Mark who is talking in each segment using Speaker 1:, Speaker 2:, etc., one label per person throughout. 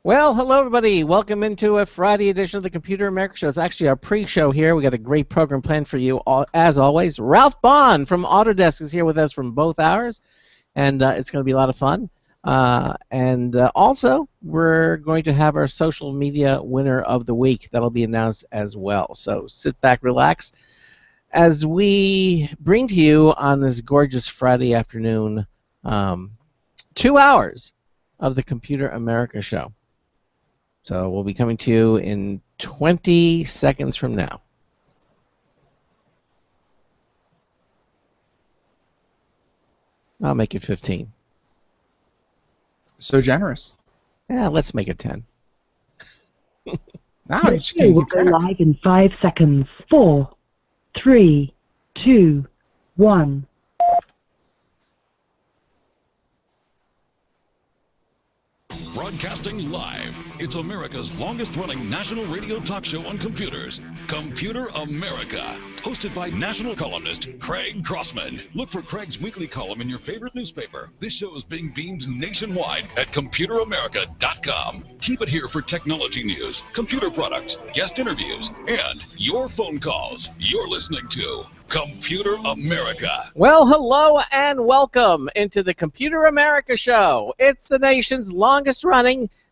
Speaker 1: Well, hello everybody. Welcome into a Friday edition of the Computer America Show. It's actually our pre-show here. We got a great program planned for you, as always. Ralph Bond from Autodesk is here with us from both hours, and it's going to be a lot of fun. Also, we're going to have our social media winner of the week. That'll be announced as well. So sit back, relax, as we bring to you on this gorgeous Friday afternoon 2 hours of the Computer America Show. So we'll be coming to you in 20 seconds from now. I'll make it 15.
Speaker 2: So generous.
Speaker 1: Yeah, let's make it 10.
Speaker 2: Now
Speaker 3: The show will go live in 5 seconds. 4, 3, 2, 1.
Speaker 4: Broadcasting live, it's America's longest-running national radio talk show on computers, Computer America, hosted by national columnist Craig Crossman. Look for Craig's weekly column in your favorite newspaper. This show is being beamed nationwide at ComputerAmerica.com. Keep it here for technology news, computer products, guest interviews, and your phone calls. You're listening to Computer America.
Speaker 1: Well, hello and welcome into the Computer America Show. It's the nation's longest-running,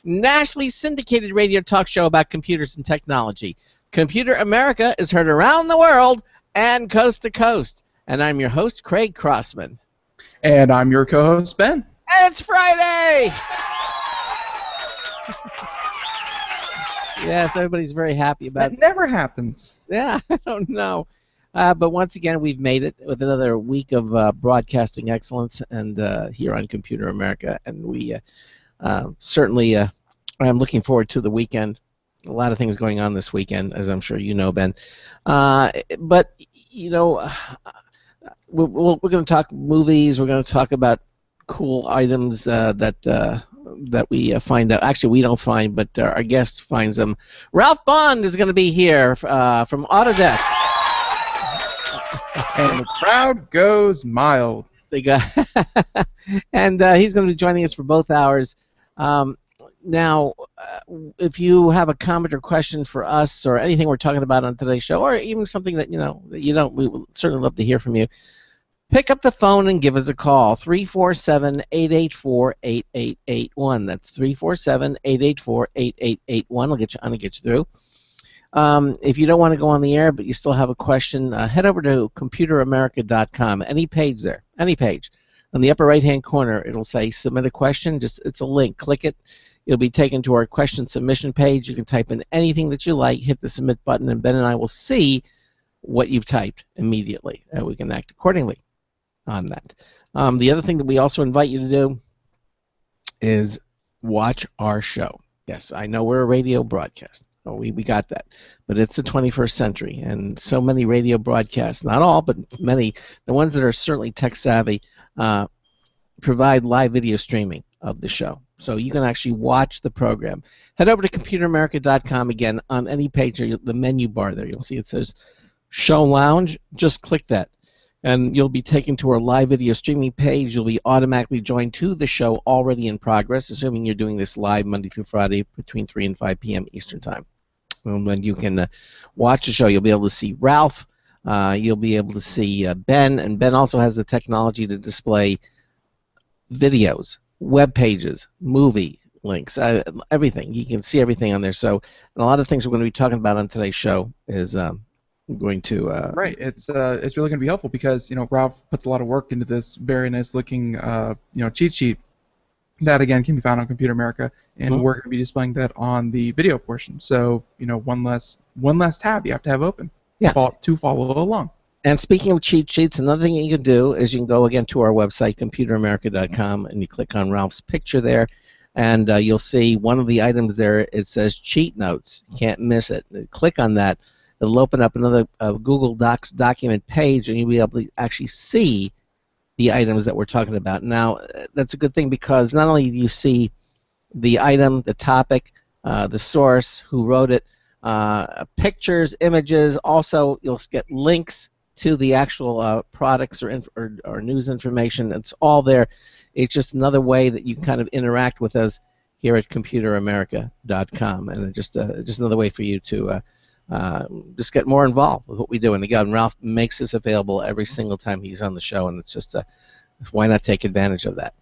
Speaker 1: nationally syndicated radio talk show about computers and technology. Computer America is heard around the world and coast to coast. And I'm your host, Craig Crossman.
Speaker 2: And I'm your co-host, Ben.
Speaker 1: And it's Friday! Yes, everybody's very happy about
Speaker 2: That never happens.
Speaker 1: Yeah, I don't know. But once again, we've made it with another week of broadcasting excellence and here on Computer America. And we certainly I'm looking forward to the weekend. A lot of things going on this weekend, as I'm sure you know, Ben. But, you know, we're going to talk movies. We're going to talk about cool items that we find out. Actually, we don't find, but our guest finds them. Ralph Bond is going to be here from Autodesk.
Speaker 2: And the crowd goes mild.
Speaker 1: And he's going to be joining us for both hours. Now, if you have a comment or question for us or anything we're talking about on today's show, or even something that you don't, we would certainly love to hear from you. Pick up the phone and give us a call, 347-884-8881. That's 347-884-8881. I'll get you through. If you don't want to go on the air but you still have a question, head over to ComputerAmerica.com. Any page there, any page. On the upper right-hand corner, it'll say Submit a Question. It's a link. Click it. You'll be taken to our question submission page. You can type in anything that you like, hit the Submit button, and Ben and I will see what you've typed immediately. We can act accordingly on that. The other thing that we also invite you to do is watch our show. Yes, I know we're a radio broadcast. Oh, we got that. But it's the 21st century, and so many radio broadcasts, not all, but many, the ones that are certainly tech-savvy, provide live video streaming of the show. So you can actually watch the program. Head over to ComputerAmerica.com again. On any page, or the menu bar there, you'll see it says Show Lounge. Just click that, and you'll be taken to our live video streaming page. You'll be automatically joined to the show already in progress, assuming you're doing this live Monday through Friday between 3 and 5 p.m. Eastern Time. And when you can watch the show, you'll be able to see Ralph. You'll be able to see Ben, and Ben also has the technology to display videos, web pages, movie links, everything. You can see everything on there. So a lot of things we're going to be talking about on today's show is going to
Speaker 2: right. It's really going to be helpful because Ralph puts a lot of work into this very nice looking cheat sheet that again can be found on Computer America, and we're going to be displaying that on the video portion. So one less tab you have to have open to follow along.
Speaker 1: And speaking of cheat sheets, another thing you can do is you can go again to our website, ComputerAmerica.com, and you click on Ralph's picture there, and you'll see one of the items there. It says Cheat Notes. You can't miss it. Click on that. It'll open up another Google Docs document page, and you'll be able to actually see the items that we're talking about. Now, that's a good thing because not only do you see the item, the topic, the source, who wrote it, pictures, images, also you'll get links to the actual products or news information. It's all there. It's just another way that you kind of interact with us here at ComputerAmerica.com, and just another way for you to just get more involved with what we do. And again, Ralph makes this available every single time he's on the show, and it's just why not take advantage of that?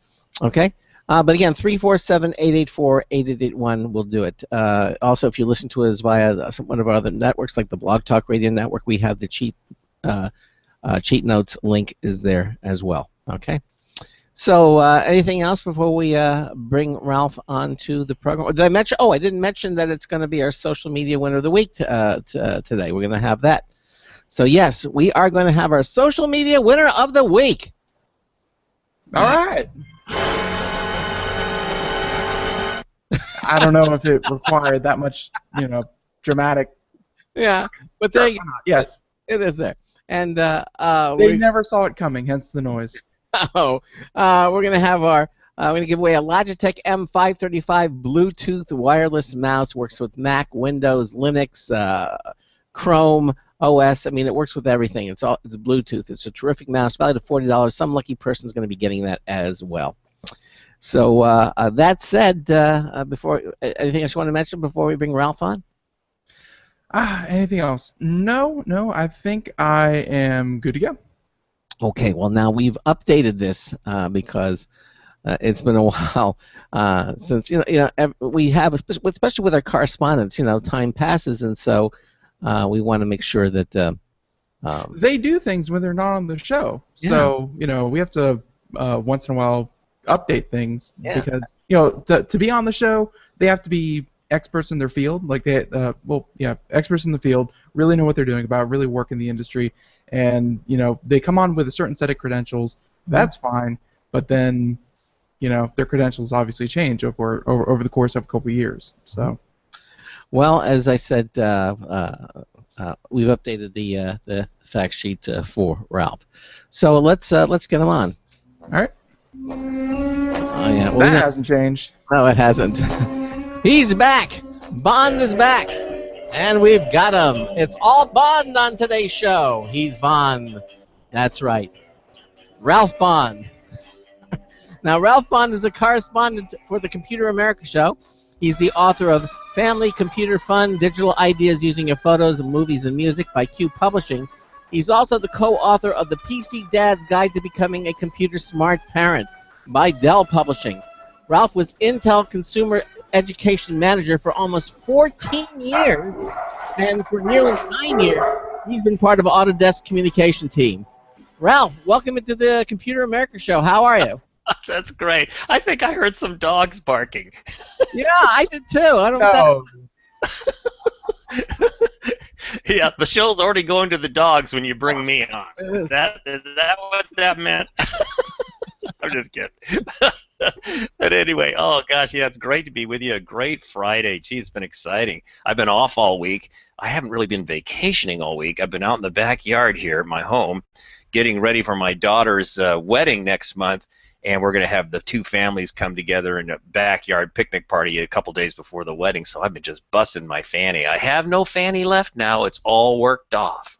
Speaker 1: Okay. But again, 347-884-8881 will do it. Also, if you listen to us via one of our other networks, like the Blog Talk Radio Network, we have the cheat notes link is there as well. Okay. So, anything else before we bring Ralph onto the program? Or did I mention? Oh, I didn't mention that it's going to be our social media winner of the week today. We're going to have that. So, yes, we are going to have our social media winner of the week.
Speaker 2: All right. I don't know if it required that much, dramatic.
Speaker 1: Yeah, but there you go.
Speaker 2: Yes,
Speaker 1: it is there. And
Speaker 2: they never saw it coming, hence the noise.
Speaker 1: we're gonna have we're gonna give away a Logitech M535 Bluetooth wireless mouse. Works with Mac, Windows, Linux, Chrome OS. I mean, it works with everything. It's Bluetooth. It's a terrific mouse, valued at $40. Some lucky person's going to be getting that as well. So that said, before anything else you want to mention before we bring Ralph on?
Speaker 2: Anything else? No. I think I am good to go.
Speaker 1: Okay. Well, now we've updated this because it's been a while since we have, especially with our correspondence. Time passes, and so we want to make sure that
Speaker 2: they do things when they're not on the show. Yeah. So we have to once in a while update things because to be on the show they have to be experts in their field, like experts in the field, really know what they're doing about, really work in the industry, and they come on with a certain set of credentials. That's fine, but then their credentials obviously change over the course of a couple of years. So,
Speaker 1: well, as I said, we've updated the fact sheet for Ralph. So let's get him on.
Speaker 2: All right.
Speaker 1: Oh, yeah. Well,
Speaker 2: that hasn't changed.
Speaker 1: No, it hasn't. He's back. Bond is back. And we've got him. It's all Bond on today's show. He's Bond. That's right. Ralph Bond. Now, Ralph Bond is a correspondent for the Computer America show. He's the author of Family Computer Fun, Digital Ideas Using Your Photos, Movies, and Music by Q Publishing. He's also the co-author of the PC Dad's Guide to Becoming a Computer Smart Parent by Dell Publishing. Ralph was Intel Consumer Education Manager for almost 14 years, and for nearly 9 years, he's been part of Autodesk communication team. Ralph, welcome into the Computer America show. How are you?
Speaker 5: That's great. I think I heard some dogs barking.
Speaker 1: Yeah, I did too. I don't know.
Speaker 5: Yeah, the show's already going to the dogs when you bring me on. Is that what that meant? I'm just kidding. But anyway, oh gosh, yeah, it's great to be with you. A great Friday. Gee, it's been exciting. I've been off all week. I haven't really been vacationing all week. I've been out in the backyard here at my home getting ready for my daughter's wedding next month. And we're going to have the two families come together in a backyard picnic party a couple days before the wedding. So I've been just busting my fanny. I have no fanny left now. It's all worked off.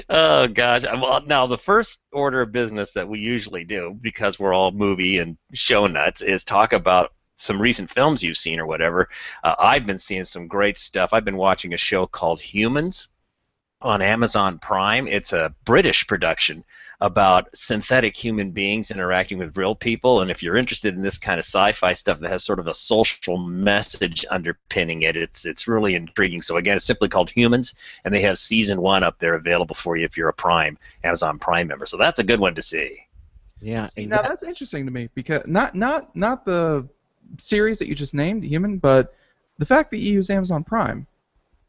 Speaker 5: Oh, gosh. Well, now, the first order of business that we usually do, because we're all movie and show nuts, is talk about some recent films you've seen or whatever. I've been seeing some great stuff. I've been watching a show called Humans on Amazon Prime. It's a British production about synthetic human beings interacting with real people, and if you're interested in this kind of sci-fi stuff that has sort of a social message underpinning it, it's really intriguing. So again, it's simply called Humans, and they have season 1 up there available for you if you're a Amazon Prime member. So that's a good one to see.
Speaker 1: Yeah.
Speaker 2: Now that's interesting to me, because not the series that you just named, Human, but the fact that you use Amazon Prime.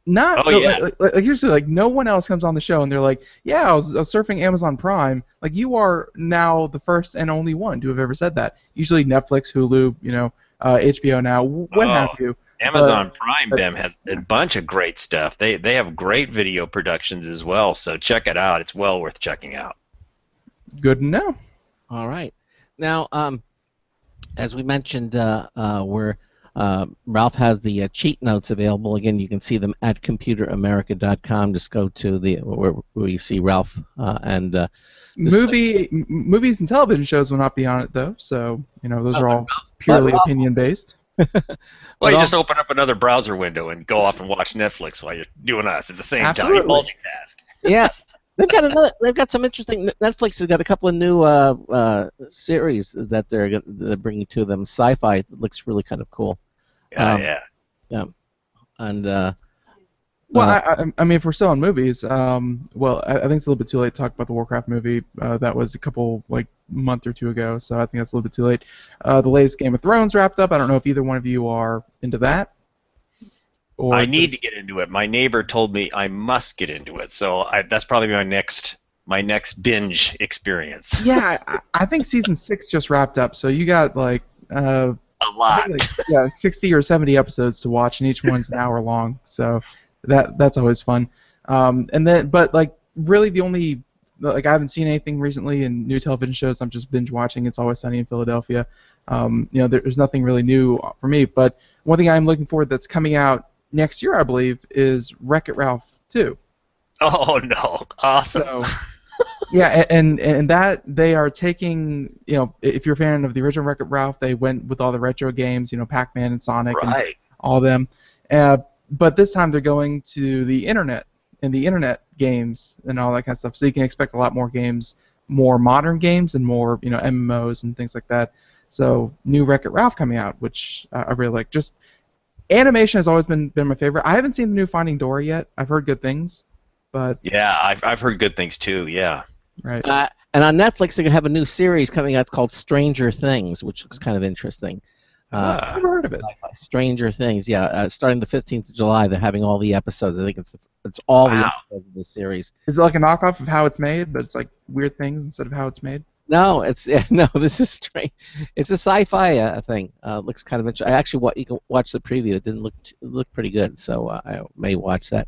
Speaker 2: Like no one else comes on the show and they're like, yeah, I was surfing Amazon Prime. Like, you are now the first and only one to have ever said that. Usually Netflix, Hulu, HBO Now, what have you.
Speaker 5: Amazon Prime, Bim, has a bunch of great stuff. They have great video productions as well, so check it out. It's well worth checking out.
Speaker 2: Good to know.
Speaker 1: All right. Now, as we mentioned, we're Ralph has the cheat notes available. Again, you can see them at computeramerica.com. Just go to the where you see Ralph and
Speaker 2: movies and television shows will not be on it though, so those are all purely opinion based.
Speaker 5: Well, you just open up another browser window and go off and watch Netflix while you're doing us at the same time. You multitask.
Speaker 1: Yeah, they've got some interesting. Netflix has got a couple of new series that they're bringing to them. Sci-fi looks really kind of cool.
Speaker 5: Yeah.
Speaker 1: And
Speaker 2: well, I mean, if we're still on movies, well, I think it's a little bit too late to talk about the Warcraft movie. That was a couple, month or two ago, so I think that's a little bit too late. The latest Game of Thrones wrapped up. I don't know if either one of you are into that. Or
Speaker 5: I need to get into it. My neighbor told me I must get into it, so that's probably my next binge experience.
Speaker 2: Yeah, I think season 6 just wrapped up, so you got a
Speaker 5: lot.
Speaker 2: 60 or 70 episodes to watch, and each one's an hour long. So that's always fun. But really the only I haven't seen anything recently in new television shows. I'm just binge watching It's Always Sunny in Philadelphia. There's nothing really new for me. But one thing I'm looking forward that's coming out next year, I believe, is Wreck-It Ralph 2.
Speaker 5: Oh no! Awesome.
Speaker 2: So, yeah, and that they are taking, if you're a fan of the original Wreck-It Ralph, they went with all the retro games, Pac-Man and Sonic and all of them. But this time they're going to the internet and the internet games and all that kind of stuff. So you can expect a lot more games, more modern games, and more MMOs and things like that. So new Wreck-It Ralph coming out, which I really like. Just animation has always been my favorite. I haven't seen the new Finding Dory yet. I've heard good things, but
Speaker 5: yeah, I've heard good things too. Yeah.
Speaker 2: Right.
Speaker 1: And on Netflix, they have a new series coming out called Stranger Things, which looks kind of interesting.
Speaker 2: I've never heard of it.
Speaker 1: Stranger Things, yeah. Starting the 15th of July, they're having all the episodes. I think it's all the episodes of the series.
Speaker 2: Is it like a knockoff of How It's Made, but it's like weird things instead of How It's Made?
Speaker 1: No, this is strange. It's a sci-fi thing. Looks kind of interesting. You can watch the preview. It didn't look pretty good, so I may watch that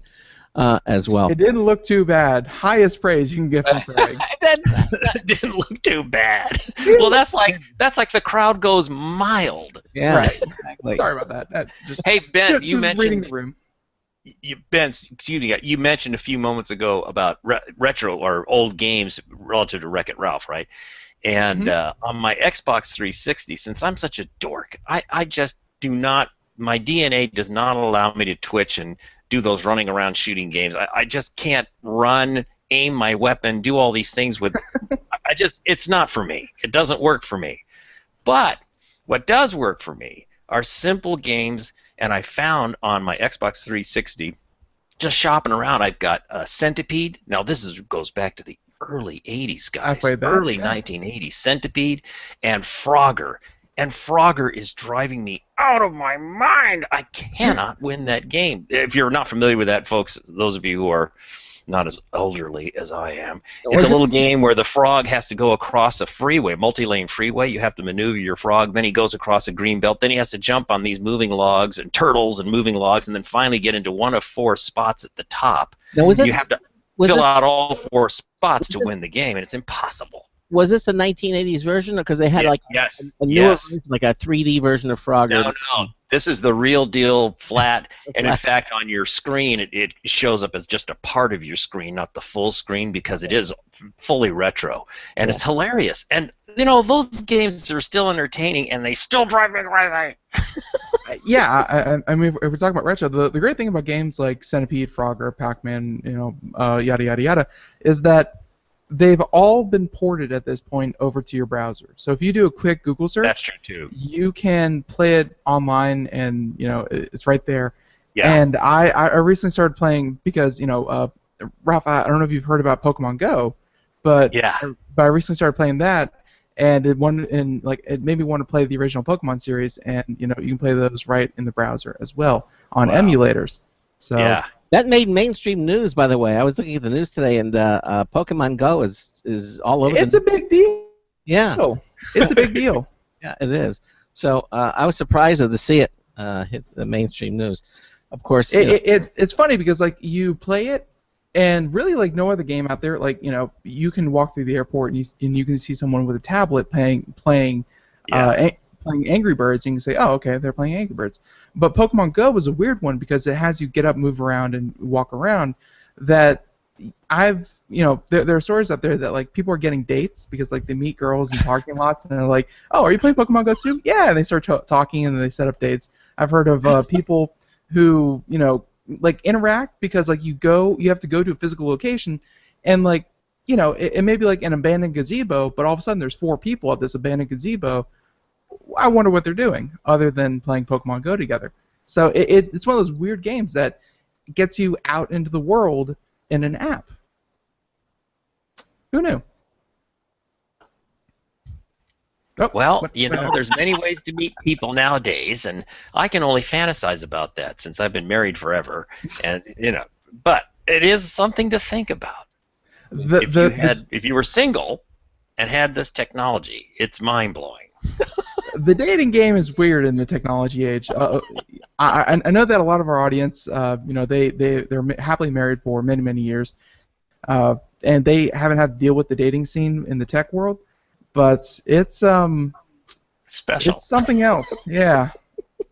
Speaker 1: as well.
Speaker 2: It didn't look too bad. Highest praise you can get from Craig.
Speaker 5: That didn't look too bad. Well, that's like the crowd goes mild.
Speaker 1: Yeah,
Speaker 2: right.
Speaker 1: Exactly.
Speaker 2: Sorry about that.
Speaker 5: Hey Ben, you
Speaker 2: just
Speaker 5: mentioned
Speaker 2: reading the room.
Speaker 5: You mentioned a few moments ago about retro or old games relative to Wreck-It Ralph, right? And on my Xbox 360, since I'm such a dork, I just do not. My DNA does not allow me to twitch and do those running around shooting games. I just can't run, aim my weapon, do all these things with. It's not for me. It doesn't work for me. But what does work for me are simple games. And I found on my Xbox 360, just shopping around, I've got Centipede. Now goes back to the early 80s, guys.
Speaker 2: I played that,
Speaker 5: early 1980s. Centipede and Frogger. And Frogger is driving me out of my mind. I cannot win that game. If you're not familiar with that, folks, those of you who are not as elderly as I am, it's a little game where the frog has to go across a freeway, multi-lane freeway. You have to maneuver your frog. Then he goes across a green belt. Then he has to jump on these moving logs and turtles and moving logs, and then finally get into one of 4 spots at the top.
Speaker 1: Now,
Speaker 5: you have to fill out all 4 spots to win the game, and it's impossible.
Speaker 1: Was this a 1980s version, because they had a newer version, like a 3D version of Frogger?
Speaker 5: No. This is the real deal, flat, and in fact, on your screen, it shows up as just a part of your screen, not the full screen, because it is fully retro, and it's hilarious. And those games are still entertaining, and they still drive me crazy.
Speaker 2: Yeah, I mean, if we're talking about retro, the great thing about games like Centipede, Frogger, Pac-Man, yada yada yada, is that they've all been ported at this point over to your browser. So if you do a quick Google search,
Speaker 5: that's true too.
Speaker 2: You can play it online, and it's right there.
Speaker 5: Yeah.
Speaker 2: And I recently started playing because Ralph, I don't know if you've heard about Pokemon Go, but I recently started playing that, and it made me want to play the original Pokemon series, and you can play those right in the browser as well on emulators. So.
Speaker 5: Yeah.
Speaker 1: That made mainstream news, by the way. I was looking at the news today, and Pokemon Go is all over.
Speaker 2: It's a big deal.
Speaker 1: Yeah,
Speaker 2: it's a big deal.
Speaker 1: Yeah, it is. So I was surprised to see it hit the mainstream news. Of course,
Speaker 2: it's funny because you play it, and really no other game out there. You can walk through the airport and you can see someone with a tablet playing playing Angry Birds, and you can say, oh, okay, they're playing Angry Birds. But Pokemon Go was a weird one because it has you get up, move around, and walk around. That there are stories out there that like people are getting dates because like they meet girls in parking lots and they're like, oh, are you playing Pokemon Go too? Yeah, and they start talking and then they set up dates. I've heard of people who like interact because like you have to go to a physical location and like it may be like an abandoned gazebo, but all of a sudden there's 4 people at this abandoned gazebo. I wonder what they're doing other than playing Pokemon Go together. So it's one of those weird games that gets you out into the world in an app. Who knew? Oh,
Speaker 5: well, there's many ways to meet people nowadays, and I can only fantasize about that since I've been married forever. And but it is something to think about. If you were single and had this technology, it's mind blowing.
Speaker 2: The dating game is weird in the technology age. I know that a lot of our audience, they're happily married for many, many years, and they haven't had to deal with the dating scene in the tech world. But it's
Speaker 5: special.
Speaker 2: It's something else. Yeah.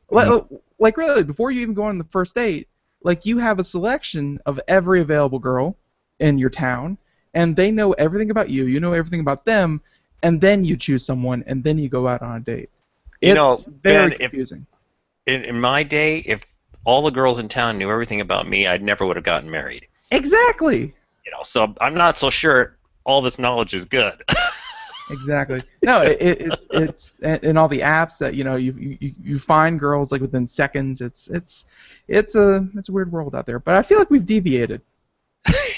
Speaker 2: Like really, before you even go on the first date, like you have a selection of every available girl in your town, and they know everything about you. You know everything about them. And then you choose someone, and then you go out on a date. It's very confusing.
Speaker 5: In my day, if all the girls in town knew everything about me, I never would have gotten married.
Speaker 2: Exactly.
Speaker 5: So I'm not so sure all this knowledge is good.
Speaker 2: Exactly. No, it's in all the apps that you find girls like within seconds. It's a weird world out there. But I feel like we've deviated.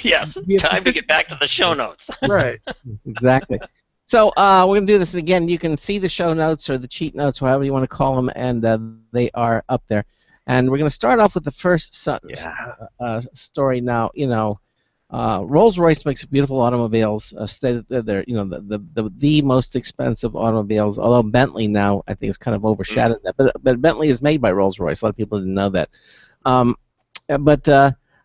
Speaker 5: Yes. Time to get back to the show notes.
Speaker 2: Right.
Speaker 1: Exactly. So we're going to do this again. You can see the show notes or the cheat notes, however you want to call them, and they are up there. And we're going to start off with the first story now. Rolls-Royce makes beautiful automobiles. Stated that they're the most expensive automobiles. Although Bentley now I think is kind of overshadowed that, but Bentley is made by Rolls-Royce. A lot of people didn't know that.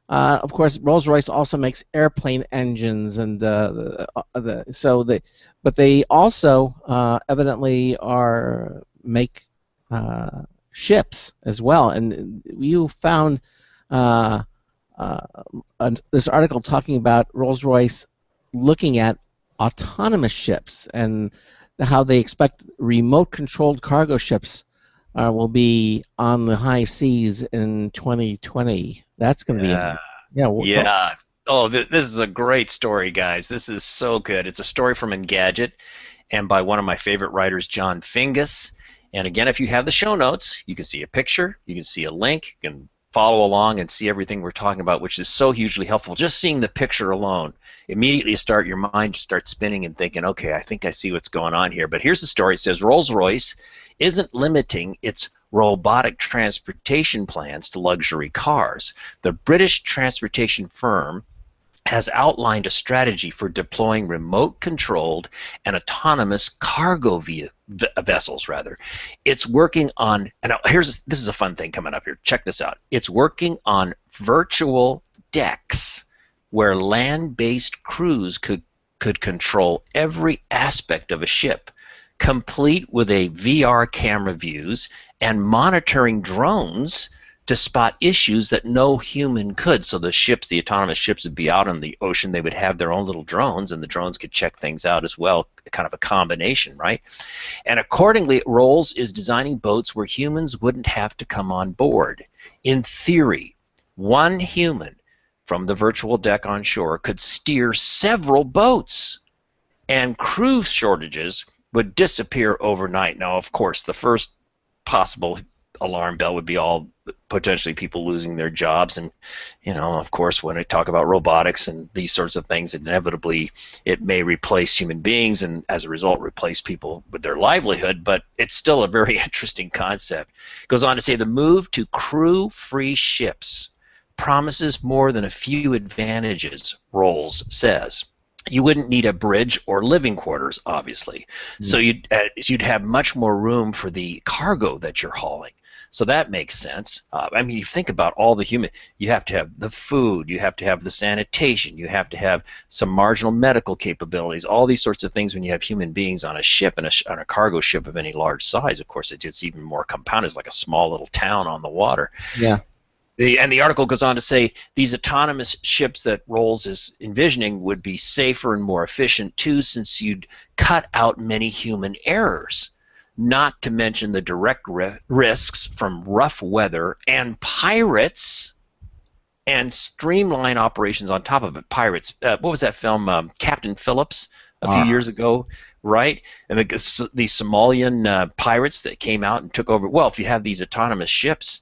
Speaker 1: Of course, Rolls-Royce also makes airplane engines, and but they also evidently make ships as well. And you found this article talking about Rolls-Royce looking at autonomous ships and how they expect remote-controlled cargo ships will be on the high seas in 2020. That's going to be
Speaker 5: yeah. Oh, this is a great story, guys. This is so good. It's a story from Engadget and by one of my favorite writers, John Fingus. And again, if you have the show notes, you can see a picture, you can see a link, you can follow along and see everything we're talking about, which is so hugely helpful. Just seeing the picture alone, immediately your mind starts spinning and thinking, okay, I think I see what's going on here. But here's the story. It says Rolls-Royce isn't limiting its robotic transportation plans to luxury cars. The British transportation firm has outlined a strategy for deploying remote-controlled and autonomous cargo vessels. It's working on, and this is a fun thing coming up here. Check this out. It's working on virtual decks where land-based crews could control every aspect of a ship, complete with a VR camera views and monitoring drones to spot issues that no human could. So the autonomous ships would be out on the ocean. They would have their own little drones, and the drones could check things out as well, kind of a combination, right? And accordingly, Rolls is designing boats where humans wouldn't have to come on board. In theory, one human from the virtual deck on shore could steer several boats, and crew shortages would disappear overnight. Now, of course, the first possible alarm bell would be all potentially people losing their jobs, and of course, when I talk about robotics and these sorts of things, inevitably it may replace human beings and as a result replace people with their livelihood, but it's still a very interesting concept. It goes on to say the move to crew-free ships promises more than a few advantages, Rolls says. You wouldn't need a bridge or living quarters, obviously. So you'd have much more room for the cargo that you're hauling. So that makes sense. I mean, you think about all the human. You have to have the food. You have to have the sanitation. You have to have some marginal medical capabilities. All these sorts of things when you have human beings on a ship and on a cargo ship of any large size. Of course, it gets even more compounded. It's like a small little town on the water.
Speaker 1: Yeah.
Speaker 5: And the article goes on to say these autonomous ships that Rolls is envisioning would be safer and more efficient too, since you'd cut out many human errors, not to mention the direct risks from rough weather and pirates, and streamline operations on top of it. Pirates. What was that film, Captain Phillips, a few years ago, right? And the Somalian pirates that came out and took over. Well, if you have these autonomous ships,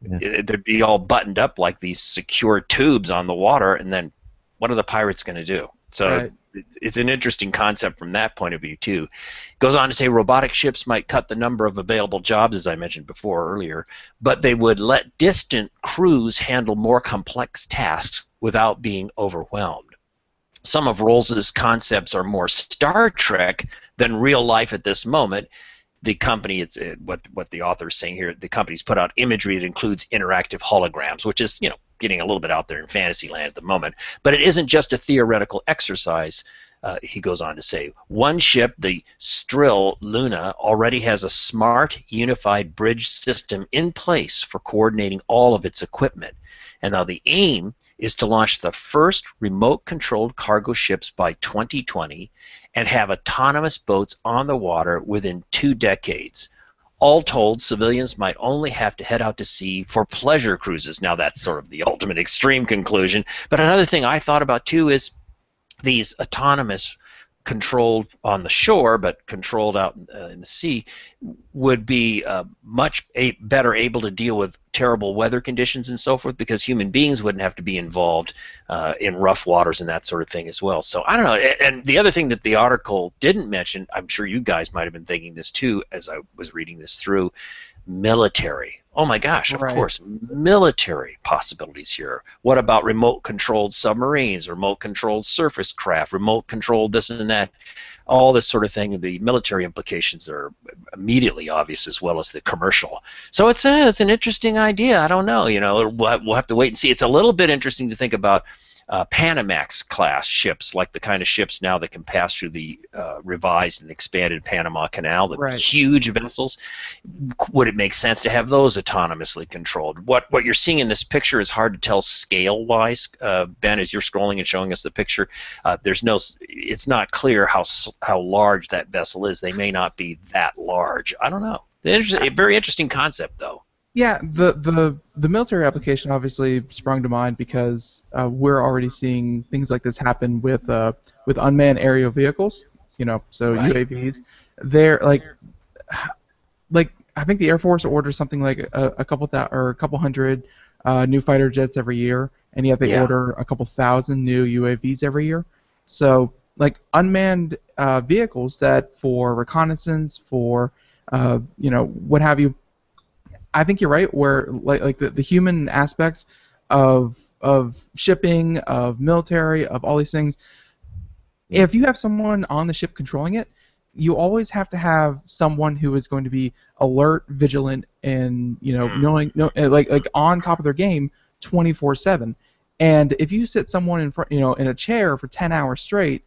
Speaker 5: they'd be all buttoned up like these secure tubes on the water, and then what are the pirates going to do? So it's an interesting concept from that point of view too. It goes on to say robotic ships might cut the number of available jobs, as I mentioned before earlier, but they would let distant crews handle more complex tasks without being overwhelmed. Some of Rolls's concepts are more Star Trek than real life at this moment. The company, it's what the author is saying here, the company's put out imagery that includes interactive holograms, which is, getting a little bit out there in fantasy land at the moment. But it isn't just a theoretical exercise, he goes on to say. One ship, the Strill Luna, already has a smart, unified bridge system in place for coordinating all of its equipment. And now the aim is to launch the first remote-controlled cargo ships by 2020 and have autonomous boats on the water within 2 decades. All told, civilians might only have to head out to sea for pleasure cruises. Now that's sort of the ultimate extreme conclusion. But another thing I thought about too is these autonomous, controlled on the shore but controlled out in the sea, would be much better able to deal with terrible weather conditions and so forth, because human beings wouldn't have to be involved in rough waters and that sort of thing as well. So I don't know. And the other thing that the article didn't mention, I'm sure you guys might have been thinking this too as I was reading this through, military. Oh my gosh, of course, military possibilities here. What about remote-controlled submarines, remote-controlled surface craft, remote-controlled this and that? All this sort of thing. The military implications are immediately obvious, as well as the commercial. So it's an interesting idea. I don't know. We'll have to wait and see. It's a little bit interesting to think about Panamax class ships, like the kind of ships now that can pass through the revised and expanded Panama Canal, the huge vessels. Would it make sense to have those autonomously controlled? What you're seeing in this picture is hard to tell scale-wise, Ben, as you're scrolling and showing us the picture. It's not clear how large that vessel is. They may not be that large. I don't know. A very interesting concept, though.
Speaker 2: Yeah, the military application obviously sprung to mind because we're already seeing things like this happen with unmanned aerial vehicles. UAVs. They're like I think the Air Force orders something like a couple hundred new fighter jets every year, and yet they order a couple thousand new UAVs every year. So like unmanned vehicles that for reconnaissance, for what have you. I think you're right. Where like the human aspect of shipping, of military, of all these things. If you have someone on the ship controlling it, you always have to have someone who is going to be alert, vigilant, and knowing on top of their game 24/7. And if you sit someone in front, in a chair for 10 hours straight,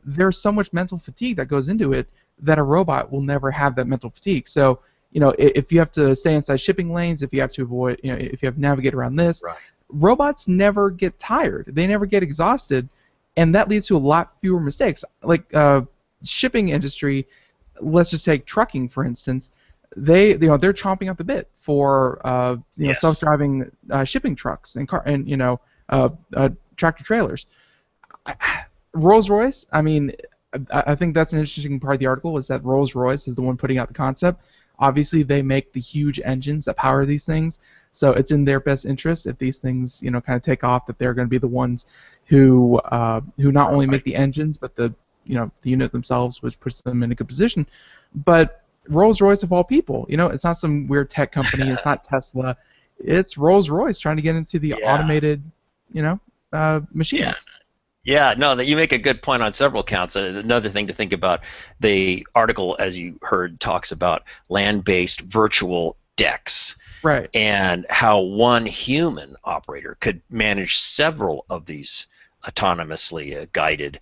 Speaker 2: there's so much mental fatigue that goes into it that a robot will never have that mental fatigue. So if you have to stay inside shipping lanes, if you have to avoid, if you have to navigate around this, robots never get tired. They never get exhausted, and that leads to a lot fewer mistakes. Like shipping industry, let's just take trucking for instance. They're chomping at the bit for self-driving shipping trucks and tractor trailers. Rolls-Royce. I mean, I think that's an interesting part of the article is that Rolls-Royce is the one putting out the concept. Obviously, they make the huge engines that power these things, so it's in their best interest if these things, kind of take off, that they're going to be the ones who not only make the engines, but the unit themselves, which puts them in a good position. But Rolls-Royce of all people, it's not some weird tech company. It's not Tesla. It's Rolls-Royce trying to get into the automated, machines.
Speaker 5: Yeah, no, you make a good point on several counts. Another thing to think about, the article, as you heard, talks about land-based virtual decks.
Speaker 2: Right.
Speaker 5: and how one human operator could manage several of these autonomously guided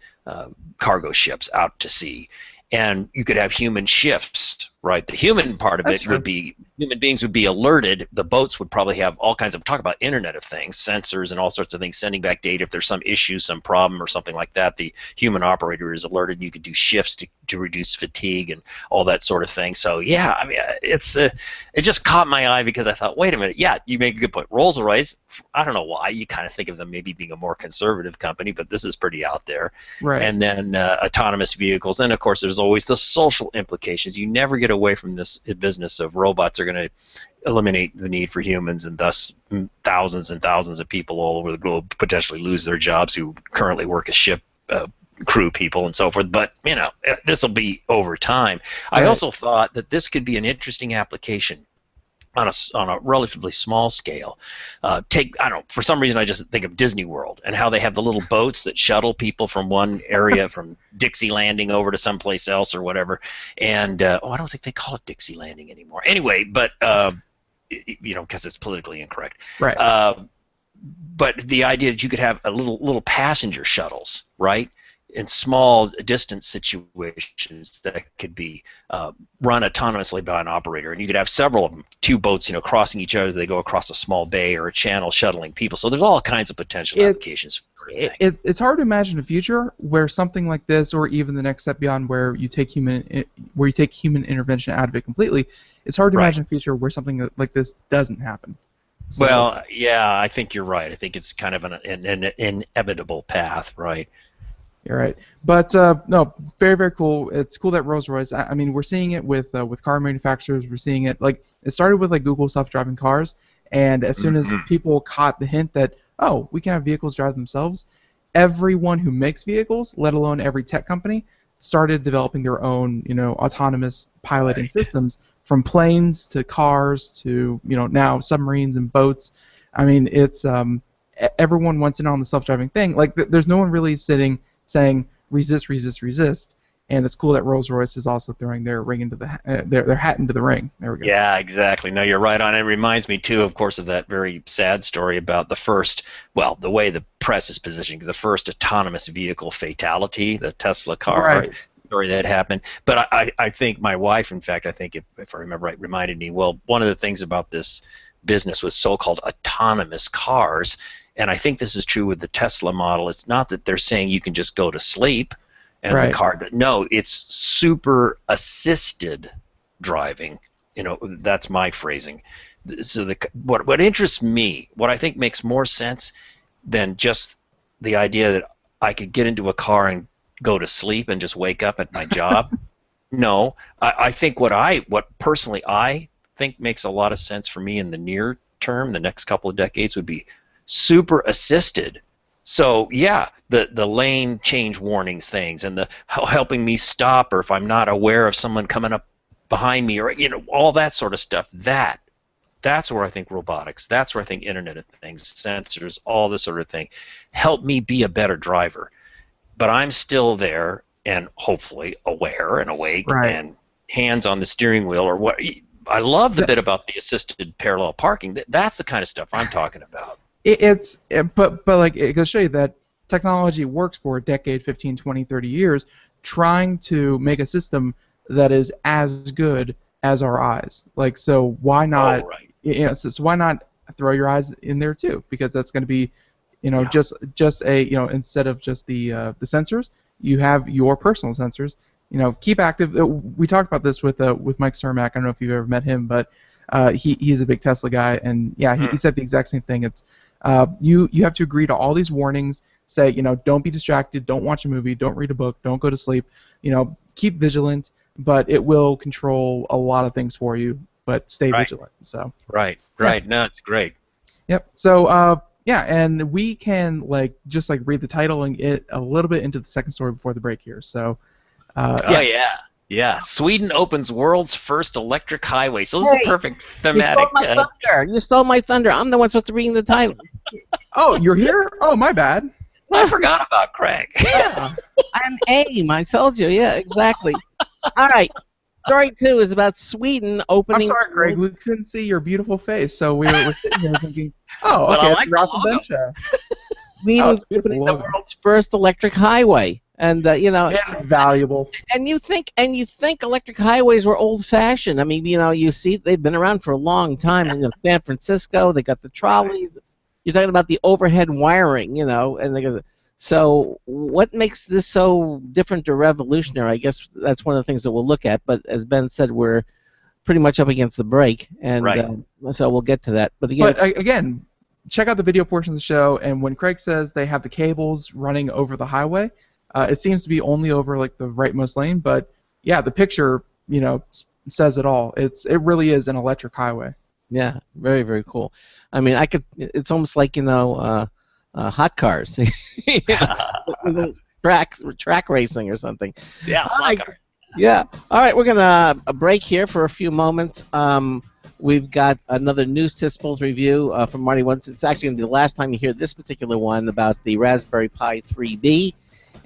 Speaker 5: cargo ships out to sea. And you could have human shifts, right? The human part of
Speaker 2: That's
Speaker 5: it
Speaker 2: true.
Speaker 5: would be human beings would be alerted. The boats would probably have all kinds of talk about Internet of Things, sensors and all sorts of things, sending back data if there's some issue, some problem, or something like that. The human operator is alerted. And you could do shifts to reduce fatigue and all that sort of thing. So yeah, I mean, it just caught my eye because I thought, wait a minute, yeah, you make a good point. Rolls-Royce, I don't know why you kind of think of them maybe being a more conservative company, but this is pretty out there.
Speaker 2: Right.
Speaker 5: And then autonomous vehicles, and of course there's always the social implications. You never get away from this business of robots are going to eliminate the need for humans, and thus thousands and thousands of people all over the globe potentially lose their jobs who currently work as ship crew people and so forth. But you know, this will be over time. I also thought that this could be an interesting application on a relatively small scale. I don't know, for some reason I just think of Disney World and how they have the little boats that shuttle people from one area, from Dixie Landing over to someplace else or whatever. And I don't think they call it Dixie Landing anymore. Anyway, but you know, because it's politically incorrect.
Speaker 2: Right.
Speaker 5: But the idea that you could have a little passenger shuttles, right, in small distance situations that could be run autonomously by an operator, and you could have several of them, two boats, you know, crossing each other as they go across a small bay or a channel, shuttling people. So there's all kinds of potential applications.
Speaker 2: It's hard to imagine a future where something like this, or even the next step beyond, where you take human intervention out of it completely. It's hard to imagine a future where something like this doesn't happen. So,
Speaker 5: well, yeah, I think you're right. I think it's kind of an inevitable path, right?
Speaker 2: You're right, but no, very, very cool. It's cool that Rolls-Royce. I mean, we're seeing it with car manufacturers. We're seeing it, like, it started with like Google self-driving cars, and as soon as people caught the hint that, oh, we can have vehicles drive themselves, everyone who makes vehicles, let alone every tech company, started developing their own, you know, autonomous piloting systems, from planes to cars to, you know, now submarines and boats. I mean, it's everyone wants in on the self-driving thing. Like, there's no one really saying resist, resist, resist. And it's cool that Rolls-Royce is also throwing their ring into the their hat into the ring. There we go.
Speaker 5: Yeah, exactly. No, you're right on. It reminds me too, of course, of that very sad story about the first, well, the way the press is positioning, the first autonomous vehicle fatality, the Tesla car story that happened. But I think my wife, in fact, I think if I remember right, reminded me, well, one of the things about this business with so-called autonomous cars, and I think this is true with the Tesla model, it's not that they're saying you can just go to sleep and the car, no, it's super assisted driving. You know, that's my phrasing. So what interests me, what I think makes more sense than just the idea that I could get into a car and go to sleep and just wake up at my job. No, I think what personally I think makes a lot of sense for me in the near term, the next couple of decades, would be super assisted. So yeah, the lane change warnings things, and the helping me stop, or if I'm not aware of someone coming up behind me, or you know, all that sort of stuff. That's where I think robotics, that's where I think Internet of Things, sensors, all this sort of thing, help me be a better driver. But I'm still there and hopefully aware and awake and hands on the steering wheel, or what. I love the bit about the assisted parallel parking. That's the kind of stuff I'm talking about.
Speaker 2: But like, it can show you that technology works for a decade, 15, 20, 30 years, trying to make a system that is as good as our eyes. Like, so why not?
Speaker 5: Oh, right.
Speaker 2: So why not throw your eyes in there too? Because that's going to be, you know, just a, you know, instead of just the sensors, you have your personal sensors. You know, keep active. We talked about this with Mike Cermak. I don't know if you've ever met him, but he's a big Tesla guy, and yeah, he said the exact same thing. It's you have to agree to all these warnings. Say, you know, don't be distracted, don't watch a movie, don't read a book, don't go to sleep. You know, keep vigilant, but it will control a lot of things for you. But stay vigilant. So
Speaker 5: right. No, it's great.
Speaker 2: Yep. So yeah, and we can just read the title and get a little bit into the second story before the break here. So yeah. Sweden opens world's first electric highway. So this is a perfect thematic.
Speaker 1: You stole my thunder. You stole my thunder. I'm the one supposed to read the title.
Speaker 2: Oh, you're here? Oh, my bad.
Speaker 5: I forgot about Craig.
Speaker 1: Yeah. I'm AIM. I told you. Yeah, exactly. All right. Story 2 is about Sweden
Speaker 2: I'm
Speaker 1: opening.
Speaker 2: sorry, Craig. We couldn't see your beautiful face, so we're sitting here thinking, oh,
Speaker 5: But
Speaker 2: okay,
Speaker 5: I
Speaker 2: it's
Speaker 5: like
Speaker 2: the
Speaker 5: the
Speaker 2: Ralph and Ben
Speaker 5: logo.
Speaker 2: show.
Speaker 1: Sweden's
Speaker 2: beautiful
Speaker 1: opening the
Speaker 2: logo.
Speaker 1: world's first electric highway, and
Speaker 2: And valuable.
Speaker 1: and you think electric highways were old-fashioned. I mean, you see they've been around for a long time. In San Francisco, they got the trolleys. You're talking about the overhead wiring, and they go. So, what makes this so different or revolutionary? I guess that's one of the things that we'll look at. But as Ben said, we're pretty much up against the break, and
Speaker 5: Right.
Speaker 1: So we'll get to that. But again,
Speaker 2: Again, check out the video portion of the show, and when Craig says they have the cables running over the highway, it seems to be only over like the rightmost lane, but yeah, the picture, says it all. It really is an electric highway.
Speaker 1: yeah, very, very cool. I mean, it's almost like hot cars, track racing or something.
Speaker 5: Yeah, slot car.
Speaker 1: Yeah. All right, we're gonna break here for a few moments. We've got another news tips review from Marty once. It's actually going to be the last time you hear this particular one about the Raspberry Pi 3B,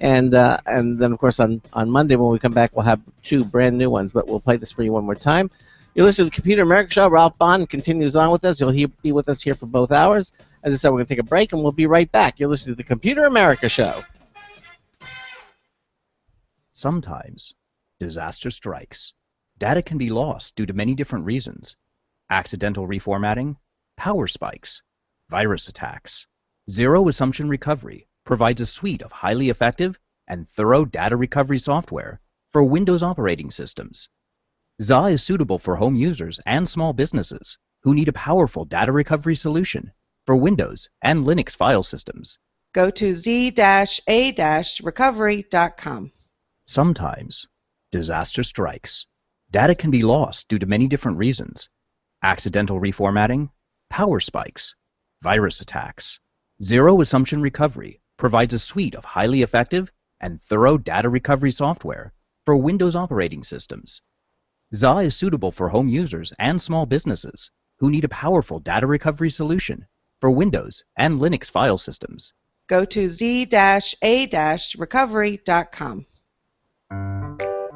Speaker 1: and then of course on Monday when we come back we'll have 2 brand new ones. But we'll play this for you one more time. You're listening to the Computer America Show. Ralph Bond continues on with us. You'll be with us here for both hours. As I said, we're going to take a break, and we'll be right back. You're listening to the Computer America Show.
Speaker 6: Sometimes disaster strikes. Data can be lost due to many different reasons. Accidental reformatting, power spikes, virus attacks. Zero Assumption Recovery provides a suite of highly effective and thorough data recovery software for Windows operating systems. ZA is suitable for home users and small businesses who need a powerful data recovery solution for Windows and Linux file systems.
Speaker 7: Go to z-a-recovery.com.
Speaker 6: Sometimes disaster strikes. Data can be lost due to many different reasons. Accidental reformatting, power spikes, virus attacks. Zero Assumption Recovery provides a suite of highly effective and thorough data recovery software for Windows operating systems. ZA is suitable for home users and small businesses who need a powerful data recovery solution for Windows and Linux file systems.
Speaker 7: Go to z-a-recovery.com.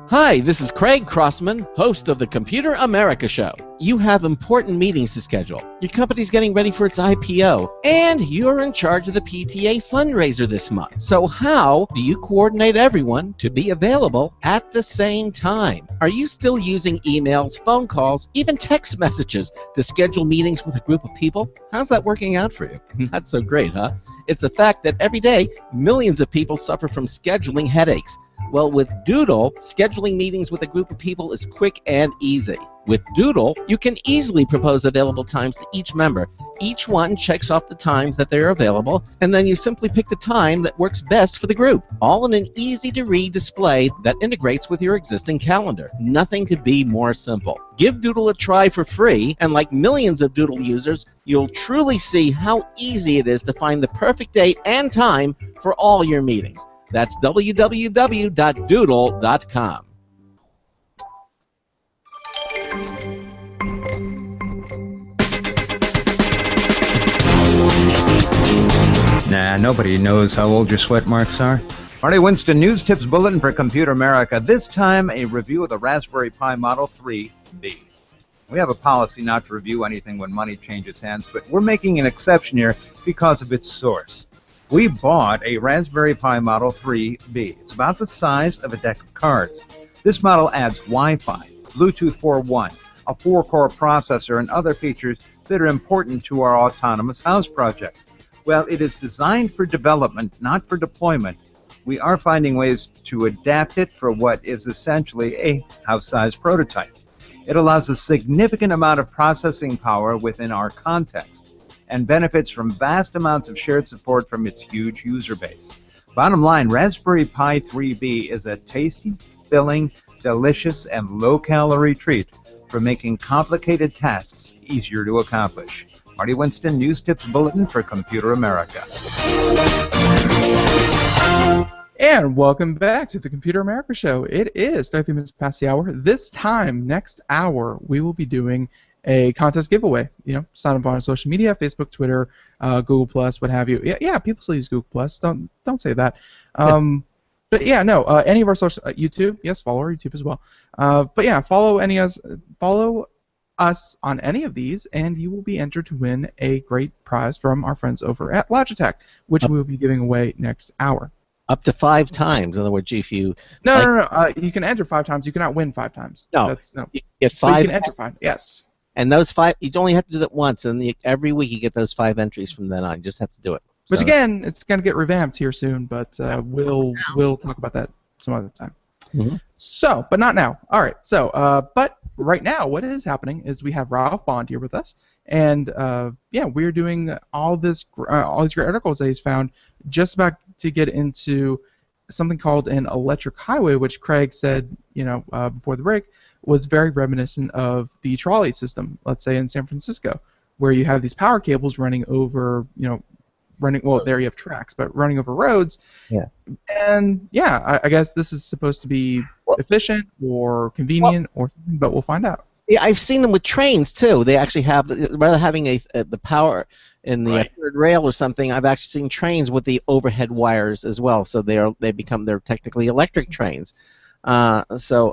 Speaker 1: Hi, this is Craig Crossman, host of the Computer America Show. You have important meetings to schedule. Your company's getting ready for its IPO, and you're in charge of the PTA fundraiser this month. So how do you coordinate everyone to be available at the same time? Are you still using emails, phone calls, even text messages to schedule meetings with a group of people? How's that working out for you? Not so great, huh? It's a fact that every day, millions of people suffer from scheduling headaches. Well, with Doodle, scheduling meetings with a group of people is quick and easy. With Doodle, you can easily propose available times to each member. Each one checks off the times that they're available, and then you simply pick the time that works best for the group, all in an easy-to-read display that integrates with your existing calendar. Nothing could be more simple. Give Doodle a try for free, and like millions of Doodle users, you'll truly see how easy it is to find the perfect date and time for all your meetings. That's www.doodle.com.
Speaker 8: Nah, nobody knows how old your sweat marks are. Marty Winston, News Tips Bulletin for Computer America. This time, a review of the Raspberry Pi Model 3B. We have a policy not to review anything when money changes hands, but we're making an exception here because of its source. We bought a Raspberry Pi Model 3B. It's about the size of a deck of cards. This model adds Wi-Fi, Bluetooth 4.1, a 4-core processor, and other features that are important to our autonomous house project. Well, it is designed for development, not for deployment. We are finding ways to adapt it for what is essentially a house-sized prototype. It allows a significant amount of processing power within our context and benefits from vast amounts of shared support from its huge user base. Bottom line, Raspberry Pi 3B is a tasty, filling, delicious, and low-calorie treat for making complicated tasks easier to accomplish. Marty Winston, News Tips Bulletin for Computer America.
Speaker 2: And welcome back to the Computer America Show. It is 33 minutes past the hour. This time, next hour, we will be doing a contest giveaway. Sign up on our social media, Facebook, Twitter, Google Plus, what have you. Yeah, people still use Google Plus. Don't say that. But yeah, no, any of our social YouTube, yes, follow our YouTube as well. But yeah, follow us on any of these, and you will be entered to win a great prize from our friends over at Logitech, which we will be giving away next hour.
Speaker 1: Up to 5 times. In other words, if you
Speaker 2: No. You can enter 5 times. You cannot win 5 times.
Speaker 1: no, you get 5.
Speaker 2: But you can enter 5. Yes.
Speaker 1: And those 5, you only have to do that once, and every week you get those 5 entries from then on. You just have to do it.
Speaker 2: Which again, it's going to get revamped here soon, but we'll talk about that some other time.
Speaker 1: Mm-hmm.
Speaker 2: So, but not now. All right. So, but right now, what is happening is we have Ralph Bond here with us, and we're doing all these great articles that he's found just about to get into something called an electric highway, which Craig said, before the break, was very reminiscent of the trolley system, let's say in San Francisco, where you have these power cables running over, there you have tracks, but running over roads.
Speaker 1: Yeah.
Speaker 2: And I guess this is supposed to be efficient or convenient or something, but we'll find out.
Speaker 1: Yeah, I've seen them with trains too. They actually have, rather than having the power in the third rail or something, I've actually seen trains with the overhead wires as well. So they're technically electric trains. And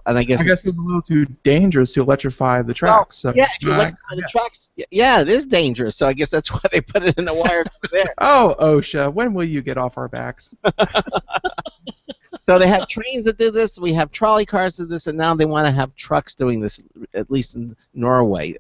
Speaker 1: I guess
Speaker 2: it's a little too dangerous to electrify the tracks. So,
Speaker 1: yeah, if you electrify the tracks, yeah, it is dangerous. So I guess that's why they put it in the wire over there.
Speaker 2: Oh, OSHA, when will you get off our backs?
Speaker 1: So they have trains that do this. We have trolley cars that do this, and now they want to have trucks doing this, at least in Norway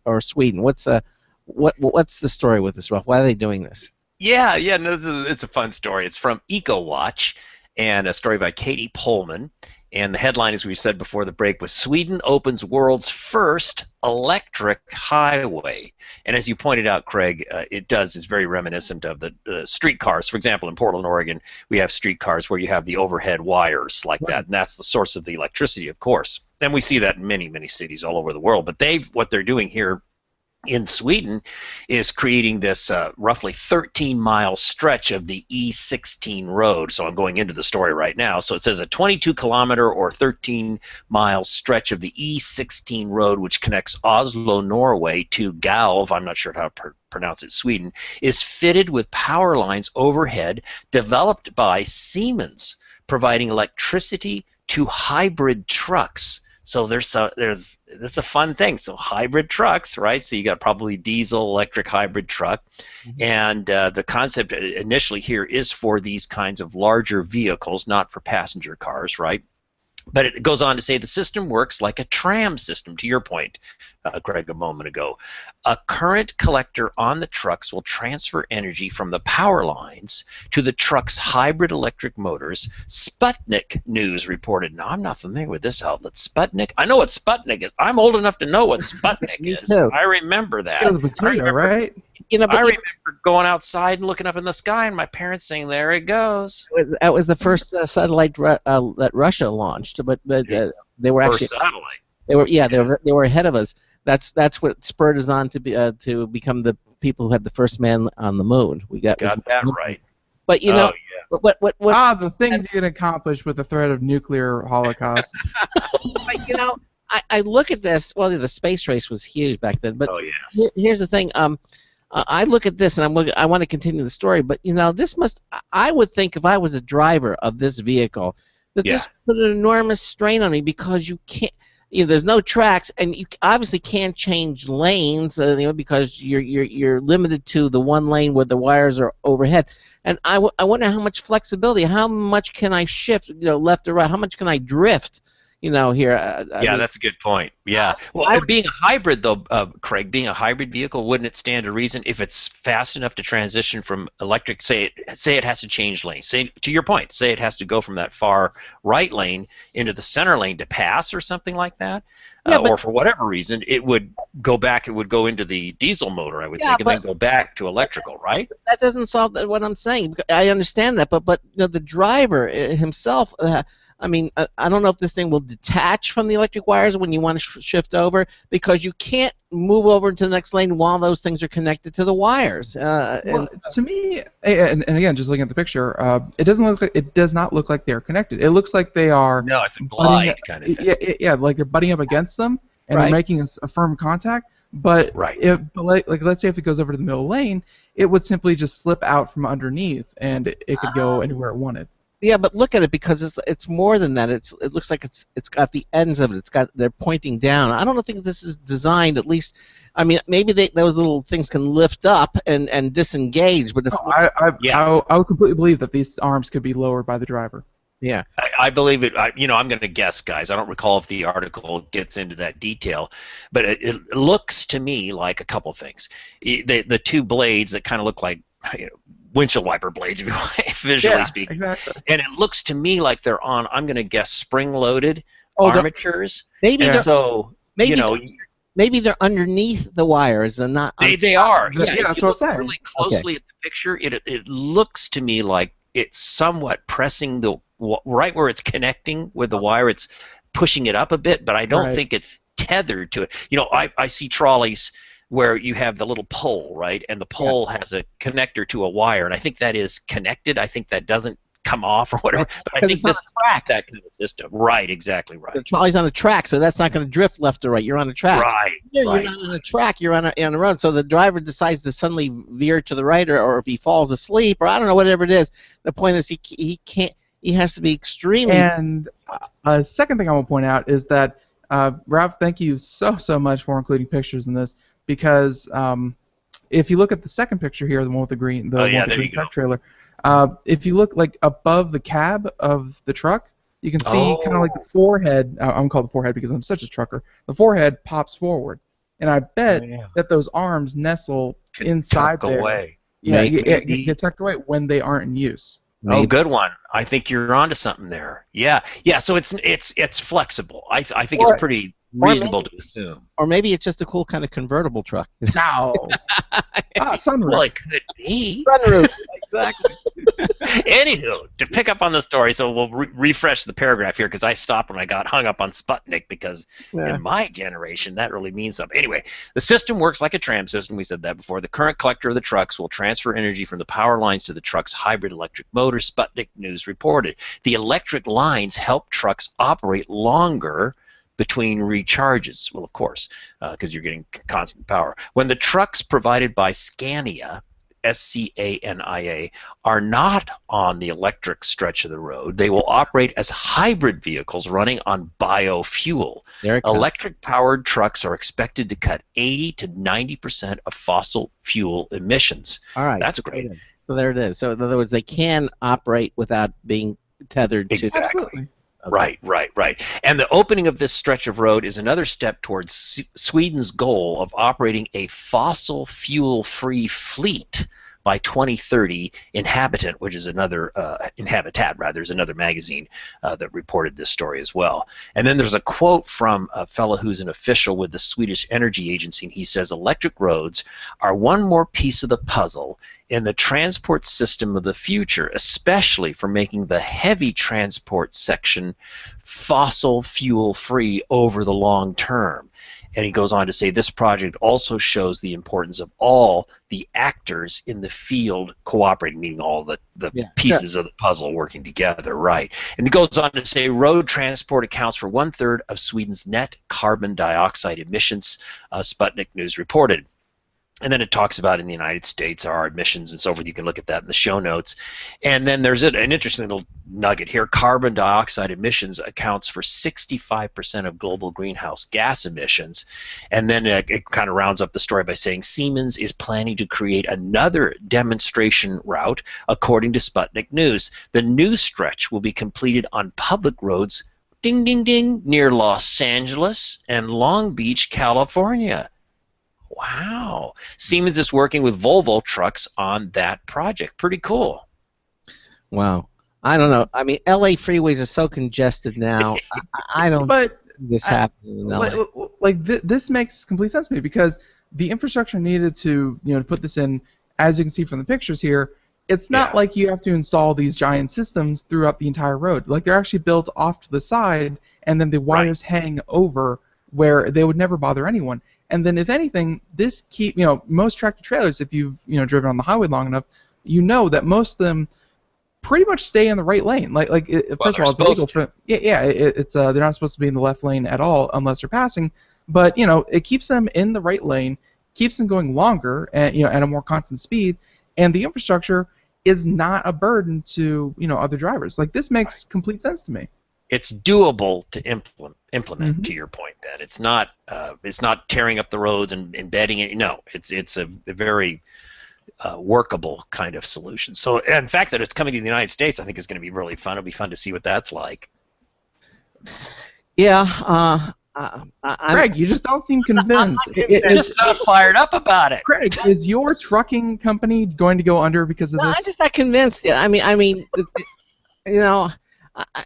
Speaker 1: or Sweden. What's the story with this, Ralph? Why are they doing this?
Speaker 5: Yeah, no, it's a fun story. It's from EcoWatch, and a story by Katie Pullman. And the headline, as we said before the break, was Sweden opens world's first electric highway. And as you pointed out, Craig, it's very reminiscent of the streetcars. For example, in Portland, Oregon, we have streetcars where you have the overhead wires like that, and that's the source of the electricity, of course. And we see that in many, many cities all over the world. But what they're doing here in Sweden is creating this roughly 13-mile stretch of the E16 road. So I'm going into the story right now. So it says a 22-kilometer or 13-mile stretch of the E16 road, which connects Oslo, Norway, to Galv, I'm not sure how to pronounce it, Sweden, is fitted with power lines overhead developed by Siemens, providing electricity to hybrid trucks. So this is a fun thing. So hybrid trucks, right? So you got probably diesel, electric hybrid truck, and the concept initially here is for these kinds of larger vehicles, not for passenger cars, right? But it goes on to say the system works like a tram system, to your point, Craig, a moment ago. A current collector on the trucks will transfer energy from the power lines to the truck's hybrid electric motors. Sputnik News reported. Now, I'm not familiar with this outlet. Sputnik? I know what Sputnik is. I'm old enough to know what Sputnik is.
Speaker 1: Too.
Speaker 2: I
Speaker 5: remember that.
Speaker 2: It was a potato, right?
Speaker 5: I remember going outside and looking up in the sky and my parents saying, "There it goes."
Speaker 1: That was the first satellite that Russia launched, but they were
Speaker 5: first
Speaker 1: actually
Speaker 5: satellite.
Speaker 1: They were ahead of us. That's what spurred us on to become the people who had the first man on the moon. We got
Speaker 5: that right.
Speaker 1: But what
Speaker 2: the things you can accomplish with the threat of nuclear holocaust.
Speaker 1: But, I look at this. Well, the space race was huge back then. But here's the thing. I look at this, and I want to continue the story. But I would think if I was a driver of this vehicle, that this put an enormous strain on me because you can't. There's no tracks, and you obviously can't change lanes, because you're limited to the one lane where the wires are overhead. And I wonder how much flexibility, how much can I shift, left or right, how much can I drift, here.
Speaker 5: That's a good point. Yeah. Well, being a hybrid, though, Craig, being a hybrid vehicle, wouldn't it stand to reason if it's fast enough to transition from electric? Say it has to change lanes. Say, to your point, say it has to go from that far right lane into the center lane to pass or something like that. Or for whatever reason, it would go back. It would go into the diesel motor, I would think, and then go back to electrical, right?
Speaker 1: That doesn't solve what I'm saying. I understand that, but the driver himself. I don't know if this thing will detach from the electric wires when you want to shift over, because you can't move over into the next lane while those things are connected to the wires.
Speaker 2: To me, and again, just looking at the picture, it does not look like they're connected. It looks like they are.
Speaker 5: No, it's a glide kind of thing.
Speaker 2: Like they're butting up against them and they're making a firm contact. But let's say if it goes over to the middle lane, it would simply just slip out from underneath, and it could go anywhere it wanted.
Speaker 1: Yeah, but look at it, because it's more than that. It looks like it's got the ends of it. They're pointing down. I don't think this is designed. At least, I mean, maybe those little things can lift up and disengage. But if
Speaker 2: No, I would completely believe that these arms could be lowered by the driver.
Speaker 1: yeah,
Speaker 5: I believe it. I'm going to guess, guys. I don't recall if the article gets into that detail, but it looks to me like a couple things. The two blades that kind of look like windshield wiper blades, if you want, visually speaking.
Speaker 2: Exactly.
Speaker 5: And it looks to me like they're on, I'm going to guess, spring-loaded
Speaker 1: Oh,
Speaker 5: armatures.
Speaker 1: maybe
Speaker 5: And
Speaker 1: they're-
Speaker 5: so,
Speaker 1: maybe maybe they're underneath the wires and not.
Speaker 5: they are.
Speaker 2: Yeah,
Speaker 5: if
Speaker 2: that's
Speaker 5: you
Speaker 2: what I'm
Speaker 5: look
Speaker 2: saying.
Speaker 5: really closely at the picture, it looks to me like it's somewhat pressing right where it's connecting with the wire. It's pushing it up a bit, but I don't
Speaker 2: Right.
Speaker 5: think it's tethered to it. I see trolleys where you have the little pole, right, and the pole has a connector to a wire, and I think that is connected. I think that doesn't come off or whatever. But I think this is that kind of system. Right, exactly right.
Speaker 1: The trolley's on a track, so that's not going to drift left or right. You're on a track.
Speaker 5: Right.
Speaker 1: Here,
Speaker 5: right.
Speaker 1: you're not on a track. You're on a road. So the driver decides to suddenly veer to the right, or if he falls asleep, or I don't know, whatever it is. The point is he can't. He has to be extremely.
Speaker 2: And a second thing I want to point out is that, Ralph, thank you so much for including pictures in this, because if you look at the second picture here, the one with the green, truck trailer, if you look like above the cab of the truck, you can see kind of like the forehead. I'm called the forehead because I'm such a trucker. The forehead pops forward, and I bet that those arms nestle inside there.
Speaker 5: Away.
Speaker 2: Yeah, get tucked away when they aren't in use.
Speaker 5: Oh, good one. I think you're onto something there. Yeah. So it's flexible. I think it's pretty reasonable to assume.
Speaker 1: Or maybe it's just a cool kind of convertible truck.
Speaker 2: No. Sunroof.
Speaker 5: Well, it could be.
Speaker 1: Sunroof. Exactly.
Speaker 5: Anywho, to pick up on the story, so we'll refresh the paragraph here because I stopped when I got hung up on Sputnik because in my generation that really means something. Anyway, the system works like a tram system. We said that before. The current collector of the trucks will transfer energy from the power lines to the truck's hybrid electric motor, Sputnik News reported. The electric lines help trucks operate longer between recharges. Well, of course, because you're getting constant power. When the trucks provided by Scania, SCANIA, are not on the electric stretch of the road, they will operate as hybrid vehicles running on biofuel. Electric-powered trucks are expected to cut 80 to 90% of fossil fuel emissions.
Speaker 1: All right.
Speaker 5: That's great.
Speaker 1: So there it is. So in other words, they can operate without being tethered to.
Speaker 2: Absolutely.
Speaker 5: Okay. Right. And the opening of this stretch of road is another step towards Sweden's goal of operating a fossil fuel-free fleet by 2030. Inhabitat, which is another Inhabitat, rather, is another magazine that reported this story as well. And then there's a quote from a fellow who's an official with the Swedish Energy Agency, and he says, "Electric roads are one more piece of the puzzle in the transport system of the future, especially for making the heavy transport section fossil fuel free over the long term." And he goes on to say this project also shows the importance of all the actors in the field cooperating, meaning all the pieces of the puzzle working together, right? And he goes on to say road transport accounts for 1/3 of Sweden's net carbon dioxide emissions, Sputnik News reported. And then it talks about in the United States our emissions and so forth. You can look at that in the show notes. And then there's an interesting little nugget here. Carbon dioxide emissions accounts for 65% of global greenhouse gas emissions. And then it kind of rounds up the story by saying Siemens is planning to create another demonstration route, according to Sputnik News. The new stretch will be completed on public roads, ding, ding, ding, near Los Angeles and Long Beach, California. Wow. Siemens is working with Volvo trucks on that project. Pretty cool.
Speaker 1: Wow. I don't know. I mean, LA freeways are so congested now. I don't see this happening in LA.
Speaker 2: This makes complete sense to me because the infrastructure needed to put this in, as you can see from the pictures here, it's not like you have to install these giant systems throughout the entire road. Like they're actually built off to the side, and then the wires hang over where they would never bother anyone. And then, if anything, this most tractor trailers, if you've driven on the highway long enough, you know that most of them pretty much stay in the right lane. First of all, it's illegal for they're not supposed to be in the left lane at all unless they're passing. But it keeps them in the right lane, keeps them going longer at a more constant speed, and the infrastructure is not a burden to other drivers. Like, this makes complete sense to me.
Speaker 5: It's doable to implement.
Speaker 2: Mhm.
Speaker 5: To your point, Ben, it's not tearing up the roads and embedding it. No, it's a very workable kind of solution. So, and the fact that it's coming to the United States, I think, is going to be really fun. It'll be fun to see what that's like.
Speaker 1: Yeah.
Speaker 2: Craig, you just don't seem convinced.
Speaker 5: I'm just not fired up about it.
Speaker 2: Craig, is your trucking company going to go under because of
Speaker 1: No,
Speaker 2: this?
Speaker 1: I'm just not convinced yet. I mean, you know,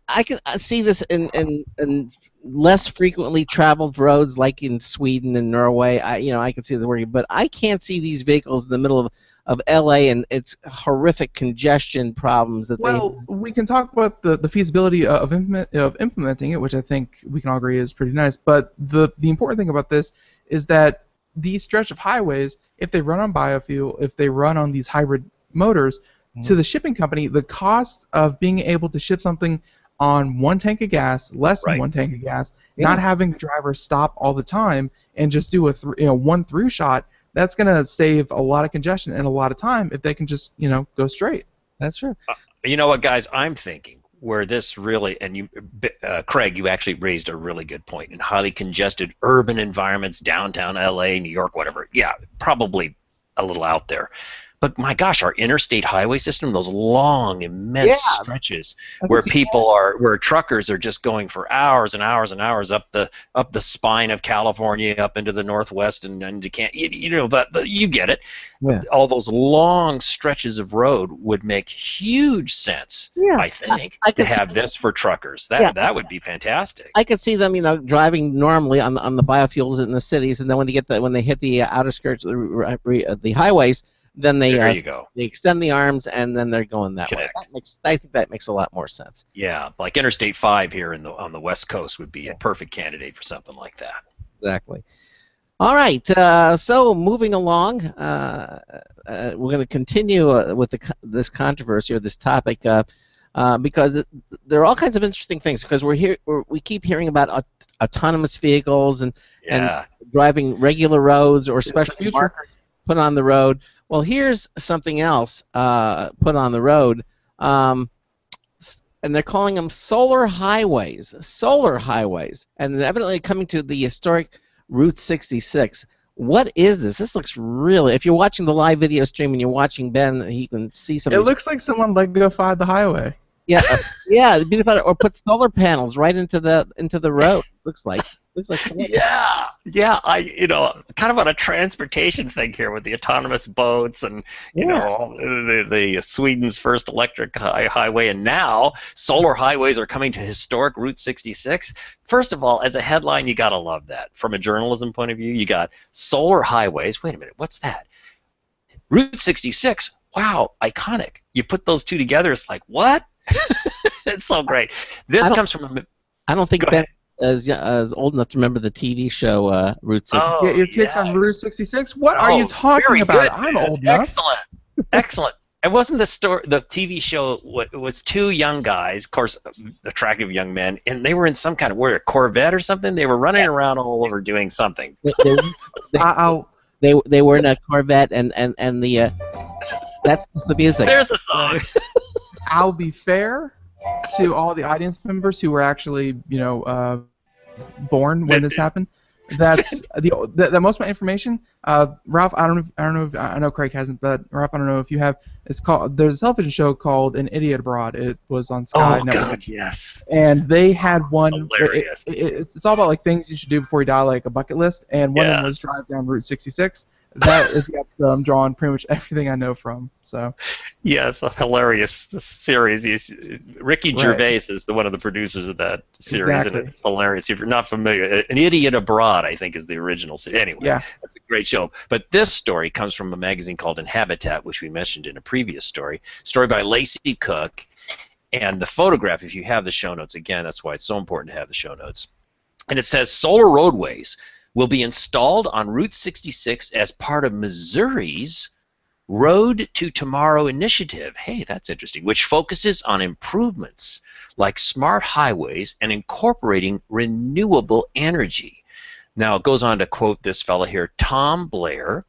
Speaker 1: I can see this in less frequently traveled roads like in Sweden and Norway. I can see the working, but I can't see these vehicles in the middle of LA and its horrific congestion problems that
Speaker 2: we can talk about the feasibility of implementing it, which I think we can all agree is pretty nice. But the important thing about this is that these stretch of highways, if they run on biofuel, if they run on these hybrid motors, to the shipping company, the cost of being able to ship something on one tank of gas, less than one tank of gas, not having the driver stop all the time and just do a one through shot, that's going to save a lot of congestion and a lot of time if they can just go straight.
Speaker 1: That's true.
Speaker 5: You know what, guys? I'm thinking where this really, and Craig, you actually raised a really good point. In highly congested urban environments, downtown LA, New York, whatever, yeah, probably a little out there. But my gosh, our interstate highway system, those long, immense stretches where where truckers are just going for hours and hours and hours up the spine of California, up into the Northwest, and into you get it. Yeah. All those long stretches of road would make huge sense. Yeah. I think to have this for truckers. That would be fantastic.
Speaker 1: I could see them, driving normally on the biofuels in the cities, and then when they hit the outer skirts of the highways. Then they extend the arms, and then they're going that way. I think that makes a lot more sense.
Speaker 5: Yeah, like Interstate 5 here on the West Coast would be a perfect candidate for something like that.
Speaker 1: Exactly. All right, so moving along, we're going to continue with this controversy or this topic because there are all kinds of interesting things. Because we keep hearing about autonomous vehicles and driving regular roads or special markers put on the road. Well, here's something else put on the road, and they're calling them solar highways. Solar highways, and evidently coming to the historic Route 66. What is this? This looks really. If you're watching the live video stream and you're watching Ben, he can see some.
Speaker 2: It looks like someone Lego-fied the highway.
Speaker 1: Yeah, yeah, beautiful. Or put solar panels right into the road. Looks like solar
Speaker 5: yeah. I kind of on a transportation thing here with the autonomous boats and the Sweden's first electric highway, and now solar highways are coming to historic Route 66. First of all, as a headline, you gotta love that. From a journalism point of view, you got solar highways. Wait a minute, what's that? Route 66. Wow, iconic. You put those two together, it's like what? It's so great. This comes from.
Speaker 1: I don't think Ben is old enough to remember the TV show Route 66.
Speaker 2: Get your kicks on Route 66? What are you talking about?
Speaker 5: Good,
Speaker 2: I'm old enough.
Speaker 5: Excellent. It wasn't the TV show. It was two young guys, of course, attractive young men, and they were in some kind of a Corvette or something. They were running around all over doing something.
Speaker 1: They were in a Corvette, and the that's just the music.
Speaker 5: There's the song.
Speaker 2: I'll be fair to all the audience members who were actually, born when this happened. That's the most of my information. Ralph, I know Craig hasn't, but Ralph, I don't know if you have. There's a television show called An Idiot Abroad. It was on Sky Network.
Speaker 5: God, yes.
Speaker 2: And they had one.
Speaker 5: Hilarious.
Speaker 2: It's all about like things you should do before you die, like a bucket list. And one of them was drive down Route 66. That is the episode I'm drawing pretty much everything I know from. So.
Speaker 5: Yes, a hilarious series. Ricky Gervais is one of the producers of that series, and it's hilarious. If you're not familiar, An Idiot Abroad, I think, is the original series. Anyway, that's a great show. But this story comes from a magazine called Inhabitat, which we mentioned in a previous story by Lacey Cook. And the photograph, if you have the show notes, again, that's why it's so important to have the show notes. And it says, solar roadways will be installed on Route 66 as part of Missouri's Road to Tomorrow initiative. Hey, that's interesting, which focuses on improvements like smart highways and incorporating renewable energy. Now, it goes on to quote this fellow here, Tom Blair,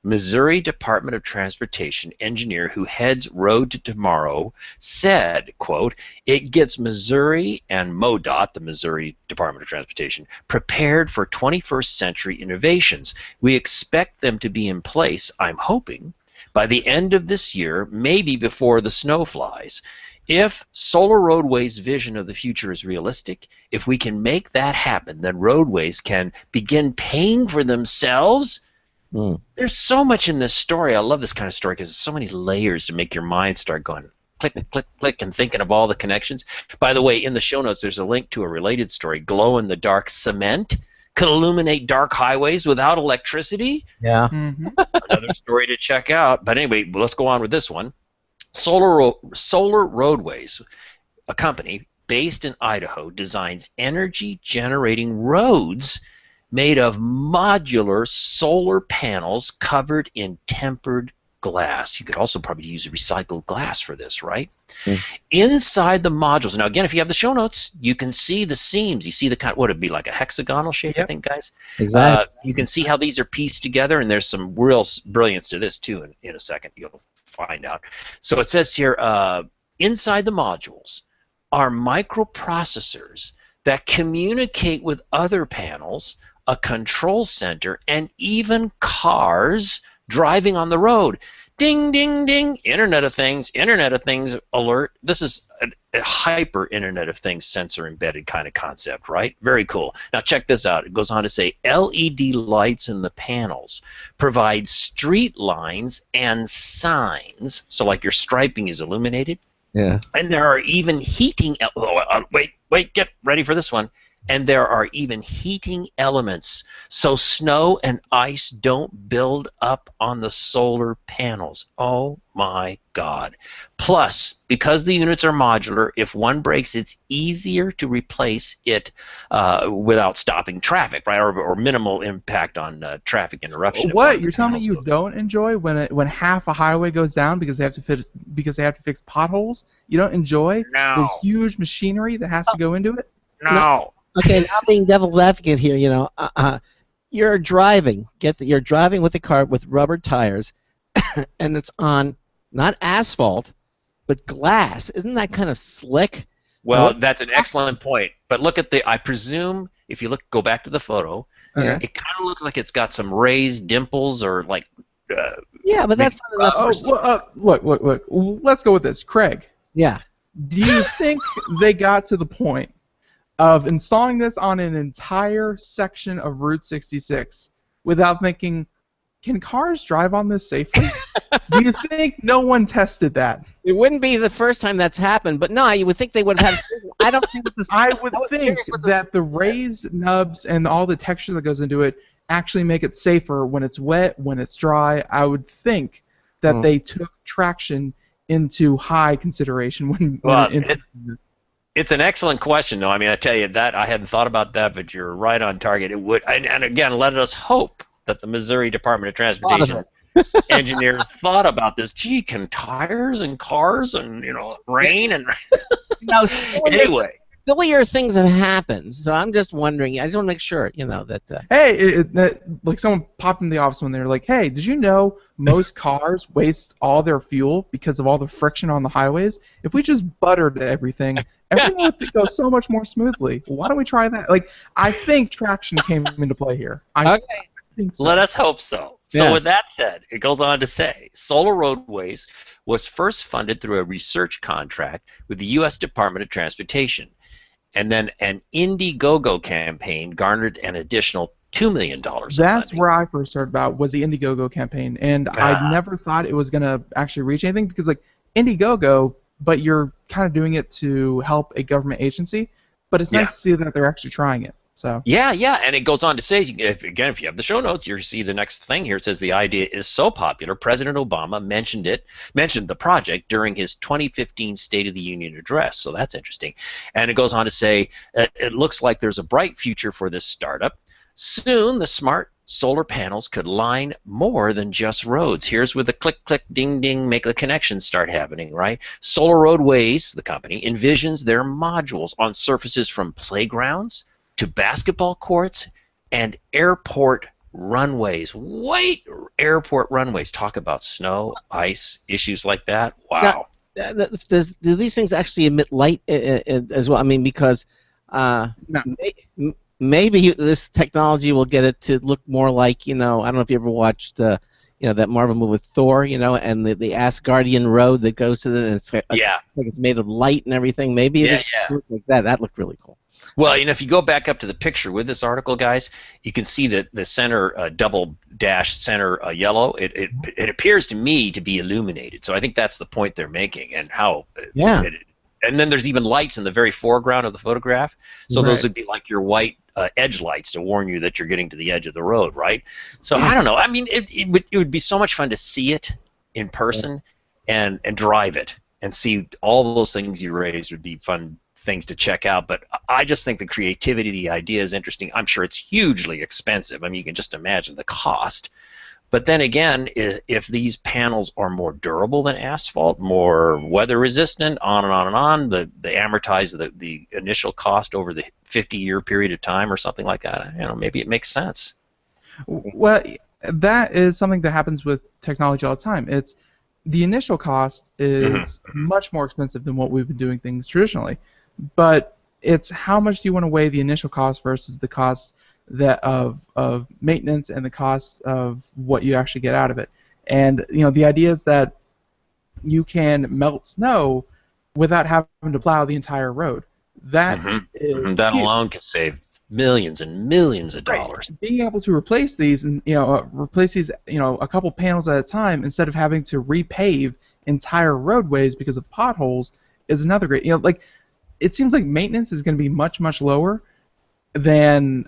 Speaker 5: Missouri Department of Transportation engineer who heads Road to Tomorrow said, quote, "It gets Missouri and MoDOT, the Missouri Department of Transportation, prepared for 21st century innovations. We expect them to be in place, I'm hoping, by the end of this year, maybe before the snow flies. If Solar Roadway's vision of the future is realistic, if we can make that happen, then roadways can begin paying for themselves." There's so much in this story. I love this kind of story because there's so many layers to make your mind start going click, click, click, and thinking of all the connections. By the way, in the show notes, there's a link to a related story. Glow-in-the-dark cement could illuminate dark highways without electricity.
Speaker 1: Yeah.
Speaker 5: Another story to check out. But anyway, let's go on with this one. Solar Roadways, a company based in Idaho, designs energy-generating roads made of modular solar panels covered in tempered glass. You could also probably use recycled glass for this, right? Inside the modules. Now, again, if you have the show notes, you can see the seams. You see the kind. What would it be, like a hexagonal shape? I think, guys.
Speaker 1: Exactly.
Speaker 5: You can see how these are pieced together, and there's some real brilliance to this too. In a second, you'll find out. So it says here, inside the modules are microprocessors that communicate with other panels, a control center, and even cars driving on the road. Ding, ding, ding, Internet of Things alert. This is a hyper Internet of Things sensor embedded kind of concept, right? Very cool. Now check this out. It goes on to say LED lights in the panels provide street lines and signs, so like your striping is illuminated.
Speaker 1: Yeah.
Speaker 5: And there are even heating, wait, get ready for this one. And there are even heating elements so snow and ice don't build up on the solar panels. Oh my God. Plus, because the units are modular, if one breaks, it's easier to replace it without stopping traffic, right? Or minimal impact on traffic interruption.
Speaker 2: What? You're telling me you don't enjoy when half a highway goes down because they have to fix potholes? You don't enjoy the huge machinery that has to go into it?
Speaker 5: No.
Speaker 1: Okay, now being devil's advocate here, you're driving. You're driving with a car with rubber tires, and it's on not asphalt, but glass. Isn't that kind of slick?
Speaker 5: Well, that's an excellent point. But look at I presume if you go back to the photo, it kind of looks like it's got some raised dimples or like.
Speaker 1: Yeah, but that's not enough.
Speaker 2: Look. Let's go with this, Craig.
Speaker 1: Yeah.
Speaker 2: Do you think they got to the point of installing this on an entire section of Route 66 without thinking, can cars drive on this safely? Do you think no one tested that?
Speaker 1: It wouldn't be the first time that's happened, but no, you would think they would have. I don't think this.
Speaker 2: I would think that the raised nubs and all the texture that goes into it actually make it safer when it's wet, when it's dry. I would think that they took traction into high consideration when
Speaker 5: it's an excellent question, though. I mean, I tell you that I hadn't thought about that, but you're right on target. It would, and again, let us hope that the Missouri Department of Transportation engineers thought about this. Gee, can tires and cars and rain and anyway.
Speaker 1: Sillier things have happened, so I'm just wondering. I just want to make sure, that.
Speaker 2: Hey, like someone popped in the office when they were like, "Hey, did you know most cars waste all their fuel because of all the friction on the highways? If we just buttered everything would go so much more smoothly. Why don't we try that?" Like, I think traction came into play here. I think so.
Speaker 5: Let us hope so. So with that said, it goes on to say, Solar Roadways was first funded through a research contract with the U.S. Department of Transportation. And then an Indiegogo campaign garnered an additional $2 million.
Speaker 2: That's where I first heard about was the Indiegogo campaign, and I never thought it was going to actually reach anything because, like, Indiegogo, but you're kind of doing it to help a government agency, but it's nice to see that they're actually trying it. So
Speaker 5: yeah, and it goes on to say, if you have the show notes, you see the next thing here. It says the idea is so popular, President Obama mentioned the project during his 2015 State of the Union address. So that's interesting. And it goes on to say, it looks like there's a bright future for this startup. Soon, the smart solar panels could line more than just roads. Here's where the click, click, ding, ding, make the connections start happening, right? Solar Roadways, the company, envisions their modules on surfaces from playgrounds to basketball courts and airport runways, white airport runways. Talk about snow, ice, issues like that.
Speaker 1: Now,
Speaker 5: Wow.
Speaker 1: do these things actually emit light as well? I mean, because
Speaker 2: No.
Speaker 1: maybe this technology will get it to look more like, I don't know if you ever watched, that Marvel movie with Thor, and the Asgardian road that goes to the, and it's like it's made of light and everything. Maybe
Speaker 5: Yeah,
Speaker 1: it look like that. That looked really cool.
Speaker 5: Well, if you go back up to the picture with this article, guys, you can see that the center double dash center yellow. It appears to me to be illuminated. So I think that's the point they're making, and how.
Speaker 1: Yeah.
Speaker 5: And then there's even lights in the very foreground of the photograph. So those would be like your white edge lights to warn you that you're getting to the edge of the road, right? So I don't know. I mean, it would be so much fun to see it in person and drive it and see all those things you raised. Would be fun things to check out. But I just think the creativity, the idea is interesting. I'm sure it's hugely expensive. I mean, you can just imagine the cost. But then again, if these panels are more durable than asphalt, more weather resistant, on and on and on, they amortize the initial cost over the 50-year period of time or something like that. Maybe it makes sense.
Speaker 2: Well, that is something that happens with technology all the time. It's the initial cost is much more expensive than what we've been doing things traditionally, but it's how much do you want to weigh the initial cost versus the cost of maintenance and the cost of what you actually get out of it. And the idea is that you can melt snow without having to plow the entire road. That is
Speaker 5: that
Speaker 2: huge.
Speaker 5: alone can save millions and millions of dollars.
Speaker 2: Being able to replace these and a couple panels at a time instead of having to repave entire roadways because of potholes is another great. It seems like maintenance is going to be much lower than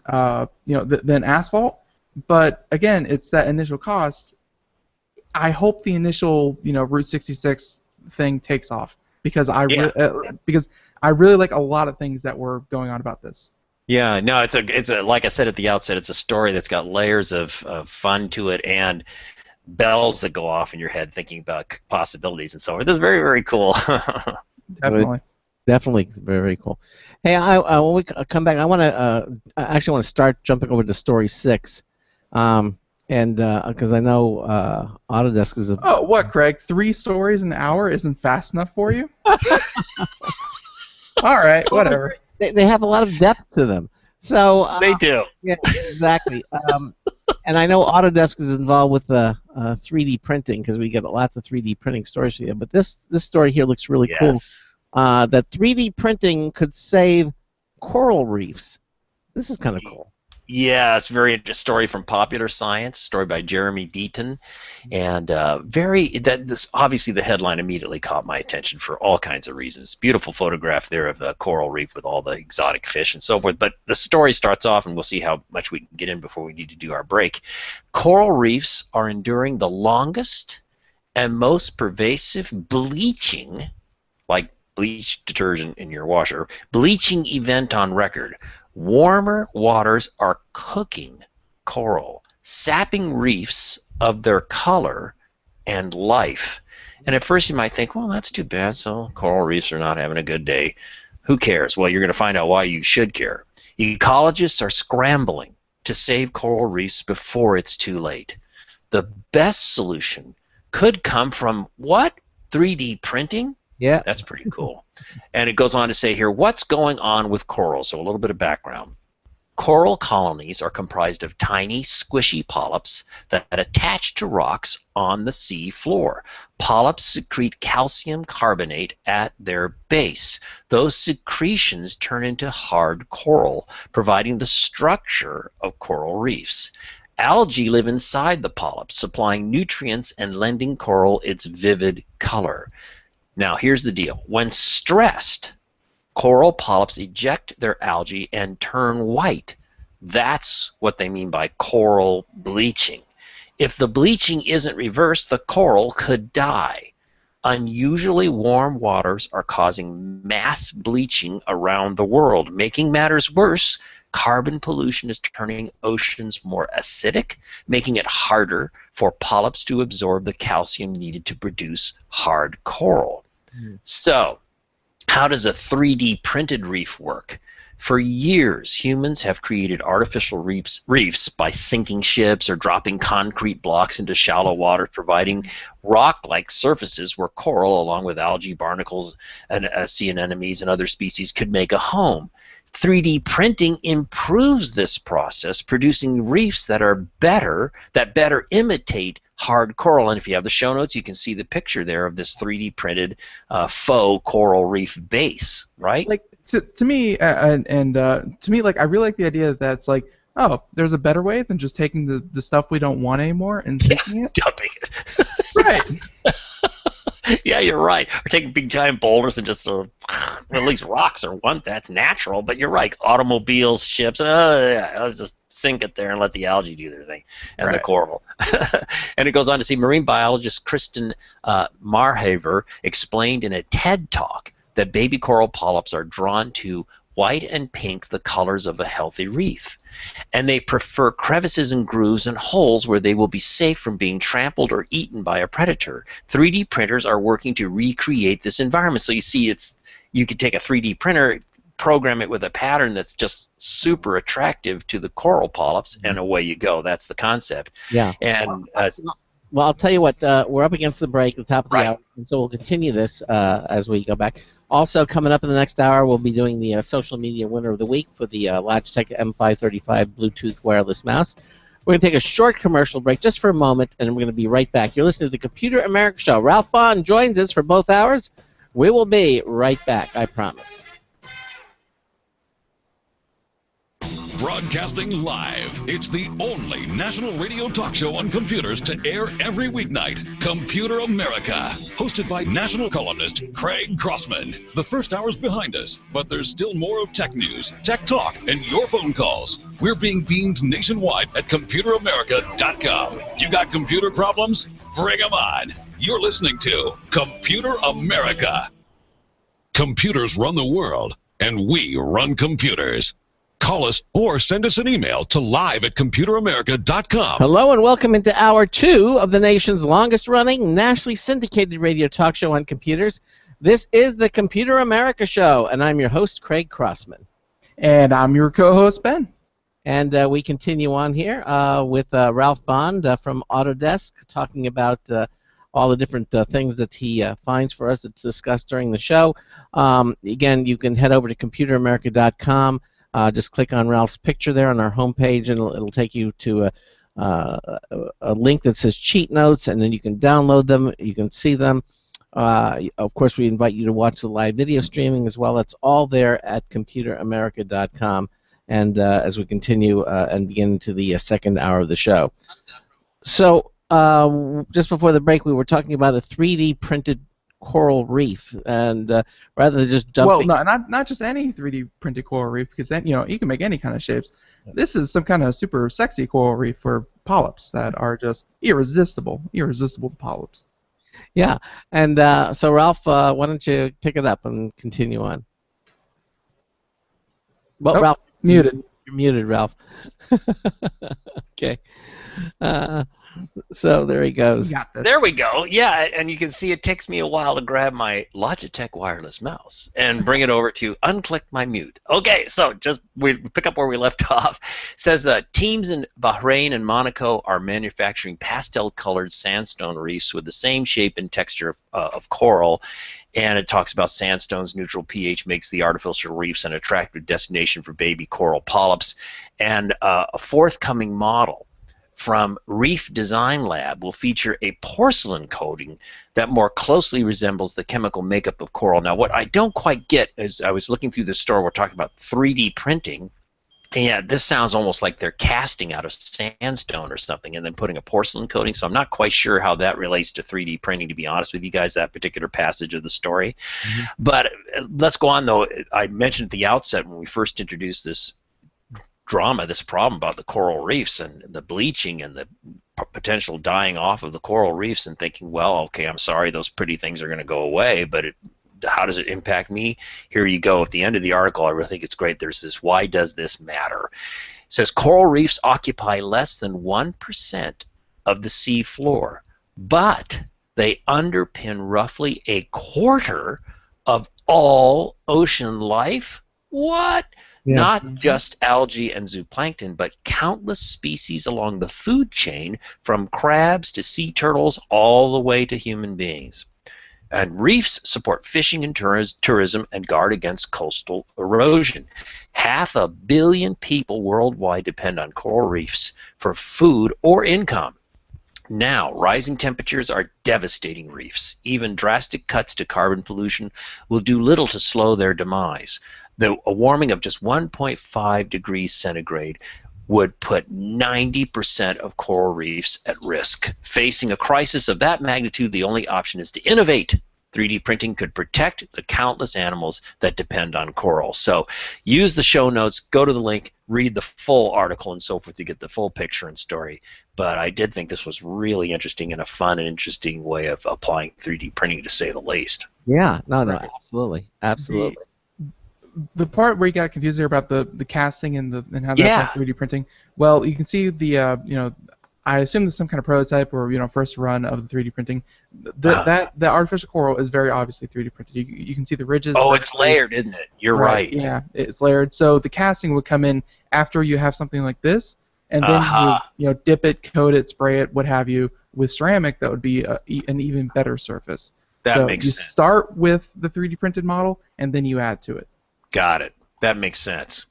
Speaker 2: than asphalt, but again, it's that initial cost. I hope the initial Route 66 thing takes off because because I really like a lot of things that were going on about this.
Speaker 5: Yeah, no, it's a like I said at the outset, it's a story that's got layers of fun to it and bells that go off in your head thinking about possibilities and so forth. It's very, very cool.
Speaker 1: Definitely very, very cool. Hey, when we come back, I actually want to start jumping over to story 6, and because I know Autodesk is
Speaker 2: Oh, what, Craig? 3 stories an hour isn't fast enough for you? All right, whatever.
Speaker 1: They have a lot of depth to them. So
Speaker 5: they do.
Speaker 1: Yeah, exactly. And I know Autodesk is involved with 3D printing because we get lots of 3D printing stories here. But this story here looks really cool. That 3D printing could save coral reefs. This is kind of cool.
Speaker 5: Yeah, it's a story from Popular Science, story by Jeremy Deaton, and obviously the headline immediately caught my attention for all kinds of reasons. Beautiful photograph there of a coral reef with all the exotic fish and so forth. But the story starts off, and we'll see how much we can get in before we need to do our break. Coral reefs are enduring the longest and most pervasive bleaching, like bleach detergent in your washer, bleaching event on record. Warmer waters are cooking coral, sapping reefs of their color and life. And at first you might think, well, that's too bad, so coral reefs are not having a good day. Who cares? Well, you're going to find out why you should care. Ecologists are scrambling to save coral reefs before it's too late. The best solution could come from what? 3D printing?
Speaker 1: Yeah.
Speaker 5: That's pretty cool. And it goes on to say here, what's going on with coral? So a little bit of background. Coral colonies are comprised of tiny, squishy polyps that attach to rocks on the sea floor. Polyps secrete calcium carbonate at their base. Those secretions turn into hard coral, providing the structure of coral reefs. Algae live inside the polyps, supplying nutrients and lending coral its vivid color. Now, here's the deal. When stressed, coral polyps eject their algae and turn white. That's what they mean by coral bleaching. If the bleaching isn't reversed, the coral could die. Unusually warm waters are causing mass bleaching around the world. Making matters worse, carbon pollution is turning oceans more acidic, making it harder for polyps to absorb the calcium needed to produce hard coral. So, how does a 3D printed reef work? For years, humans have created artificial reefs by sinking ships or dropping concrete blocks into shallow water, providing rock-like surfaces where coral, along with algae, barnacles, and sea anemones and other species, could make a home. 3D printing improves this process, producing reefs that better imitate hard coral. And if you have the show notes, you can see the picture there of this 3D printed faux coral reef base, right?
Speaker 2: Like to me, to me, like I really like the idea that it's like, oh, there's a better way than just taking the stuff we don't want anymore and sinking it.
Speaker 5: Dumping it.
Speaker 2: Right.
Speaker 5: Yeah, you're right. Or taking big giant boulders and just at least rocks are one that's natural. But you're right. Automobiles, ships. Yeah, I'll just sink it there and let the algae do their thing and the coral. And it goes on to see marine biologist Kristen Marhaver explained in a TED talk that baby coral polyps are drawn to white and pink, the colors of a healthy reef. And they prefer crevices and grooves and holes where they will be safe from being trampled or eaten by a predator. 3D printers are working to recreate this environment. So you see, you could take a 3D printer, program it with a pattern that's just super attractive to the coral polyps, and away you go. That's the concept.
Speaker 1: Yeah.
Speaker 5: And
Speaker 1: well, I'll tell you what, we're up against the break, the top of the hour, and so we'll continue this as we go back. Also, coming up in the next hour, we'll be doing the social media winner of the week for the Logitech M535 Bluetooth wireless mouse. We're going to take a short commercial break just for a moment, and we're going to be right back. You're listening to the Computer America Show. Ralph Bond joins us for both hours. We will be right back, I promise.
Speaker 4: Broadcasting live. It's the only national radio talk show on computers to air every weeknight. Computer America. Hosted by national columnist Craig Crossman. The first hour's behind us, but there's still more of tech news, tech talk, and your phone calls. We're being beamed nationwide at ComputerAmerica.com. You got computer problems? Bring them on. You're listening to Computer America. Computers run the world, and we run computers. Call us or send us an email to live@computeramerica.com.
Speaker 1: Hello and welcome into Hour 2 of the nation's longest-running, nationally syndicated radio talk show on computers. This is the Computer America Show, and I'm your host, Craig Crossman.
Speaker 2: And I'm your co-host, Ben.
Speaker 1: And we continue on here with Ralph Bond from Autodesk, talking about all the different things that he finds for us to discuss during the show. Again, you can head over to ComputerAmerica.com. Just click on Ralph's picture there on our homepage, and it'll take you to a link that says Cheat Notes, and then you can download them. You can see them. Of course, we invite you to watch the live video streaming as well. It's all there at ComputerAmerica.com. And as we continue and begin into the second hour of the show. So just before the break, we were talking about a 3D printed coral reef, and rather than just dumping.
Speaker 2: Well, no, not just any 3D printed coral reef, because then you can make any kind of shapes. This is some kind of super sexy coral reef for polyps that are just irresistible to polyps.
Speaker 1: Yeah, and so Ralph, why don't you pick it up and continue on? Well, Ralph,
Speaker 2: muted.
Speaker 1: You're muted, Ralph. Okay. So there he goes.
Speaker 2: You got this.
Speaker 5: There we go. Yeah, and you can see it takes me a while to grab my Logitech wireless mouse and bring it over to unclick my mute. Okay, so just we pick up where we left off. It says teams in Bahrain and Monaco are manufacturing pastel-colored sandstone reefs with the same shape and texture of coral. And it talks about sandstone's neutral pH makes the artificial reefs an attractive destination for baby coral polyps. And a forthcoming model from Reef Design Lab will feature a porcelain coating that more closely resembles the chemical makeup of coral. Now, what I don't quite get is I was looking through the store, we're talking about 3D printing, and yeah, this sounds almost like they're casting out a sandstone or something and then putting a porcelain coating, so I'm not quite sure how that relates to 3D printing, to be honest with you guys, that particular passage of the story. Mm-hmm. But let's go on, though. I mentioned at the outset when we first introduced this problem about the coral reefs and the bleaching and the potential dying off of the coral reefs, and thinking, well, okay, I'm sorry, those pretty things are going to go away, but how does it impact me? Here you go. At the end of the article, I really think it's great. There's this, why does this matter? It says coral reefs occupy less than 1% of the sea floor, but they underpin roughly a quarter of all ocean life. What?
Speaker 1: Yeah.
Speaker 5: Not just algae and zooplankton, but countless species along the food chain, from crabs to sea turtles all the way to human beings. And reefs support fishing and tourism and guard against coastal erosion. 500 million people worldwide depend on coral reefs for food or income. Now, rising temperatures are devastating reefs. Even drastic cuts to carbon pollution will do little to slow their demise. A warming of just 1.5 degrees centigrade would put 90% of coral reefs at risk. Facing a crisis of that magnitude, the only option is to innovate. 3D printing could protect the countless animals that depend on coral. So use the show notes, go to the link, read the full article and so forth to get the full picture and story. But I did think this was really interesting and a fun and interesting way of applying 3D printing, to say the least.
Speaker 1: Yeah, no,
Speaker 2: Right.
Speaker 1: absolutely, absolutely.
Speaker 2: The part where you got confused there about the casting and how
Speaker 5: Yeah.
Speaker 2: that 3D printing. Well, you can see the I assume there's some kind of prototype or first run of the 3D printing. The artificial coral is very obviously 3D printed. You can see the ridges.
Speaker 5: Oh, it's layered, isn't it? You're right.
Speaker 2: Yeah, it's layered. So the casting would come in after you have something like this, and then you dip it, coat it, spray it, what have you, with ceramic. That would be an even better surface.
Speaker 5: That makes sense.
Speaker 2: You start with the 3D printed model, and then you add to it.
Speaker 5: Got it. That makes sense.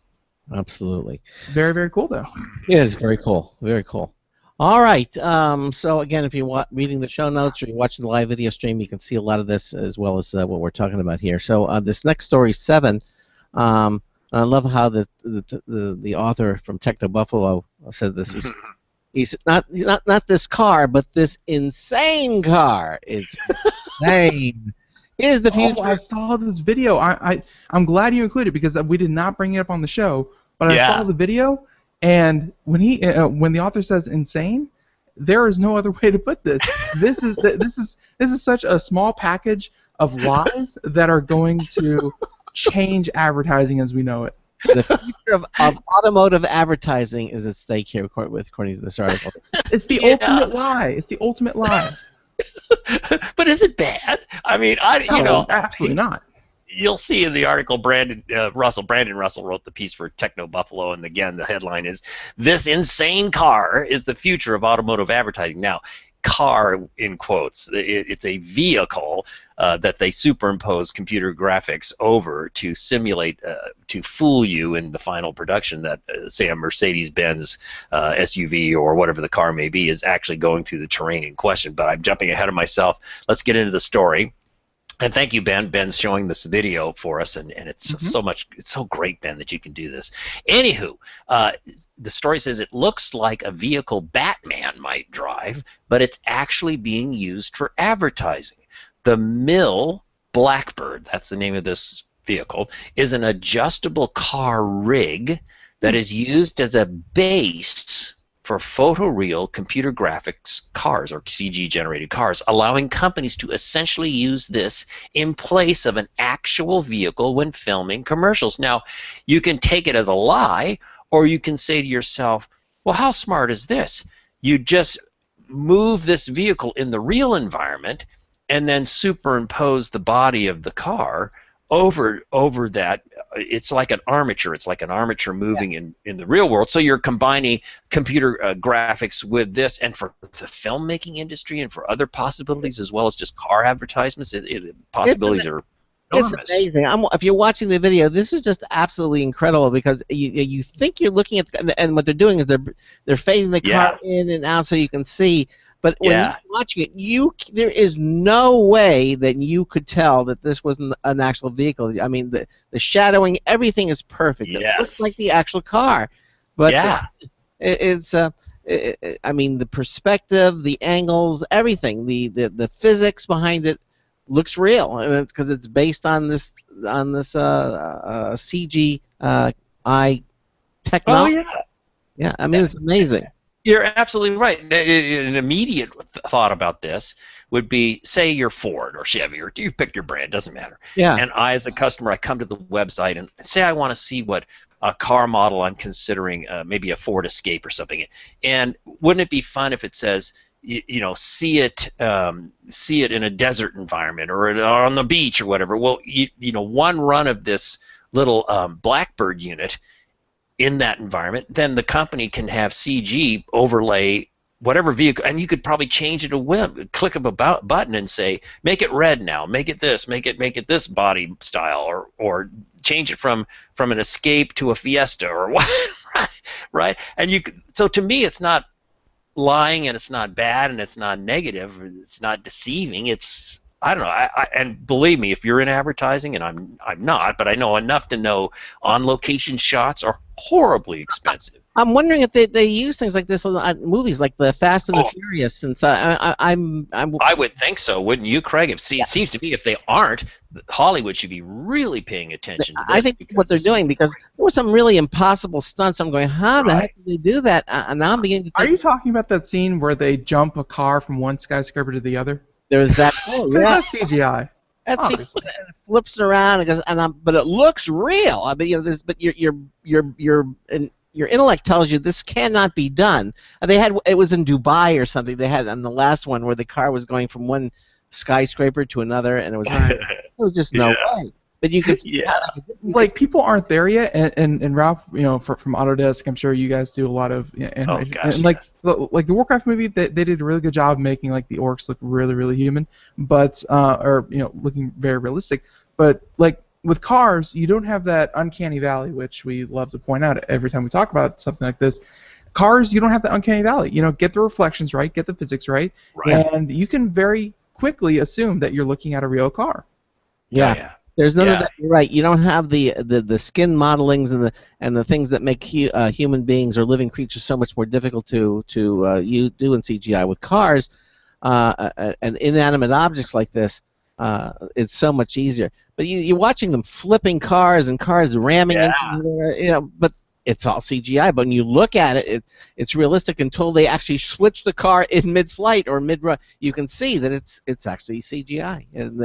Speaker 1: Absolutely.
Speaker 2: Very, very cool, though.
Speaker 1: It is very cool. Very cool. All right. So again, if you're reading the show notes or you're watching the live video stream, you can see a lot of this as well as what we're talking about here. So this next story, 7. I love how the author from Techno Buffalo said this. He's not this car, but this insane car. It's insane. Here's the future.
Speaker 2: Oh, I saw this video. I'm glad you included it because we did not bring it up on the show, but I saw the video. And when the author says insane, there is no other way to put this. This is such a small package of lies that are going to change advertising as we know it.
Speaker 1: The future of automotive advertising is at stake here, according to this article.
Speaker 2: It's the ultimate lie. It's the ultimate lie.
Speaker 5: But is it bad? I mean,
Speaker 2: absolutely not.
Speaker 5: You'll see in the article, Brandon Russell wrote the piece for Techno Buffalo, and again, the headline is, "This insane car is the future of automotive advertising." Now, car in quotes, it's a vehicle that they superimpose computer graphics over to simulate, to fool you in the final production that, say, a Mercedes-Benz SUV or whatever the car may be is actually going through the terrain in question. But I'm jumping ahead of myself. Let's get into the story. And thank you, Ben. Ben's showing this video for us, and it's it's so great, Ben, that you can do this. Anywho, the story says it looks like a vehicle Batman might drive, but it's actually being used for advertising. The Mill Blackbird, that's the name of this vehicle, is an adjustable car rig that is used as a base for photoreal computer graphics cars, or CG-generated cars, allowing companies to essentially use this in place of an actual vehicle when filming commercials. Now, you can take it as a lie, or you can say to yourself, well, how smart is this? You just move this vehicle in the real environment and then superimpose the body of the car over that. It's like an armature. It's like an armature moving in the real world. So you're combining computer graphics with this, and for the filmmaking industry and for other possibilities as well as just car advertisements, possibilities are enormous.
Speaker 1: It's amazing. If you're watching the video, this is just absolutely incredible because you think you're looking at and what they're doing is they're fading the car in and out so you can see. But when you're watching it, there is no way that you could tell that this wasn't an actual vehicle. I mean, the shadowing, everything is perfect. It looks like the actual car. But I mean, the perspective, the angles, everything, the physics behind it looks real, because it's based on this CG technology.
Speaker 5: Oh
Speaker 1: yeah. I mean, it's amazing.
Speaker 5: You're absolutely right. An immediate thought about this would be, say you're Ford or Chevy, or you pick your brand, doesn't matter.
Speaker 1: Yeah.
Speaker 5: And I, as a customer, I come to the website and say I want to see what a car model I'm considering, maybe a Ford Escape or something. And wouldn't it be fun if it says, see it in a desert environment or on the beach or whatever? Well, one run of this little Blackbird unit in that environment, then the company can have CG overlay whatever vehicle, and you could probably change it a whim, click of a button and say, make it red now, make it this, make it this body style, or change it from an Escape to a Fiesta or what, right? And so to me, it's not lying, and it's not bad, and it's not negative, it's not deceiving. It's, I don't know. And believe me, if you're in advertising, and I'm not, but I know enough to know on-location shots are horribly expensive.
Speaker 1: I'm wondering if they use things like this on movies, like the Fast and the Furious. Since I
Speaker 5: would think so, wouldn't you, Craig? It seems to me if they aren't, Hollywood should be really paying attention to this.
Speaker 1: I think what they're doing, because there were some really impossible stunts. I'm going, how the heck did they do that? And now I'm beginning to think.
Speaker 2: Are you talking about that scene where they jump a car from one skyscraper to the other?
Speaker 1: There's that. Oh, yeah.
Speaker 2: That's CGI.
Speaker 1: That's it flips around and goes, but it looks real. I mean, but your intellect tells you this cannot be done. It was in Dubai or something. They had on the last one where the car was going from one skyscraper to another, and it was just no way. But you could see
Speaker 2: like people aren't there yet, and Ralph, from Autodesk, I'm sure you guys do a lot of animation. And like the Warcraft movie, they did a really good job making like the orcs look really, really human, but looking very realistic. But like with cars, you don't have that uncanny valley, which we love to point out every time we talk about something like this. Cars, you don't have the uncanny valley. Get the reflections right, get the physics right, and you can very quickly assume that you're looking at a real car.
Speaker 1: Yeah. There's none of that. You're right. You don't have the skin modelings and the things that make human beings or living creatures so much more difficult to you do in CGI. With cars and inanimate objects like this, it's so much easier. But you're watching them flipping cars and cars ramming into but it's all CGI. But when you look at it, it's realistic until they actually switch the car in mid-flight or mid-run. You can see that it's actually CGI. And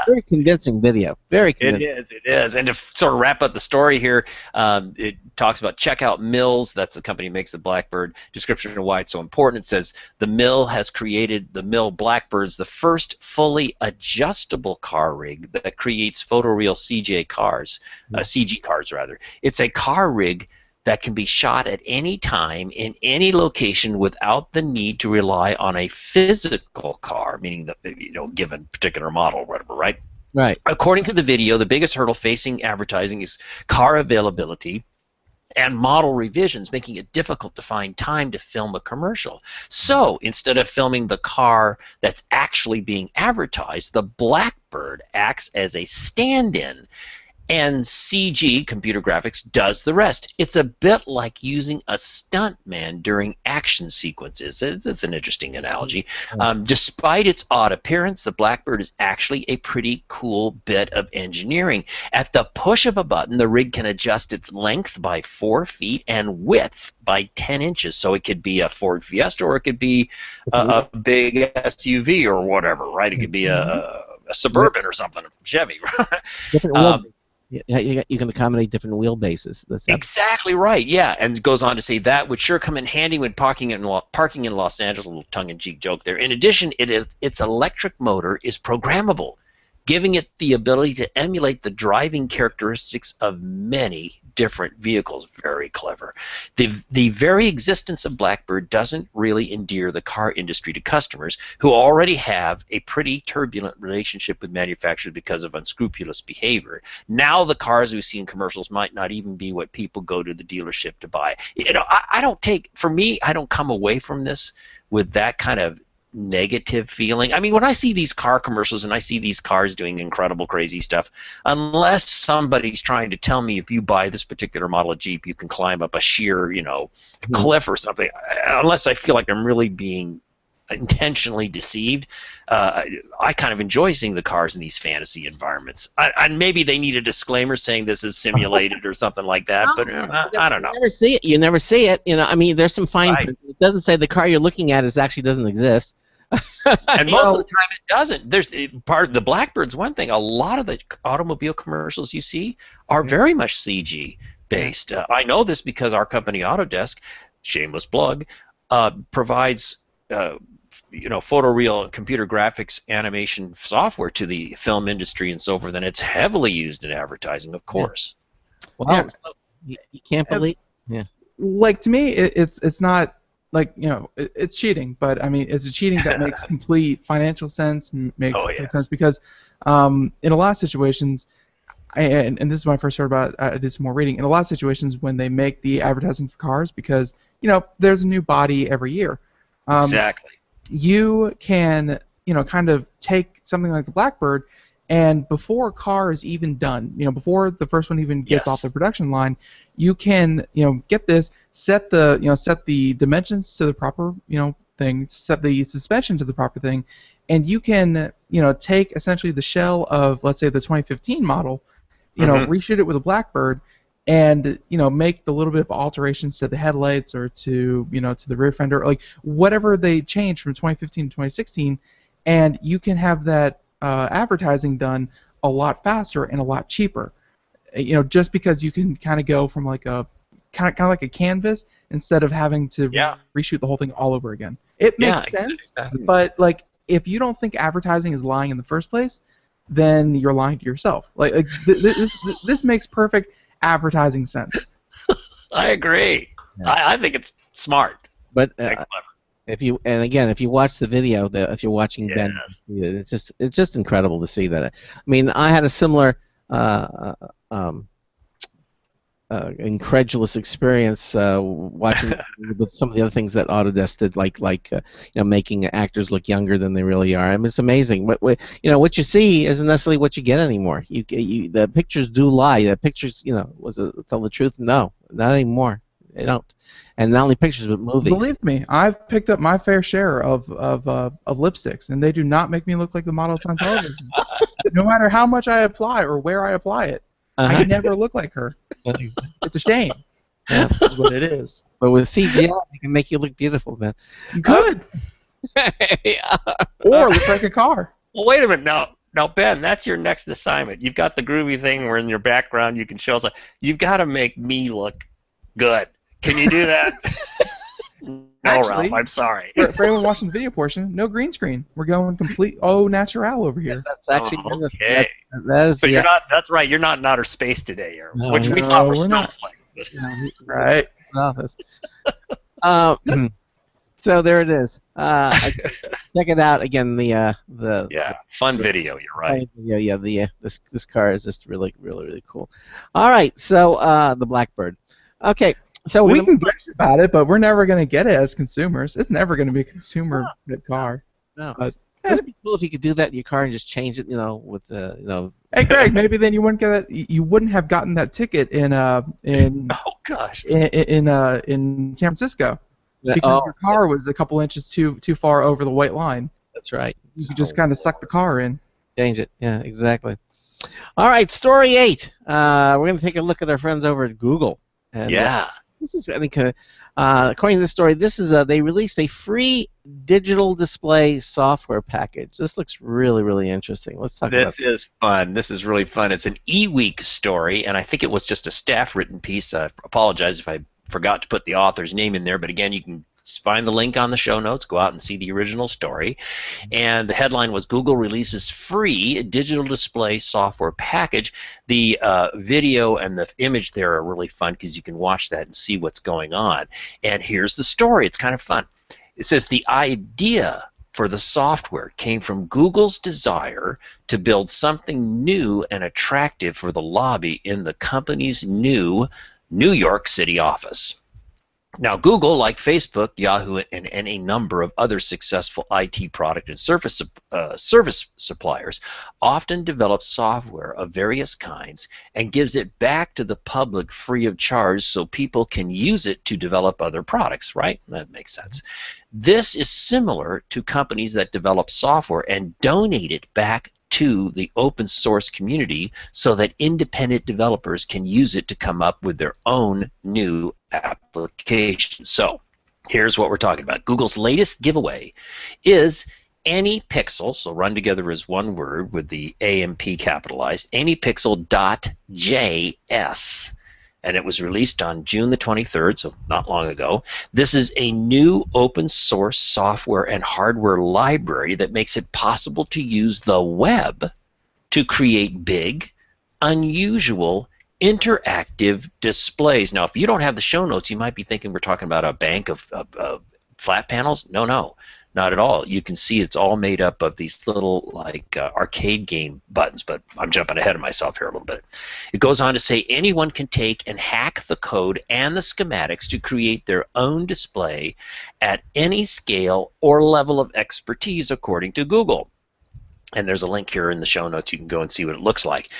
Speaker 1: very convincing video. Very convincing.
Speaker 5: It is. And to sort of wrap up the story here, it talks about Checkout Mills. That's the company that makes the Blackbird. Description of why it's so important. It says the mill has created the Mill Blackbirds, the first fully adjustable car rig that creates photoreal CG cars, rather. It's a car rig that can be shot at any time in any location without the need to rely on a physical car, meaning the given particular model or whatever, right?
Speaker 1: Right.
Speaker 5: According to the video, the biggest hurdle facing advertising is car availability and model revisions, making it difficult to find time to film a commercial. So instead of filming the car that's actually being advertised, the Blackbird acts as a stand-in. And CG, computer graphics, does the rest. It's a bit like using a stuntman during action sequences. That's an interesting analogy. Despite its odd appearance, the Blackbird is actually a pretty cool bit of engineering. At the push of a button, the rig can adjust its length by 4 feet and width by 10 inches. So it could be a Ford Fiesta, or it could be a big SUV or whatever, right? It could be a Suburban or something, Chevy.
Speaker 1: Different you can accommodate different wheelbases. That's
Speaker 5: exactly right. Yeah, and it goes on to say that would sure come in handy when parking in Los Angeles. A little tongue-in-cheek joke there. In addition, its electric motor is programmable, giving it the ability to emulate the driving characteristics of many different vehicles. Very clever. The very existence of Blackbird doesn't really endear the car industry to customers who already have a pretty turbulent relationship with manufacturers because of unscrupulous behavior. Now the cars we see in commercials might not even be what people go to the dealership to buy. I don't come away from this with that kind of negative feeling. I mean, when I see these car commercials and I see these cars doing incredible, crazy stuff, unless somebody's trying to tell me if you buy this particular model of Jeep, you can climb up a sheer, cliff or something, unless I feel like I'm really being intentionally deceived, I kind of enjoy seeing the cars in these fantasy environments. And maybe they need a disclaimer saying this is simulated or something like that, but I don't know.
Speaker 1: You never see it. I mean, there's some fine print. It doesn't say the car you're looking at actually doesn't exist.
Speaker 5: And most of the time it doesn't. There's part of the Blackbird's one thing. A lot of the automobile commercials you see are very much CG based. I know this because our company Autodesk, shameless plug, provides photoreal computer graphics animation software to the film industry and so forth, and it's heavily used in advertising, of course.
Speaker 1: Well,
Speaker 2: Yeah.
Speaker 1: so you can't believe. Yeah.
Speaker 2: Like, to me, it's not like, it's cheating, but I mean, it's a cheating that makes complete financial sense, makes complete sense, because in a lot of situations, and this is when I first heard about it, I did some more reading. In a lot of situations, when they make the advertising for cars, because there's a new body every year.
Speaker 5: Exactly.
Speaker 2: You can kind of take something like the Blackbird, and before a car is even done, before the first one even gets off the production line, you can get this, set the dimensions to the proper thing, set the suspension to the proper thing, and you can take essentially the shell of, let's say, the 2015 model, reshoot it with a Blackbird, and make the little bit of alterations to the headlights or to to the rear fender, like whatever they change from 2015 to 2016, and you can have that advertising done a lot faster and a lot cheaper. Just because you can kind of go from like a kind of like a canvas instead of having to reshoot the whole thing all over again. It makes sense, but like, if you don't think advertising is lying in the first place, then you're lying to yourself. Like this makes perfect advertising sense.
Speaker 5: I agree.
Speaker 1: Yeah.
Speaker 5: I think it's smart.
Speaker 1: But if you watch the video, if you're watching Ben, it's just incredible to see that. I mean, I had a similar incredulous experience watching with some of the other things that Autodesk did, like making actors look younger than they really are. I mean, it's amazing. What you see isn't necessarily what you get anymore. The pictures do lie. The pictures, tell the truth? No, not anymore. They don't. And not only pictures, but movies.
Speaker 2: Believe me, I've picked up my fair share of lipsticks, and they do not make me look like the models on television. No matter how much I apply or where I apply it, I never look like her. It's a shame. Yeah, that's what it is.
Speaker 1: But with CGI, they can make you look beautiful, man.
Speaker 2: You could. Or look like a car.
Speaker 5: Well, wait a minute. Now, Ben, that's your next assignment. You've got the groovy thing where in your background you can show us. You've got to make me look good. Can you do that? No,
Speaker 2: Actually,
Speaker 5: Ralph, I'm sorry.
Speaker 2: For anyone watching the video portion, no green screen. We're going complete au naturel over here.
Speaker 1: That's actually
Speaker 5: okay.
Speaker 1: That is.
Speaker 5: But you're not. That's right. You're not in outer space today, which we thought was snowflake.
Speaker 2: Right.
Speaker 1: So there it is. Check it out again. The
Speaker 5: fun video. You're right.
Speaker 1: This car is just really, really, really cool. All right. So the Blackbird. Okay. So
Speaker 2: we can gush about it, but we're never going to get it as consumers. It's never going to be a consumer car.
Speaker 1: No. Wouldn't it be cool if you could do that in your car and just change it, with the,
Speaker 2: Hey, Greg, maybe then you wouldn't get that. You wouldn't have gotten that ticket in
Speaker 5: oh gosh.
Speaker 2: in San Francisco because your car was a couple inches too far over the white line.
Speaker 1: That's right.
Speaker 2: You could just kind of suck the car in.
Speaker 1: Change it. Yeah, exactly. All right, story 8. We're going to take a look at our friends over at Google. And, this is, according to this story, they released a free digital display software package. This looks really, really interesting. Let's talk about
Speaker 5: this. This is fun. This is really fun. It's an eWeek story, and I think it was just a staff-written piece. I apologize if I forgot to put the author's name in there, but again, you can find the link on the show notes. Go out and see the original story. And the headline was Google releases free digital display software package. The video and the image there are really fun because you can watch that and see what's going on. And here's the story. It's kind of fun. It says the idea for the software came from Google's desire to build something new and attractive for the lobby in the company's new New York City office. Now, Google, like Facebook, Yahoo, and a number of other successful IT product and service suppliers, often develops software of various kinds and gives it back to the public free of charge so people can use it to develop other products, right? That makes sense. This is similar to companies that develop software and donate it back to the open source community so that independent developers can use it to come up with their own new applications. So here's what we're talking about. Google's latest giveaway is any pixel, so run together as one word with the AMP capitalized, anypixel.js. and it was released on June the 23rd, so not long ago. This is a new open source software and hardware library that makes it possible to use the web to create big, unusual, interactive displays. Now, if you don't have the show notes, you might be thinking we're talking about a bank of flat panels. No, not at all. You can see it's all made up of these little like arcade game buttons, but I'm jumping ahead of myself here a little bit. It goes on to say anyone can take and hack the code and the schematics to create their own display at any scale or level of expertise, according to Google. And there's a link here in the show notes. You can go and see what it looks like.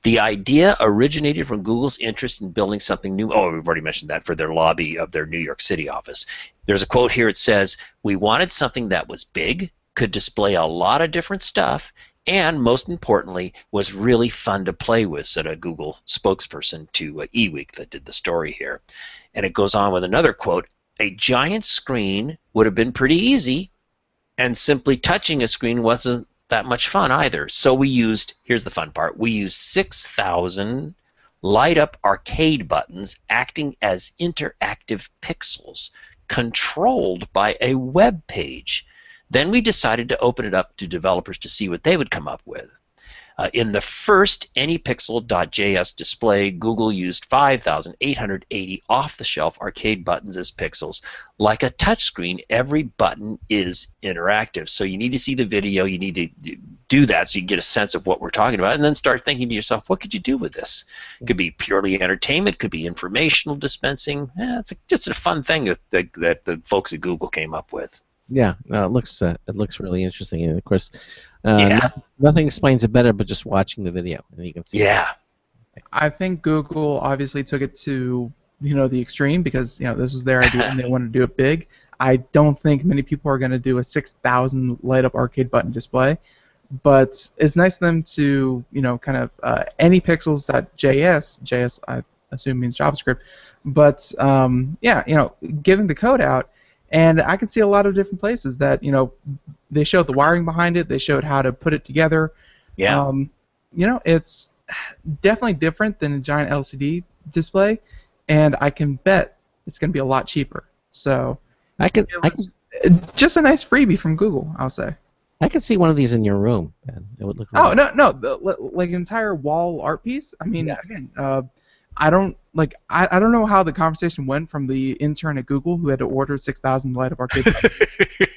Speaker 5: The idea originated from Google's interest in building something new. Oh, we've already mentioned that, for their lobby of their New York City office. There's a quote here. It says, "We wanted something that was big, could display a lot of different stuff, and most importantly, was really fun to play with," said a Google spokesperson to eWeek that did the story here. And it goes on with another quote. "A giant screen would have been pretty easy, and simply touching a screen wasn't that much fun either. So we used," here's the fun part, "we used 6,000 light-up arcade buttons acting as interactive pixels controlled by a web page. Then we decided to open it up to developers to see what they would come up with. In the first AnyPixel.js display, Google used 5,880 off-the-shelf arcade buttons as pixels. Like a touchscreen, every button is interactive." So you need to see the video. You need to do that so you get a sense of what we're talking about, and then start thinking to yourself, what could you do with this? It could be purely entertainment. Could be informational dispensing. It's just a fun thing that the folks at Google came up with.
Speaker 1: Yeah, no, it looks really interesting, and of course,
Speaker 5: Yeah.
Speaker 1: nothing explains it better but just watching the video, and you can see.
Speaker 5: Yeah.
Speaker 2: I think Google obviously took it to the extreme, because this was their idea and they wanted to do it big. I don't think many people are going to do a 6,000 light up arcade button display, but it's nice of them to kind of anypixels.js. JS I assume means JavaScript, but giving the code out. And I can see a lot of different places that they showed the wiring behind it. They showed how to put it together.
Speaker 5: Yeah.
Speaker 2: It's definitely different than a giant LCD display, and I can bet it's going to be a lot cheaper. So
Speaker 1: I could
Speaker 2: just a nice freebie from Google, I'll say.
Speaker 1: I could see one of these in your room, Ben. It would look.
Speaker 2: Oh no, like an entire wall art piece. I mean, again, I don't know how the conversation went from the intern at Google who had to order 6,000 light-up arcade buttons.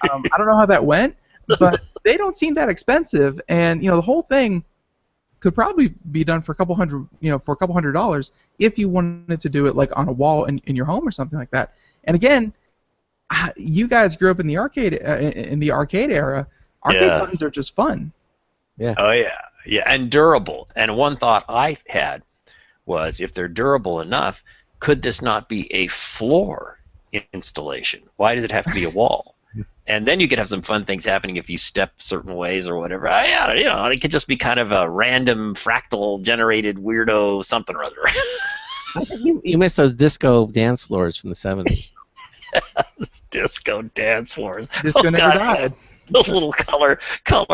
Speaker 2: I don't know how that went, but they don't seem that expensive, and the whole thing could probably be done for a couple $100 if you wanted to do it like on a wall in your home or something like that. And again, you guys grew up in the arcade era. Arcade buttons are just fun.
Speaker 1: Yeah.
Speaker 5: Oh yeah, and durable. And one thought I had was, if they're durable enough, could this not be a floor installation? Why does it have to be a wall? And then you could have some fun things happening if you step certain ways or whatever. It could just be kind of a random fractal generated weirdo something or other.
Speaker 1: I think you missed those disco dance floors from the 70s.
Speaker 5: Disco dance floors.
Speaker 2: Disco never died.
Speaker 5: Those little color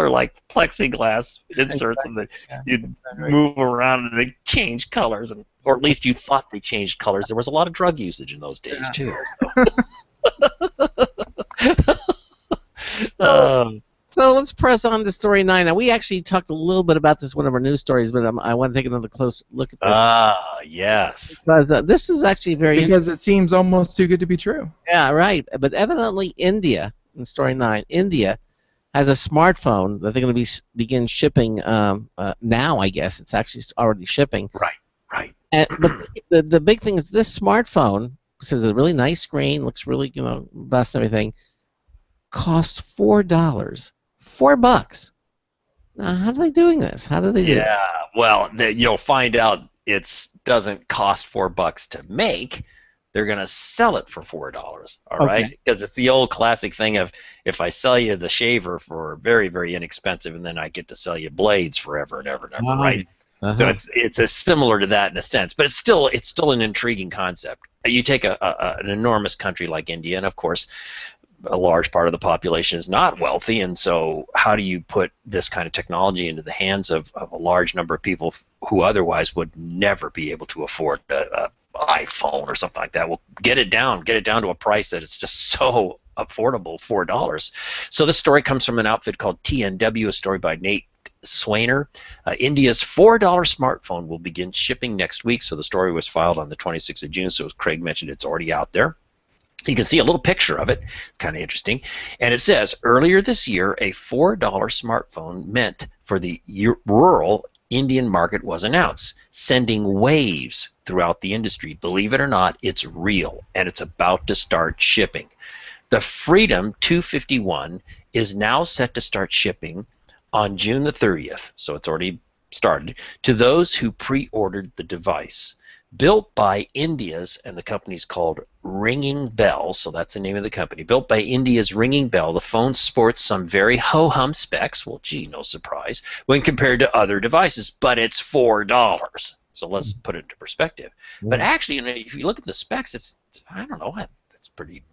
Speaker 5: like plexiglass inserts, and you'd move around and they change colors, or at least you thought they changed colors. There was a lot of drug usage in those days too.
Speaker 1: So let's press on to story 9. Now, we actually talked a little bit about this in one of our news stories, but I want to take another close look at this.
Speaker 5: Yes.
Speaker 1: Because this is actually very
Speaker 2: because it seems almost too good to be true.
Speaker 1: Yeah, right. But evidently, India, in story 9, India has a smartphone that they're going to begin shipping now. I guess it's actually already shipping.
Speaker 5: Right.
Speaker 1: But the big thing is this smartphone, which has a really nice screen, looks really best and everything, costs $4. $4. Now, how are they doing this? How do they do it?
Speaker 5: Yeah. Well, you'll find out it doesn't cost $4 to make. They're going to sell it for $4, all right? Because it's the old classic thing of, if I sell you the shaver for very, very inexpensive, and then I get to sell you blades forever and ever and ever, right? So it's a similar to that in a sense, but it's still an intriguing concept. You take an enormous country like India, and of course, a large part of the population is not wealthy, and so how do you put this kind of technology into the hands of a large number of people who otherwise would never be able to afford a iPhone or something like that. We'll get it down to a price that it's just so affordable, $4. So this story comes from an outfit called TNW, a story by Nate Swainer. India's $4 smartphone will begin shipping next week. So the story was filed on the 26th of June. So as Craig mentioned, it's already out there. You can see a little picture of it. It's kind of interesting. And it says, earlier this year, a $4 smartphone meant for the rural Indian market was announced, sending waves throughout the industry. Believe it or not, it's real, and it's about to start shipping. The Freedom 251 is now set to start shipping on June the 30th, so it's already started, to those who pre-ordered the device. Built by India's, and the company's called Ringing Bell, so that's the name of the company. Built by India's Ringing Bell, the phone sports some very ho-hum specs, well, gee, no surprise, when compared to other devices, but it's $4. So let's put it into perspective. Yeah. But actually, if you look at the specs, it's, I don't know, it's pretty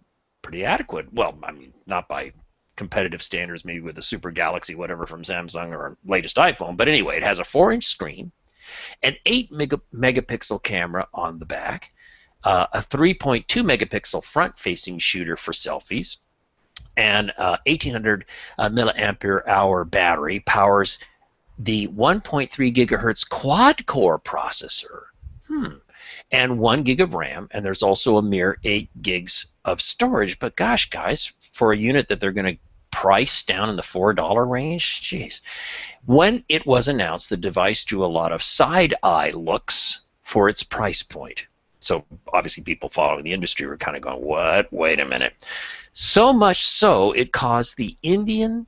Speaker 5: adequate. Well, I mean, not by competitive standards, maybe with the Super Galaxy, whatever, from Samsung or latest iPhone, but anyway, it has a 4-inch screen, an 8-megapixel camera on the back, a 3.2 megapixel front-facing shooter for selfies, and 1800 milliampere hour battery powers the 1.3 gigahertz quad-core processor, and 1 gig of RAM, and there's also a mere 8 gigs of storage. But gosh, guys, for a unit that they're going to price down in the $4 range, geez. When it was announced, the device drew a lot of side-eye looks for its price point. So obviously people following the industry were kind of going, what? Wait a minute. So much so it caused the India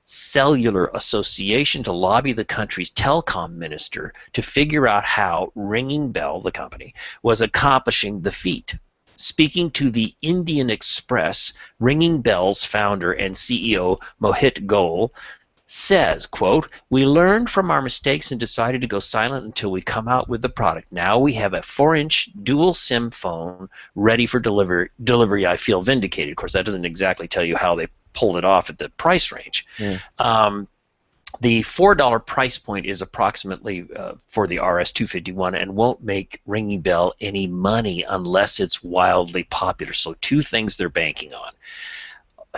Speaker 5: Cellular Association to lobby the country's telecom minister to figure out how Ringing Bell, the company, was accomplishing the feat. Speaking to the Indian Express, Ringing Bell's founder and CEO Mohit Goel says, quote, "We learned from our mistakes and decided to go silent until we come out with the product. Now we have a 4-inch dual SIM phone ready for delivery. I feel vindicated." Of course, that doesn't exactly tell you how they pulled it off at the price range. Yeah. The $4 price point is approximately for the RS-251 and won't make Ringing Bell any money unless it's wildly popular. So two things they're banking on.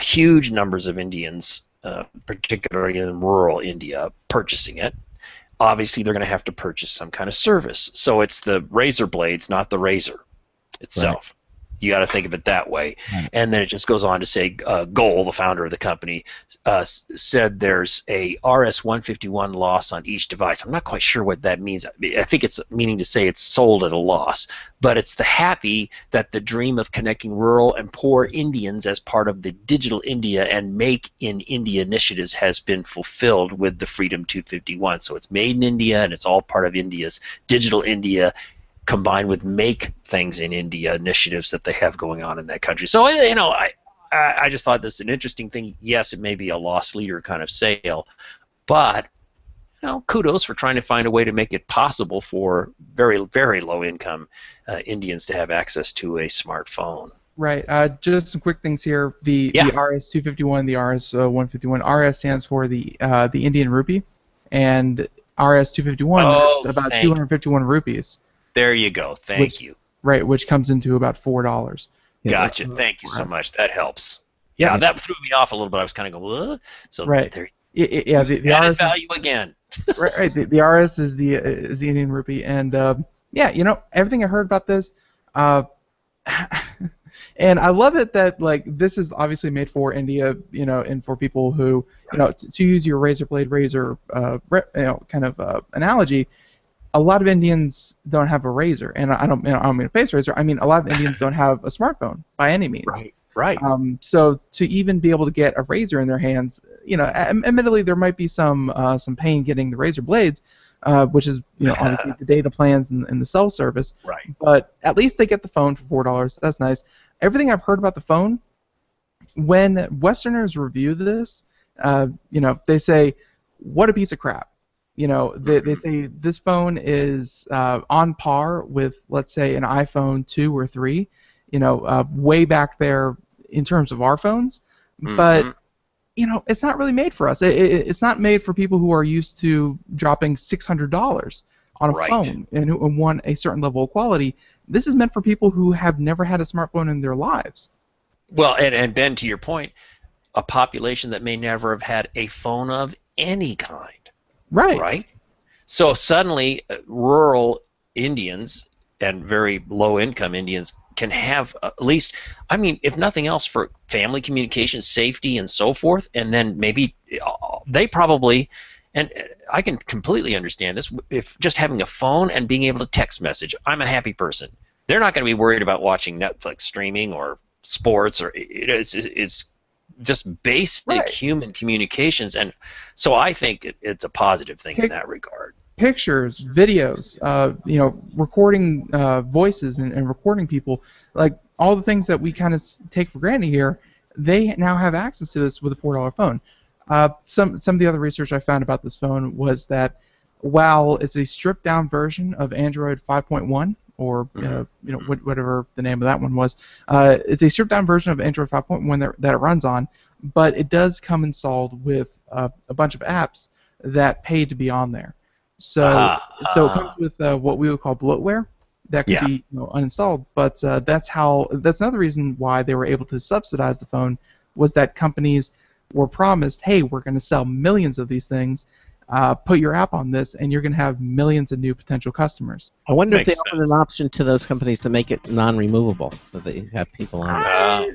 Speaker 5: Huge numbers of Indians, particularly in rural India, purchasing it. Obviously, they're going to have to purchase some kind of service. So it's the razor blades, not the razor itself. Right. You got to think of it that way. Right. And then it just goes on to say, Goel, the founder of the company, said there's a RS-151 loss on each device. I'm not quite sure what that means. I think it's meaning to say it's sold at a loss. But it's the happy that the dream of connecting rural and poor Indians as part of the Digital India and Make in India initiatives has been fulfilled with the Freedom 251. So it's made in India, and it's all part of India's Digital India combined with Make Things in India initiatives that they have going on in that country. So, you know, I just thought this is an interesting thing. Yes, it may be a loss leader kind of sale, but, you know, kudos for trying to find a way to make it possible for very, very low-income Indians to have access to a smartphone.
Speaker 2: Right. Just some quick things here. The RS-251, the RS-151. RS stands for the Indian rupee, and RS-251 is about 251 rupees.
Speaker 5: There you go. Thank you.
Speaker 2: Right, which comes into about $4.
Speaker 5: Gotcha. Thank you so much. That helps. Yeah, that threw me off a little bit. I was kind of going, what? So
Speaker 2: right.
Speaker 5: There.
Speaker 2: Yeah, the RS
Speaker 5: value again.
Speaker 2: right. The RS is the Indian rupee, and yeah, you know, everything I heard about this, and I love it that like this is obviously made for India, you know, and for people who, you know, to use your razor kind of analogy. A lot of Indians don't have a razor, and I don't mean a face razor. I mean a lot of Indians don't have a smartphone by any means.
Speaker 5: Right.
Speaker 2: So to even be able to get a razor in their hands, you know, admittedly there might be some pain getting the razor blades, which is, you know, obviously the data plans and the cell service.
Speaker 5: Right.
Speaker 2: But at least they get the phone for $4. That's nice. Everything I've heard about the phone, when Westerners review this, you know, they say, "What a piece of crap." You know, they say this phone is on par with, let's say, an iPhone 2 or 3, you know, way back there in terms of our phones. But, you know, it's not really made for us. It's not made for people who are used to dropping $600 on a
Speaker 5: Right.
Speaker 2: phone and who want a certain level of quality. This is meant for people who have never had a smartphone in their lives.
Speaker 5: Well, and Ben, to your point, a population that may never have had a phone of any kind,
Speaker 2: Right.
Speaker 5: right? So suddenly, rural Indians and very low-income Indians can have at least, I mean, if nothing else, for family communication, safety, and so forth, and then maybe they probably, and I can completely understand this, if just having a phone and being able to text message, I'm a happy person. They're not going to be worried about watching Netflix streaming or sports, or it's just basic
Speaker 2: Right.
Speaker 5: human communications, and so I think it's a positive thing in that regard.
Speaker 2: Pictures, videos, recording voices and recording people, like all the things that we kind of take for granted here, they now have access to this with a $4 phone. Some of the other research I found about this phone was that while it's a stripped down version of Android 5.1, or whatever the name of that one was, it's a stripped down version of Android 5.1 that it runs on, but it does come installed with a bunch of apps that pay to be on there. So it comes with what we would call bloatware that could be uninstalled. But that's another reason why they were able to subsidize the phone, was that companies were promised, hey, we're going to sell millions of these things. Put your app on this, and you're going to have millions of new potential customers.
Speaker 1: I wonder if
Speaker 5: Makes
Speaker 1: they offered an option to those companies to make it non-removable, that they have people on it.
Speaker 2: I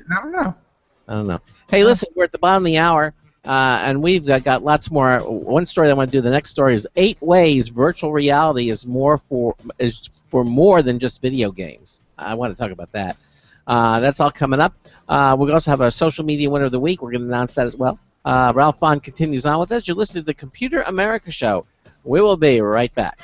Speaker 2: don't know.
Speaker 1: Hey, listen, we're at the bottom of the hour, and we've got lots more. One story I want to do. The next story is 8 ways virtual reality is for more than just video games. I want to talk about that. That's all coming up. We'll also have a social media winner of the week. We're going to announce that as well. Ralph Bond continues on with us. You're listening to the Computer America Show. We will be right back.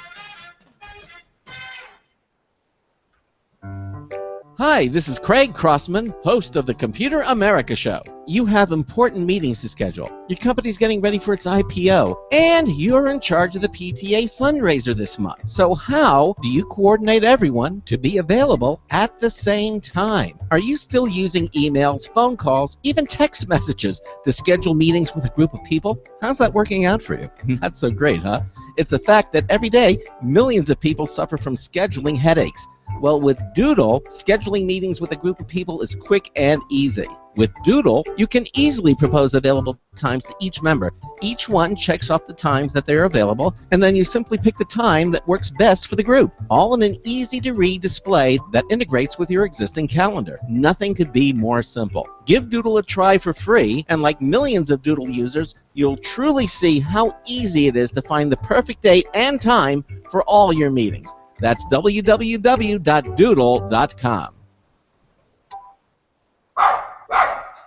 Speaker 1: Hi, this is Craig Crossman, host of the Computer America Show. You have important meetings to schedule. Your company's getting ready for its IPO, and you're in charge of the PTA fundraiser this month. So how do you coordinate everyone to be available at the same time? Are you still using emails, phone calls, even text messages to schedule meetings with a group of people? How's that working out for you? That's so great, huh? It's a fact that every day, millions of people suffer from scheduling headaches. Well, with Doodle, scheduling meetings with a group of people is quick and easy. With Doodle, you can easily propose available times to each member. Each one checks off the times that they're available, and then you simply pick the time that works best for the group, all in an easy-to-read display that integrates with your existing calendar. Nothing could be more simple. Give Doodle a try for free, and like millions of Doodle users, you'll truly see how easy it is to find the perfect date and time for all your meetings. That's www.doodle.com.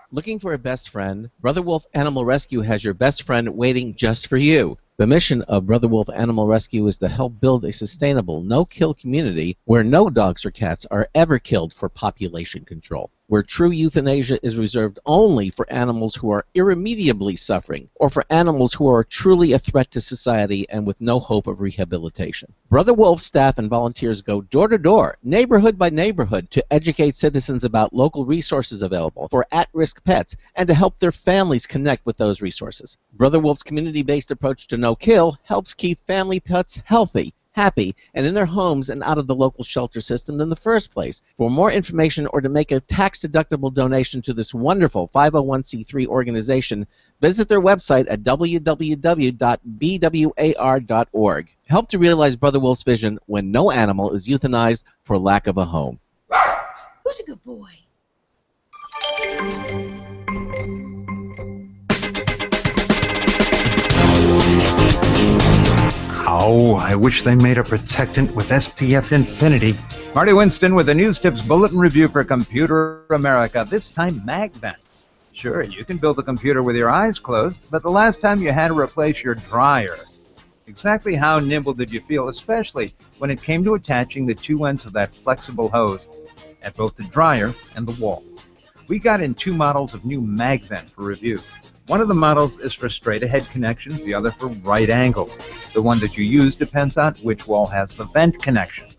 Speaker 1: Looking for a best friend? Brother Wolf Animal Rescue has your best friend waiting just for you. The mission of Brother Wolf Animal Rescue is to help build a sustainable, no-kill community where no dogs or cats are ever killed for population control, where true euthanasia is reserved only for animals who are irremediably suffering, or for animals who are truly a threat to society and with no hope of rehabilitation. Brother Wolf staff and volunteers go door to door, neighborhood by neighborhood, to educate citizens about local resources available for at-risk pets and to help their families connect with those resources. Brother Wolf's community-based approach to no-kill helps keep family pets healthy, happy, and in their homes and out of the local shelter system in the first place. For more information or to make a tax-deductible donation to this wonderful 501c3 organization, visit their website at www.bwar.org. Help to realize Brother Wolf's vision when no animal is euthanized for lack of a home.
Speaker 9: Who's a good boy?
Speaker 8: Oh, I wish they made a protectant with SPF Infinity. Marty Winston with the News Tips Bulletin Review for Computer America, this time MagVent. Sure, you can build a computer with your eyes closed, but the last time you had to replace your dryer. Exactly how nimble did you feel, especially when it came to attaching the two ends of that flexible hose at both the dryer and the wall? We got in 2 models of new MagVent for review. One of the models is for straight-ahead connections, the other for right angles. The one that you use depends on which wall has the vent connection.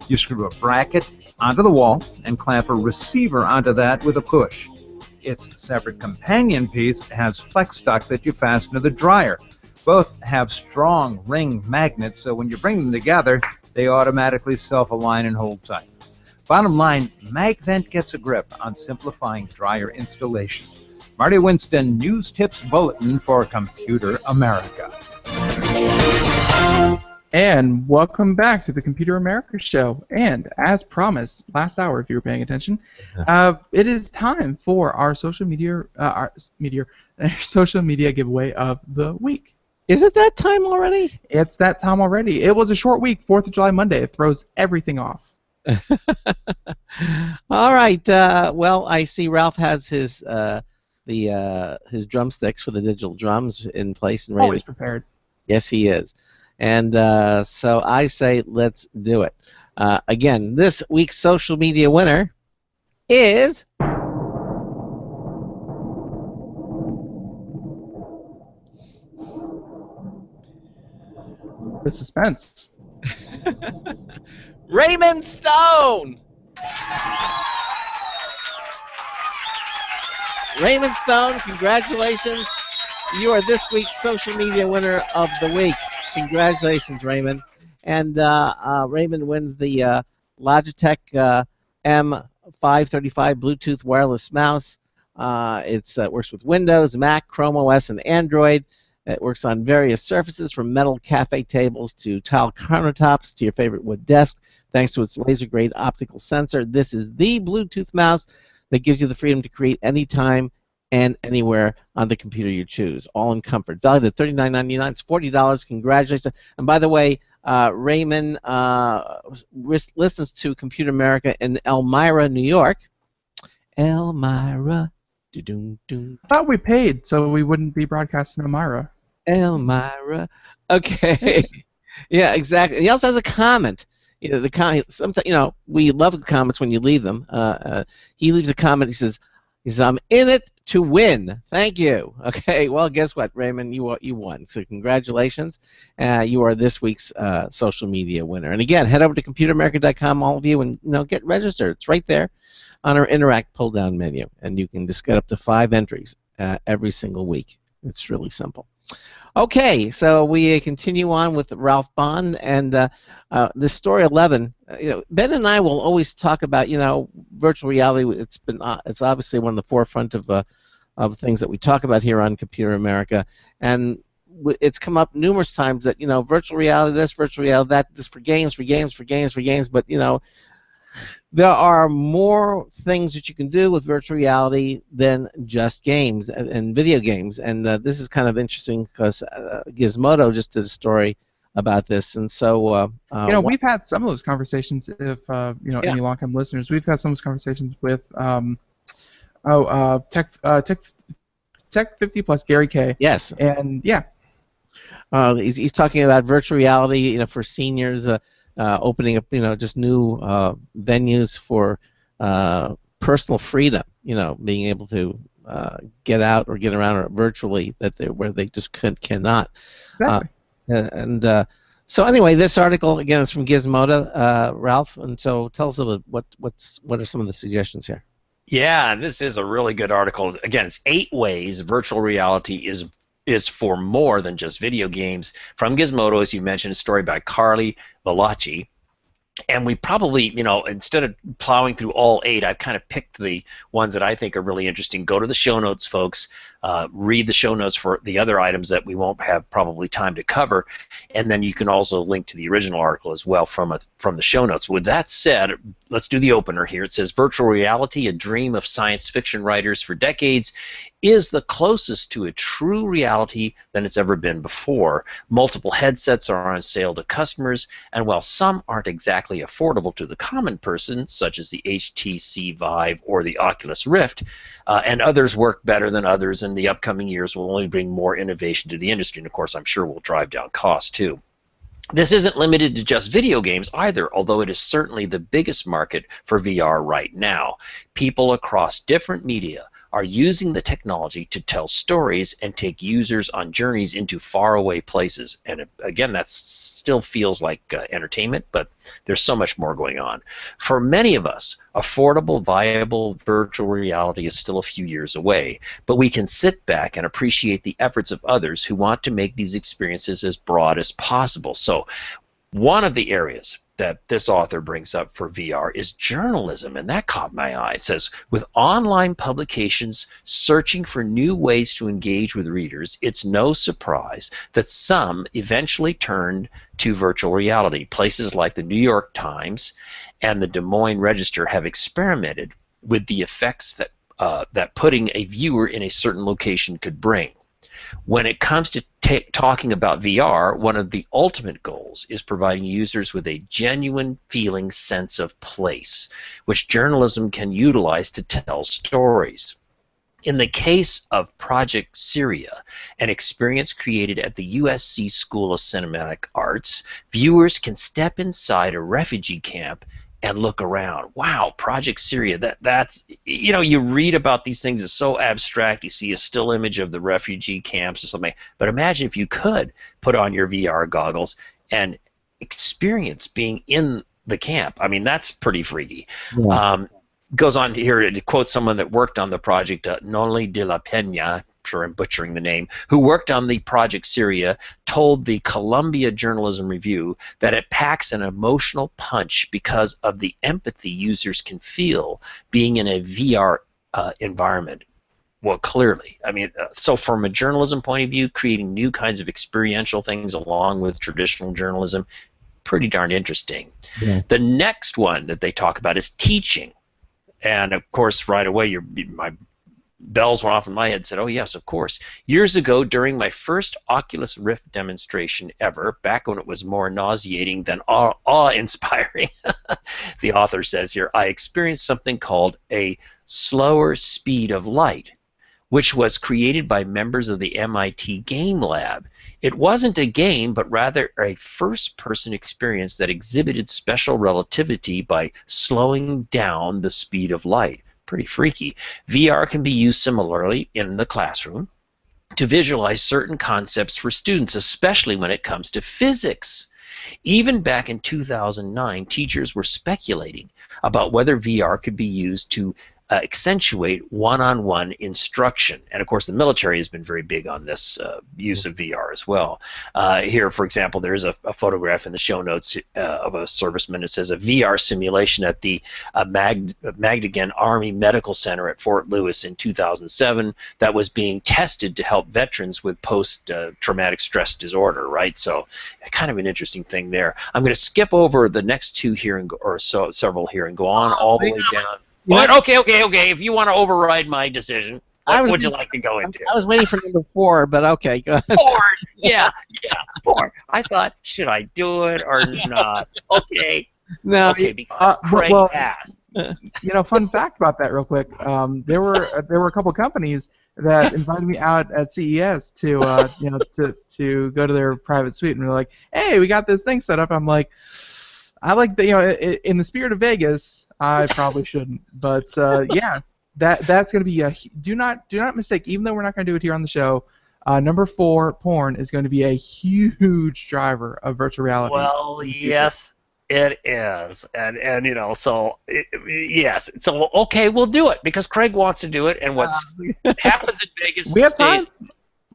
Speaker 8: You screw a bracket onto the wall and clamp a receiver onto that with a push. Its separate companion piece has flex duct that you fasten to the dryer, Both have strong ring magnets, so when you bring them together, they automatically self-align and hold tight. Bottom line, MagVent gets a grip on simplifying dryer installation. Marty Winston, News Tips Bulletin for Computer America.
Speaker 2: And welcome back to the Computer America Show. And as promised, last hour, if you were paying attention, it is time for our social media giveaway of the week.
Speaker 1: Is it that time already?
Speaker 2: It's that time already. It was a short week, 4th of July Monday. It throws everything off.
Speaker 1: All right. Well, I see Ralph has his his drumsticks for the digital drums in place and ready.
Speaker 2: Always prepared.
Speaker 1: Yes, he is. And so I say let's do it. Again, this week's social media winner is
Speaker 2: the suspense.
Speaker 1: Raymond Stone. Raymond Stone, congratulations. You are this week's social media winner of the week. Congratulations, Raymond. And Raymond wins the Logitech M535 Bluetooth wireless mouse. It works with Windows, Mac, Chrome OS, and Android. It works on various surfaces, from metal cafe tables to tile countertops to your favorite wood desk, thanks to its laser-grade optical sensor. This is the Bluetooth mouse that gives you the freedom to create anytime and anywhere on the computer you choose, all in comfort. Valued at $39.99. It's $40. Congratulations. And by the way, Raymond listens to Computer America in Elmira, New York. Elmira.
Speaker 2: I thought we paid so we wouldn't be broadcasting Elmira.
Speaker 1: Elmira. Okay. Yeah, exactly. He also has a comment. You know, we love the comments when you leave them. He leaves a comment. He says, I'm in it to win. Thank you. Okay. Well, guess what, Raymond? You won. So congratulations. You are this week's social media winner. And again, head over to computeramerica.com, all of you, and get registered. It's right there on our Interact pull-down menu, and you can just get up to 5 entries every single week. It's really simple. Okay, so we continue on with Ralph Bond, and this story 11. Ben and I will always talk about virtual reality. It's obviously one of the forefront of things that we talk about here on Computer America, and it's come up numerous times that virtual reality this, virtual reality that, this for games, but there are more things that you can do with virtual reality than just games and video games, and this is kind of interesting because Gizmodo just did a story about this, and so
Speaker 2: we've had some of those conversations. If any long-time listeners, we've had some of those conversations with Tech 50 Plus Gary K.
Speaker 1: Yes,
Speaker 2: and yeah,
Speaker 1: he's talking about virtual reality, for seniors. Opening up, just new venues for personal freedom. Being able to get out or get around virtually where they just cannot.
Speaker 2: Exactly.
Speaker 1: So anyway, this article again is from Gizmodo, Ralph. And so tell us a little what are some of the suggestions here?
Speaker 5: Yeah, this is a really good article. Again, it's 8 ways virtual reality is for more than just video games. From Gizmodo, as you mentioned, a story by Carly Valachi. And we probably, instead of plowing through all 8, I've kind of picked the ones that I think are really interesting. Go to the show notes, folks. Read the show notes for the other items that we won't have probably time to cover. And then you can also link to the original article as well from the show notes. With that said, let's do the opener here. It says, virtual reality, a dream of science fiction writers for decades, is the closest to a true reality than it's ever been before. Multiple headsets are on sale to customers, and while some aren't exactly affordable to the common person, such as the HTC Vive or the Oculus Rift, and others work better than others, and the upcoming years will only bring more innovation to the industry, and of course I'm sure will drive down costs too. This isn't limited to just video games either, although it is certainly the biggest market for VR right now. People across different media are using the technology to tell stories and take users on journeys into faraway places. And again, that still feels like entertainment, but there's so much more going on. For many of us, affordable, viable virtual reality is still a few years away, but we can sit back and appreciate the efforts of others who want to make these experiences as broad as possible. So one of the areas that this author brings up for VR is journalism, and that caught my eye. It says, with online publications searching for new ways to engage with readers, it's no surprise that some eventually turned to virtual reality. Places like the New York Times and the Des Moines Register have experimented with the effects that, that putting a viewer in a certain location could bring. When it comes to talking about VR, one of the ultimate goals is providing users with a genuine feeling sense of place, which journalism can utilize to tell stories. In the case of Project Syria, an experience created at the USC School of Cinematic Arts, viewers can step inside a refugee camp and look around. Wow, Project Syria, that's, you know, you read about these things, it's so abstract, you see a still image of the refugee camps or something, but imagine if you could put on your VR goggles and experience being in the camp. I mean, that's pretty freaky.
Speaker 1: Yeah.
Speaker 5: Goes on here to quote someone that worked on the project, Noli de la Peña, sure I'm butchering the name, who worked on the Project Syria, told the Columbia Journalism Review that it packs an emotional punch because of the empathy users can feel being in a VR environment. Well, clearly. I mean, so from a journalism point of view, creating new kinds of experiential things along with traditional journalism, pretty darn interesting.
Speaker 1: Yeah.
Speaker 5: The next one that they talk about is teaching. And of course, right away, my bells went off in my head and said, oh, yes, of course. Years ago, during my first Oculus Rift demonstration ever, back when it was more nauseating than awe-inspiring, the author says here, I experienced something called a slower speed of light, which was created by members of the MIT Game Lab. It wasn't a game, but rather a first-person experience that exhibited special relativity by slowing down the speed of light. Pretty freaky. VR can be used similarly in the classroom to visualize certain concepts for students, especially when it comes to physics. Even back in 2009, teachers were speculating about whether VR could be used to accentuate one-on-one instruction. And of course, the military has been very big on this use of VR as well. Here, for example, there's a photograph in the show notes of a serviceman. It says a VR simulation at the Magdagen Army Medical Center at Fort Lewis in 2007 that was being tested to help veterans with post-traumatic stress disorder, right? So kind of an interesting thing there. I'm going to skip over the next two here, several here, and go on all the way down. What? Okay. If you want to override my decision, what would you like to go into?
Speaker 1: I was waiting for number 4, but okay, go ahead.
Speaker 5: Porn. Yeah, porn. I thought, should I do it or not? Okay.
Speaker 1: No.
Speaker 5: Okay, because Craig asked.
Speaker 2: You know, fun fact about that, real quick. There were a couple companies that invited me out at CES to to go to their private suite, and they're like, "Hey, we got this thing set up." I'm like, I like the, in the spirit of Vegas, I probably shouldn't, but yeah, that's going to be a do not mistake. Even though we're not going to do it here on the show, number 4, porn, is going to be a huge driver of virtual reality.
Speaker 5: Well, yes, it is, and yes, so okay, we'll do it because Craig wants to do it, and what happens in Vegas?
Speaker 2: We have time.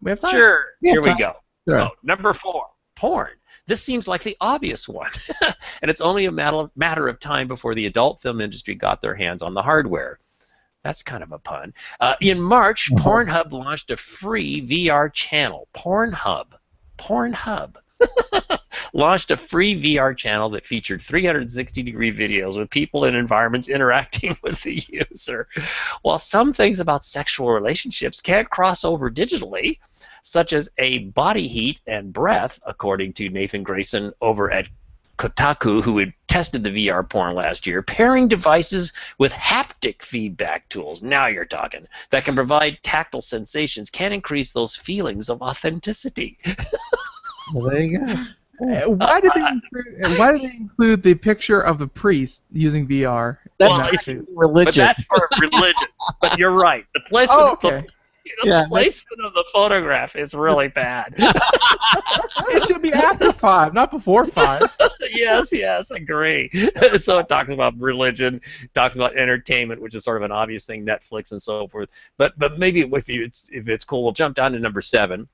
Speaker 2: We have time.
Speaker 5: Sure. Here we go.
Speaker 2: Sure.
Speaker 5: So, number 4, porn. This seems like the obvious one, and it's only a matter of time before the adult film industry got their hands on the hardware. That's kind of a pun. In March, Pornhub launched a free VR channel. Pornhub launched a free VR channel that featured 360-degree videos with people in environments interacting with the user. While some things about sexual relationships can't cross over digitally, such as a body heat and breath, according to Nathan Grayson over at Kotaku, who had tested the VR porn last year, pairing devices with haptic feedback tools, now you're talking, that can provide tactile sensations can increase those feelings of authenticity.
Speaker 1: Well, there you go.
Speaker 2: Why did they include the picture of the priest using VR?
Speaker 1: That's
Speaker 5: Well,
Speaker 1: religion.
Speaker 5: But that's for religion. But you're right. The placement,
Speaker 2: Oh, okay.
Speaker 1: Yeah,
Speaker 5: the placement of the photograph is really bad.
Speaker 2: It should be after 5, not before 5.
Speaker 5: Yes, agree. So it talks about religion, talks about entertainment, which is sort of an obvious thing, Netflix and so forth. But maybe if it's cool, we'll jump down to number 7.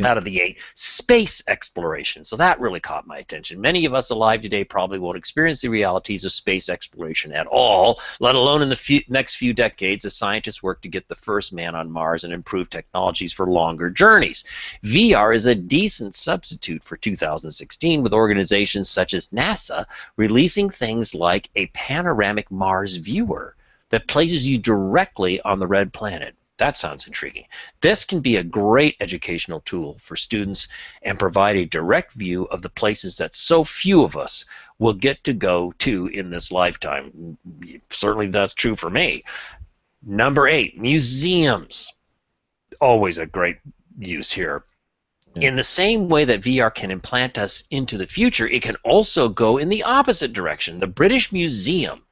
Speaker 5: Out of the 8, space exploration. So that really caught my attention. Many of us alive today probably won't experience the realities of space exploration at all, let alone in the next few decades as scientists work to get the first man on Mars and improve technologies for longer journeys. VR is a decent substitute for 2016, with organizations such as NASA releasing things like a panoramic Mars viewer that places you directly on the red planet. That sounds intriguing. This can be a great educational tool for students and provide a direct view of the places that so few of us will get to go to in this lifetime. Certainly that's true for me. Number 8, museums. Always a great use here. In the same way that VR can implant us into the future, it can also go in the opposite direction. The British Museum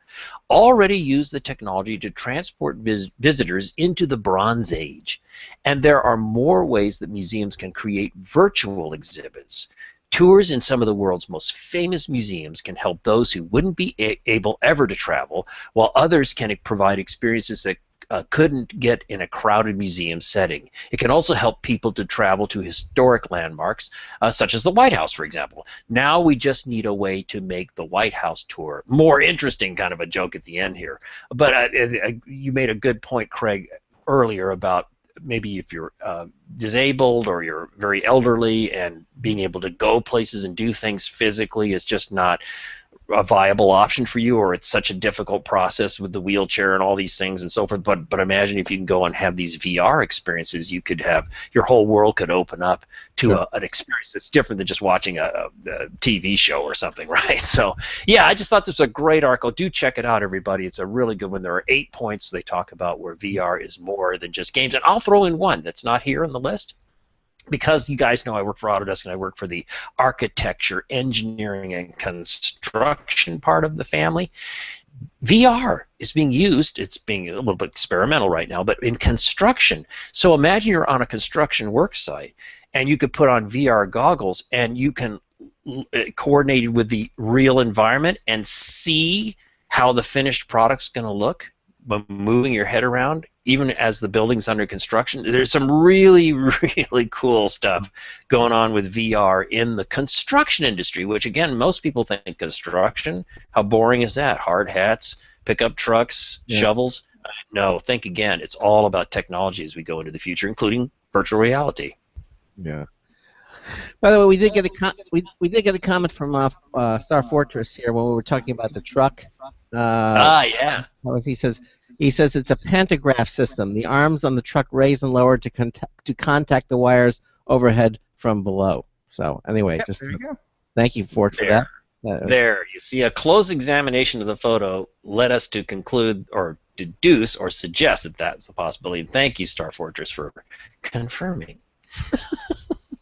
Speaker 5: already use the technology to transport visitors into the Bronze Age. And there are more ways that museums can create virtual exhibits. Tours in some of the world's most famous museums can help those who wouldn't be able ever to travel, while others can provide experiences that couldn't get in a crowded museum setting. It can also help people to travel to historic landmarks, such as the White House, for example. Now we just need a way to make the White House tour more interesting, kind of a joke at the end here. But you made a good point, Craig, earlier about maybe if you're disabled or you're very elderly and being able to go places and do things physically is just not a viable option for you, or it's such a difficult process with the wheelchair and all these things and so forth. But imagine if you can go and have these VR experiences, you could have your whole world could open up to an experience that's different than just watching a TV show or something, right? So yeah, I just thought this was a great article. Do check it out, everybody. It's a really good one. There are 8 points they talk about where VR is more than just games, and I'll throw in one that's not here on the list. Because you guys know I work for Autodesk and I work for the architecture, engineering, and construction part of the family, VR is being used. It's being a little bit experimental right now, but in construction. So imagine you're on a construction work site and you could put on VR goggles and you can coordinate it with the real environment and see how the finished product's going to look by moving your head around, even as the building's under construction. There's some really, really cool stuff going on with VR in the construction industry, which, again, most people think construction, how boring is that? Hard hats, pickup trucks, shovels? No, think again. It's all about technology as we go into the future, including virtual reality.
Speaker 1: Yeah. By the way, we did get a comment from Star Fortress here when we were talking about the truck.
Speaker 5: Yeah.
Speaker 1: He says it's a pantograph system. The arms on the truck raise and lower to contact the wires overhead from below. So anyway, just
Speaker 2: there you go.
Speaker 1: Thank you, Fort, for that.
Speaker 5: There, you see, a close examination of the photo led us to conclude or deduce or suggest that that's a possibility. Thank you, Star Fortress, for confirming.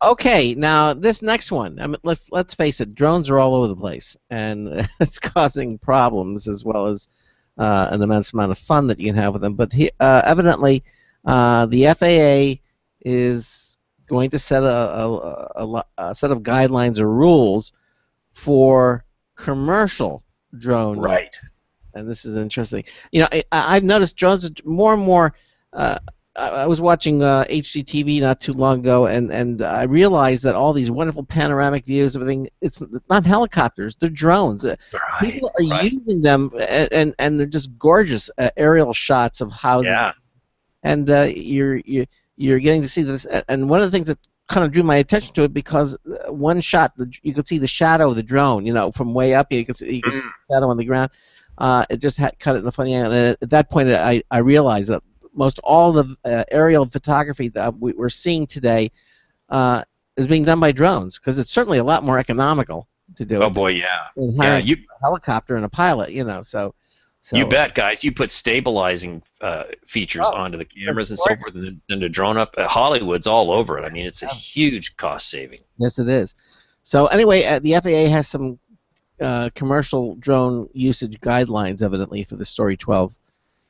Speaker 1: Okay, now this next one. I mean, let's face it, drones are all over the place, and it's causing problems as well as an immense amount of fun that you can have with them. But evidently, the FAA is going to set a set of guidelines or rules for commercial drone.
Speaker 5: Right.
Speaker 1: And this is interesting. You know, I've noticed drones more and more. I was watching HGTV not too long ago, and I realized that all these wonderful panoramic views, everything, it's not helicopters, they're drones. People are using them, and they're just gorgeous aerial shots of houses.
Speaker 5: Yeah.
Speaker 1: And you're getting to see this. And one of the things that kind of drew my attention to it, because one shot, you could see the shadow of the drone, you know, from way up. You could see the shadow on the ground. It just cut it in a funny angle. And at that point, I realized that most all the aerial photography that we're seeing today is being done by drones, because it's certainly a lot more economical to do it.
Speaker 5: Oh boy, yeah.
Speaker 1: A helicopter and a pilot, you know. So
Speaker 5: you bet, guys. You put stabilizing features onto the cameras and so forth, and to drone up. Hollywood's all over it. I mean, it's a huge cost saving.
Speaker 1: Yes, it is. So anyway, the FAA has some commercial drone usage guidelines, evidently, for the Story 12.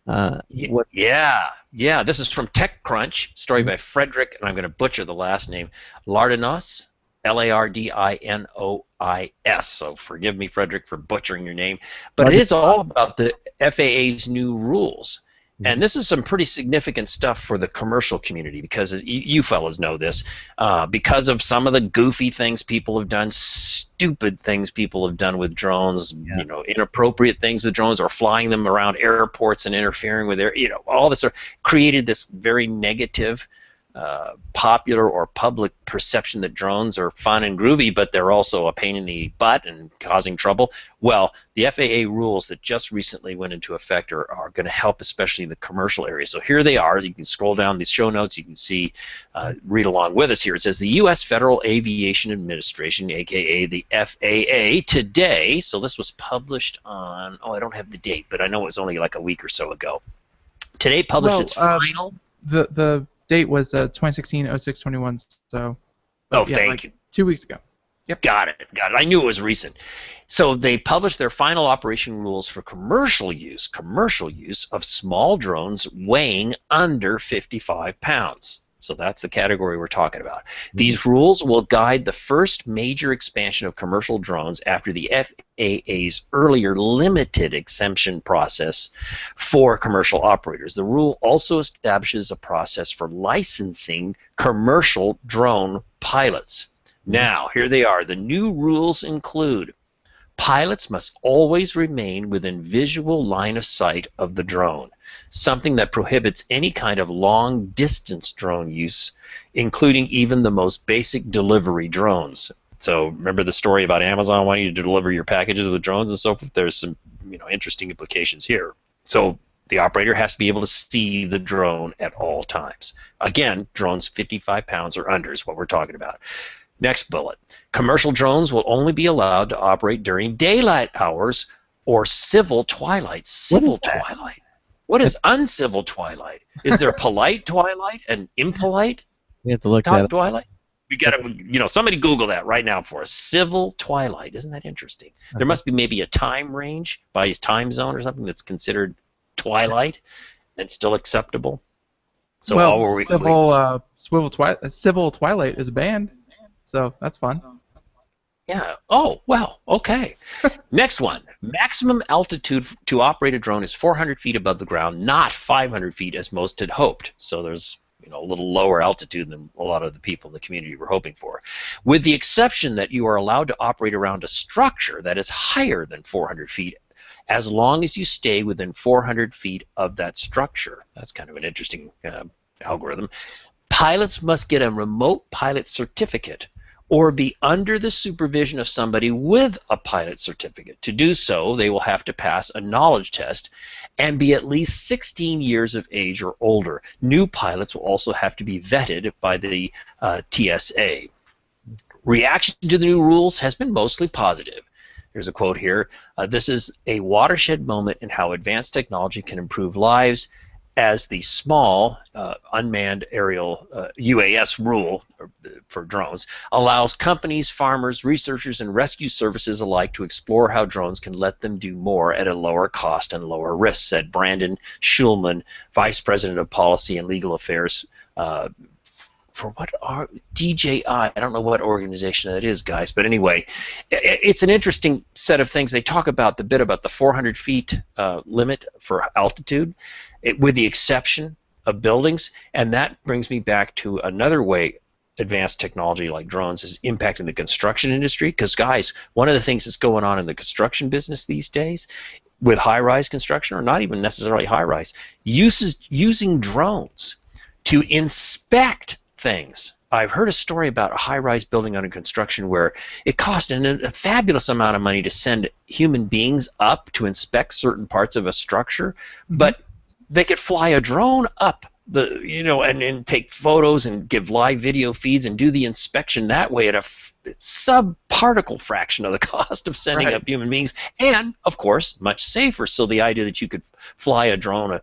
Speaker 5: Yeah. This is from TechCrunch, story by Frederick, and I'm going to butcher the last name, Lardinos, Lardinois. So forgive me, Frederick, for butchering your name. But it is all about the FAA's new rules. And this is some pretty significant stuff for the commercial community because, as you fellas know this, because of some of the goofy things people have done, stupid things people have done with drones, inappropriate things with drones, or flying them around airports and interfering with all this, created this very negative, popular or public perception that drones are fun and groovy, but they're also a pain in the butt and causing trouble. Well, the FAA rules that just recently went into effect are going to help, especially in the commercial area. So here they are. You can scroll down these show notes. You can see, read along with us here. It says the U.S. Federal Aviation Administration, aka the FAA, today. So this was published on. I don't have the date, but I know it was only like a week or so ago. Today published its final.
Speaker 2: The date was 2016-06-21, so...
Speaker 5: thank you.
Speaker 2: 2 weeks ago. Yep.
Speaker 5: Got it. I knew it was recent. So they published their final operation rules for commercial use of small drones weighing under 55 pounds. So that's the category we're talking about. These rules will guide the first major expansion of commercial drones after the FAA's earlier limited exemption process for commercial operators. The rule also establishes a process for licensing commercial drone pilots. Now, here they are. The new rules include pilots must always remain within visual line of sight of the drone, something that prohibits any kind of long-distance drone use, including even the most basic delivery drones. So remember the story about Amazon wanting you to deliver your packages with drones and so forth? There's some interesting implications here. So the operator has to be able to see the drone at all times. Again, drones 55 pounds or under is what we're talking about. Next bullet. Commercial drones will only be allowed to operate during daylight hours or civil twilight. Civil twilight? What is uncivil twilight? Is there polite twilight and impolite?
Speaker 1: We have to look that up.
Speaker 5: Twilight? We got to, somebody Google that right now for us. Civil twilight. Isn't that interesting? There must be maybe a time range by time zone or something that's considered twilight and still acceptable. So
Speaker 2: Civil Twilight is a band, so that's fun.
Speaker 5: Yeah. Oh, well, okay. Next one. Maximum altitude to operate a drone is 400 feet above the ground, not 500 feet as most had hoped. So there's a little lower altitude than a lot of the people in the community were hoping for. With the exception that you are allowed to operate around a structure that is higher than 400 feet as long as you stay within 400 feet of that structure. That's kind of an interesting algorithm. Pilots must get a remote pilot certificate or be under the supervision of somebody with a pilot certificate. To do so, they will have to pass a knowledge test and be at least 16 years of age or older. New pilots will also have to be vetted by the TSA. Reaction to the new rules has been mostly positive. There's a quote here. This is a watershed moment in how advanced technology can improve lives, as the small unmanned aerial UAS rule for drones allows companies, farmers, researchers, and rescue services alike to explore how drones can let them do more at a lower cost and lower risk, said Brandon Schulman, Vice President of Policy and Legal Affairs for what are DJI? I don't know what organization that is, guys, but anyway, it's an interesting set of things. They talk about the 400 feet limit for altitude, with the exception of buildings, and that brings me back to another way advanced technology like drones is impacting the construction industry. Because, guys, one of the things that's going on in the construction business these days with high-rise construction, or not even necessarily high-rise, using drones to inspect things. I've heard a story about a high-rise building under construction where it cost a fabulous amount of money to send human beings up to inspect certain parts of a structure, but they could fly a drone up and take photos and give live video feeds and do the inspection that way at a sub-particle fraction of the cost of sending up human beings, and of course much safer. So the idea that you could fly a drone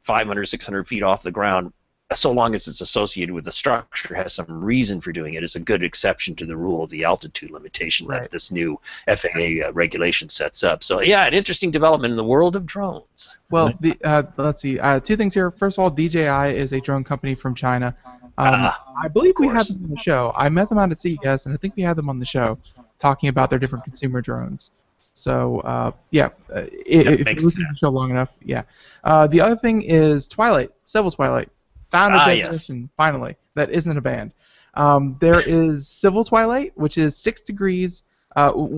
Speaker 5: 500, 600 feet off the ground so long as it's associated with the structure, has some reason for doing it, is a good exception to the rule of the altitude limitation that this new FAA regulation sets up. So yeah, an interesting development in the world of drones.
Speaker 2: Well, let's see. Two things here. First of all, DJI is a drone company from China. I believe we had them on the show. I met them out at CES, and I think we had them on the show talking about their different consumer drones. So, yeah, if you listen to the show long enough, yeah. The other thing is Twilight, Civil Twilight. Found a definition, finally, that isn't a band. There is Civil Twilight, which is 6 degrees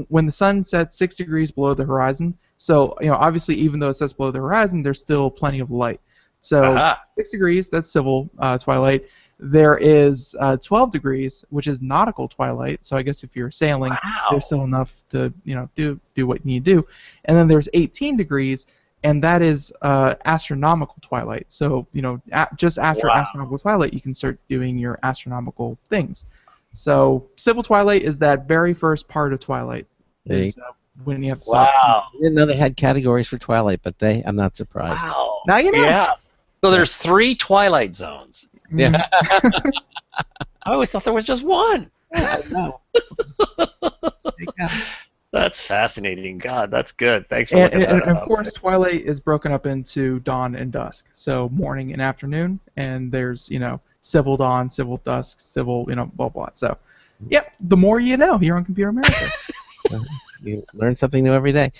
Speaker 2: when the sun sets 6 degrees below the horizon. So, obviously, even though it sets below the horizon, there's still plenty of light. So, 6 degrees, that's Civil Twilight. There is 12 degrees, which is nautical twilight. So I guess if you're sailing, there's still enough to do what you need to do. And then there's 18 degrees, and that is astronomical twilight. So just after astronomical twilight, you can start doing your astronomical things. So civil twilight is that very first part of twilight. When you have to stop.
Speaker 1: I didn't know they had categories for twilight, but I'm not surprised.
Speaker 5: Wow.
Speaker 2: Now you know.
Speaker 5: Yeah. So there's 3 twilight zones.
Speaker 1: Yeah.
Speaker 5: I always thought there was just one.
Speaker 1: I know.
Speaker 5: That's fascinating. God, that's good. Thanks for looking that up.
Speaker 2: And of course, twilight is broken up into dawn and dusk. So morning and afternoon, and there's civil dawn, civil dusk, civil blah blah. So, yep. The more you know here on Computer America.
Speaker 1: You learn something new every day.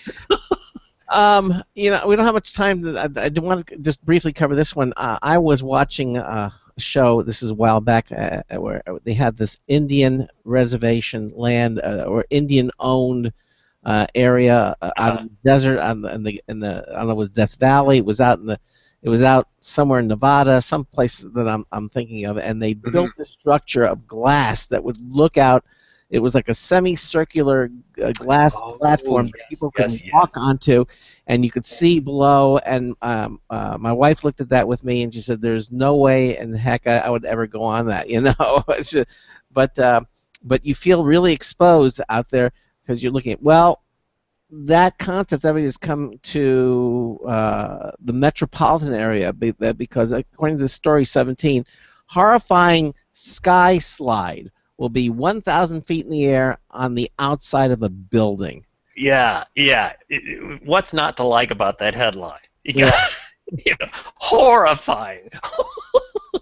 Speaker 1: We don't have much time. I do want to just briefly cover this one. I was watching a show, this is a while back, where they had this Indian reservation land or Indian-owned area out in the desert, I don't know, it was Death Valley. It was out somewhere in Nevada, some place that I'm thinking of, and they built this structure of glass that would look out. It was like a semicircular glass platform that people could walk onto, and you could see below. And my wife looked at that with me, and she said, "There's no way in heck I would ever go on that." But you feel really exposed out there because you're looking at that concept. Everybody has come to the metropolitan area because, according to Story 17, horrifying sky slide will be 1,000 feet in the air on the outside of a building.
Speaker 5: Yeah. What's not to like about that headline? Horrifying.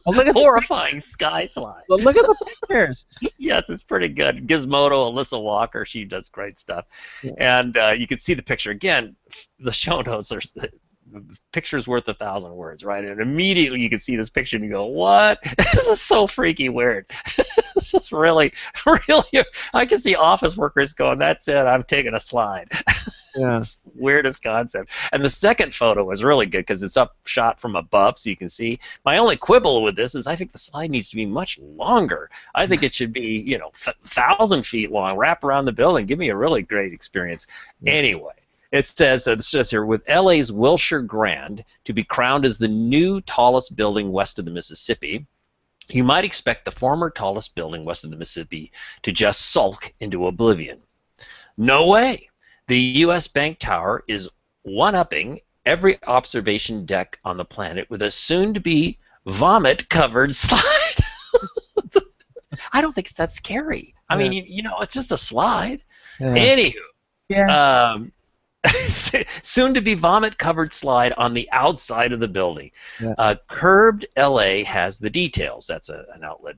Speaker 5: Horrifying sky slide.
Speaker 1: Well, look at the pictures.
Speaker 5: Yes, it's pretty good. Gizmodo, Alyssa Walker, she does great stuff. Yeah. And you can see the picture. Again, the show notes are... picture's worth 1,000 words, right? And immediately you can see this picture and you go, what? This is so freaky weird. It's just really, I can see office workers going, that's it, I'm taking a slide.
Speaker 1: Yeah.
Speaker 5: It's the weirdest concept. And the second photo was really good because it's shot from above so you can see. My only quibble with this is I think the slide needs to be much longer. I think it should be, 1,000 feet long, wrap around the building, give me a really great experience. Yeah. Anyway. It says here, with LA's Wilshire Grand to be crowned as the new tallest building west of the Mississippi, you might expect the former tallest building west of the Mississippi to just sulk into oblivion. No way. The U.S. Bank Tower is one-upping every observation deck on the planet with a soon-to-be vomit-covered slide. I don't think it's that scary. I mean, it's just a slide. Yeah. Anywho.
Speaker 2: Yeah.
Speaker 5: Soon to be vomit-covered slide on the outside of the building. Yeah. Curbed LA has the details. That's an outlet,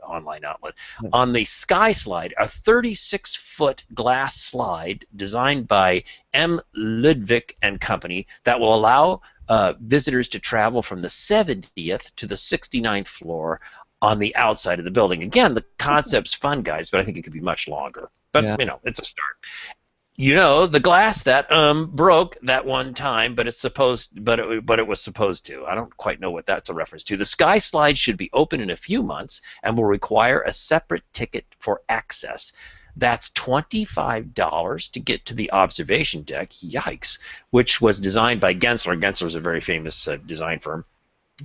Speaker 5: online outlet. Yeah. On the Sky Slide, a 36-foot glass slide designed by M. Ludwig and Company that will allow visitors to travel from the 70th to the 69th floor on the outside of the building. Again, the concept's fun, guys, but I think it could be much longer. But it's a start. The glass that broke that one time, but it was supposed to. I don't quite know what that's a reference to. The Sky Slide should be open in a few months and will require a separate ticket for access. That's $25 to get to the observation deck. Yikes! Which was designed by Gensler. Gensler is a very famous design firm.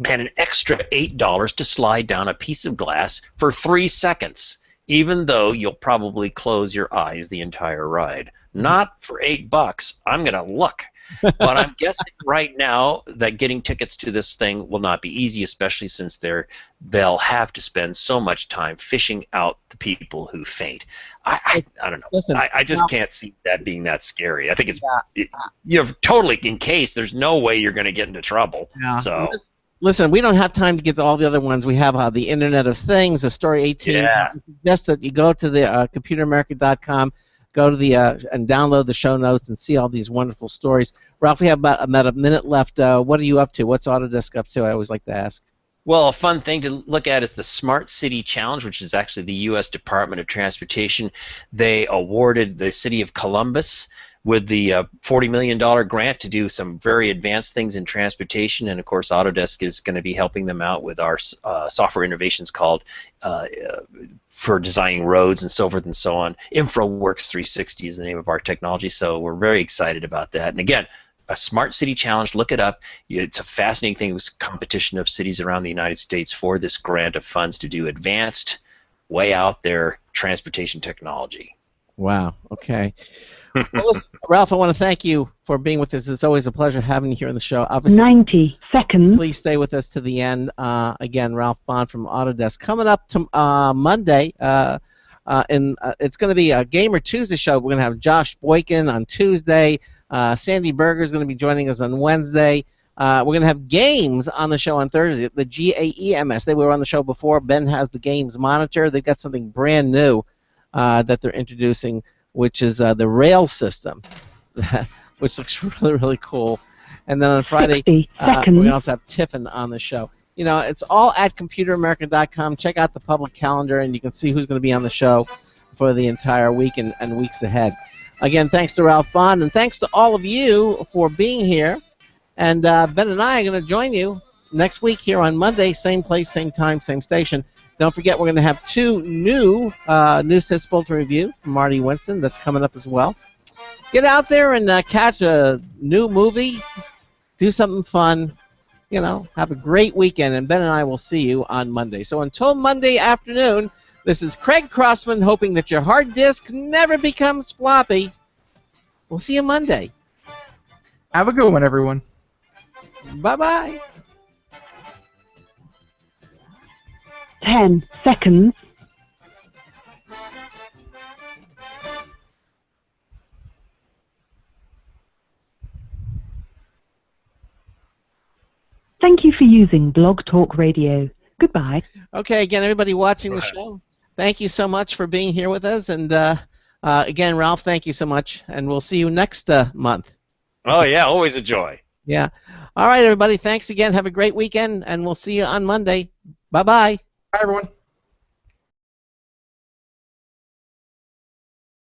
Speaker 5: And an extra $8 to slide down a piece of glass for 3 seconds, even though you'll probably close your eyes the entire ride. Not for $8. I'm going to look. But I'm guessing right now that getting tickets to this thing will not be easy, especially since they'll have to spend so much time fishing out the people who faint. I don't know.
Speaker 1: Listen,
Speaker 5: I just can't see that being that scary. I think you're totally in case there's no way you're going to get into trouble.
Speaker 1: Yeah.
Speaker 5: So.
Speaker 1: Listen, we don't have time to get to all the other ones. We have the Internet of Things, the Story 18.
Speaker 5: Yeah.
Speaker 1: I suggest that you go to the ComputerAmerica.com, go to the and download the show notes and see all these wonderful stories. Ralph, we have about a minute left. What are you up to? What's Autodesk up to? I always like to ask.
Speaker 5: Well, a fun thing to look at is the Smart City Challenge, which is actually the U.S. Department of Transportation. They awarded the city of Columbus with the $40 million grant to do some very advanced things in transportation, and of course Autodesk is going to be helping them out with our software innovations called for designing roads and so forth and so on. InfraWorks 360 is the name of our technology, so we're very excited about that. And again, a Smart City Challenge, look it up. It's a fascinating thing. It was a competition of cities around the United States for this grant of funds to do advanced, way out there transportation technology.
Speaker 1: Wow, okay. Well, listen, Ralph, I want to thank you for being with us. It's always a pleasure having you here on the show. Obviously,
Speaker 3: 90 seconds.
Speaker 1: Please stay with us to the end. Again, Ralph Bond from Autodesk. Coming up to Monday, it's going to be a Gamer Tuesday show. We're going to have Josh Boykin on Tuesday. Sandy Berger is going to be joining us on Wednesday. We're going to have games on the show on Thursday. The GAEMS. They were on the show before. Ben has the games monitor. They've got something brand new that they're introducing, which is the rail system, which looks really, really cool. And then on Friday, we also have Tiffin on the show. You know, it's all at ComputerAmerica.com. Check out the public calendar, and you can see who's going to be on the show for the entire week and weeks ahead. Again, thanks to Ralph Bond, and thanks to all of you for being here. And Ben and I are going to join you next week here on Monday, same place, same time, same station. Don't forget, we're going to have 2 new News Test Bulletin Review from Marty Winston. That's coming up as well. Get out there and catch a new movie. Do something fun. You know, have a great weekend, and Ben and I will see you on Monday. So until Monday afternoon, this is Craig Crossman hoping that your hard disk never becomes floppy. We'll see you Monday.
Speaker 2: Have a good one, everyone.
Speaker 1: Bye-bye.
Speaker 3: 10 seconds. Thank you for using Blog Talk Radio. Goodbye.
Speaker 1: Okay, again, everybody watching the show, thank you so much for being here with us. And again, Ralph, thank you so much. And we'll see you next month.
Speaker 5: Oh, yeah, always a joy.
Speaker 1: Yeah. All right, everybody, thanks again. Have a great weekend, and we'll see you on Monday. Bye-bye.
Speaker 2: Bye, everyone.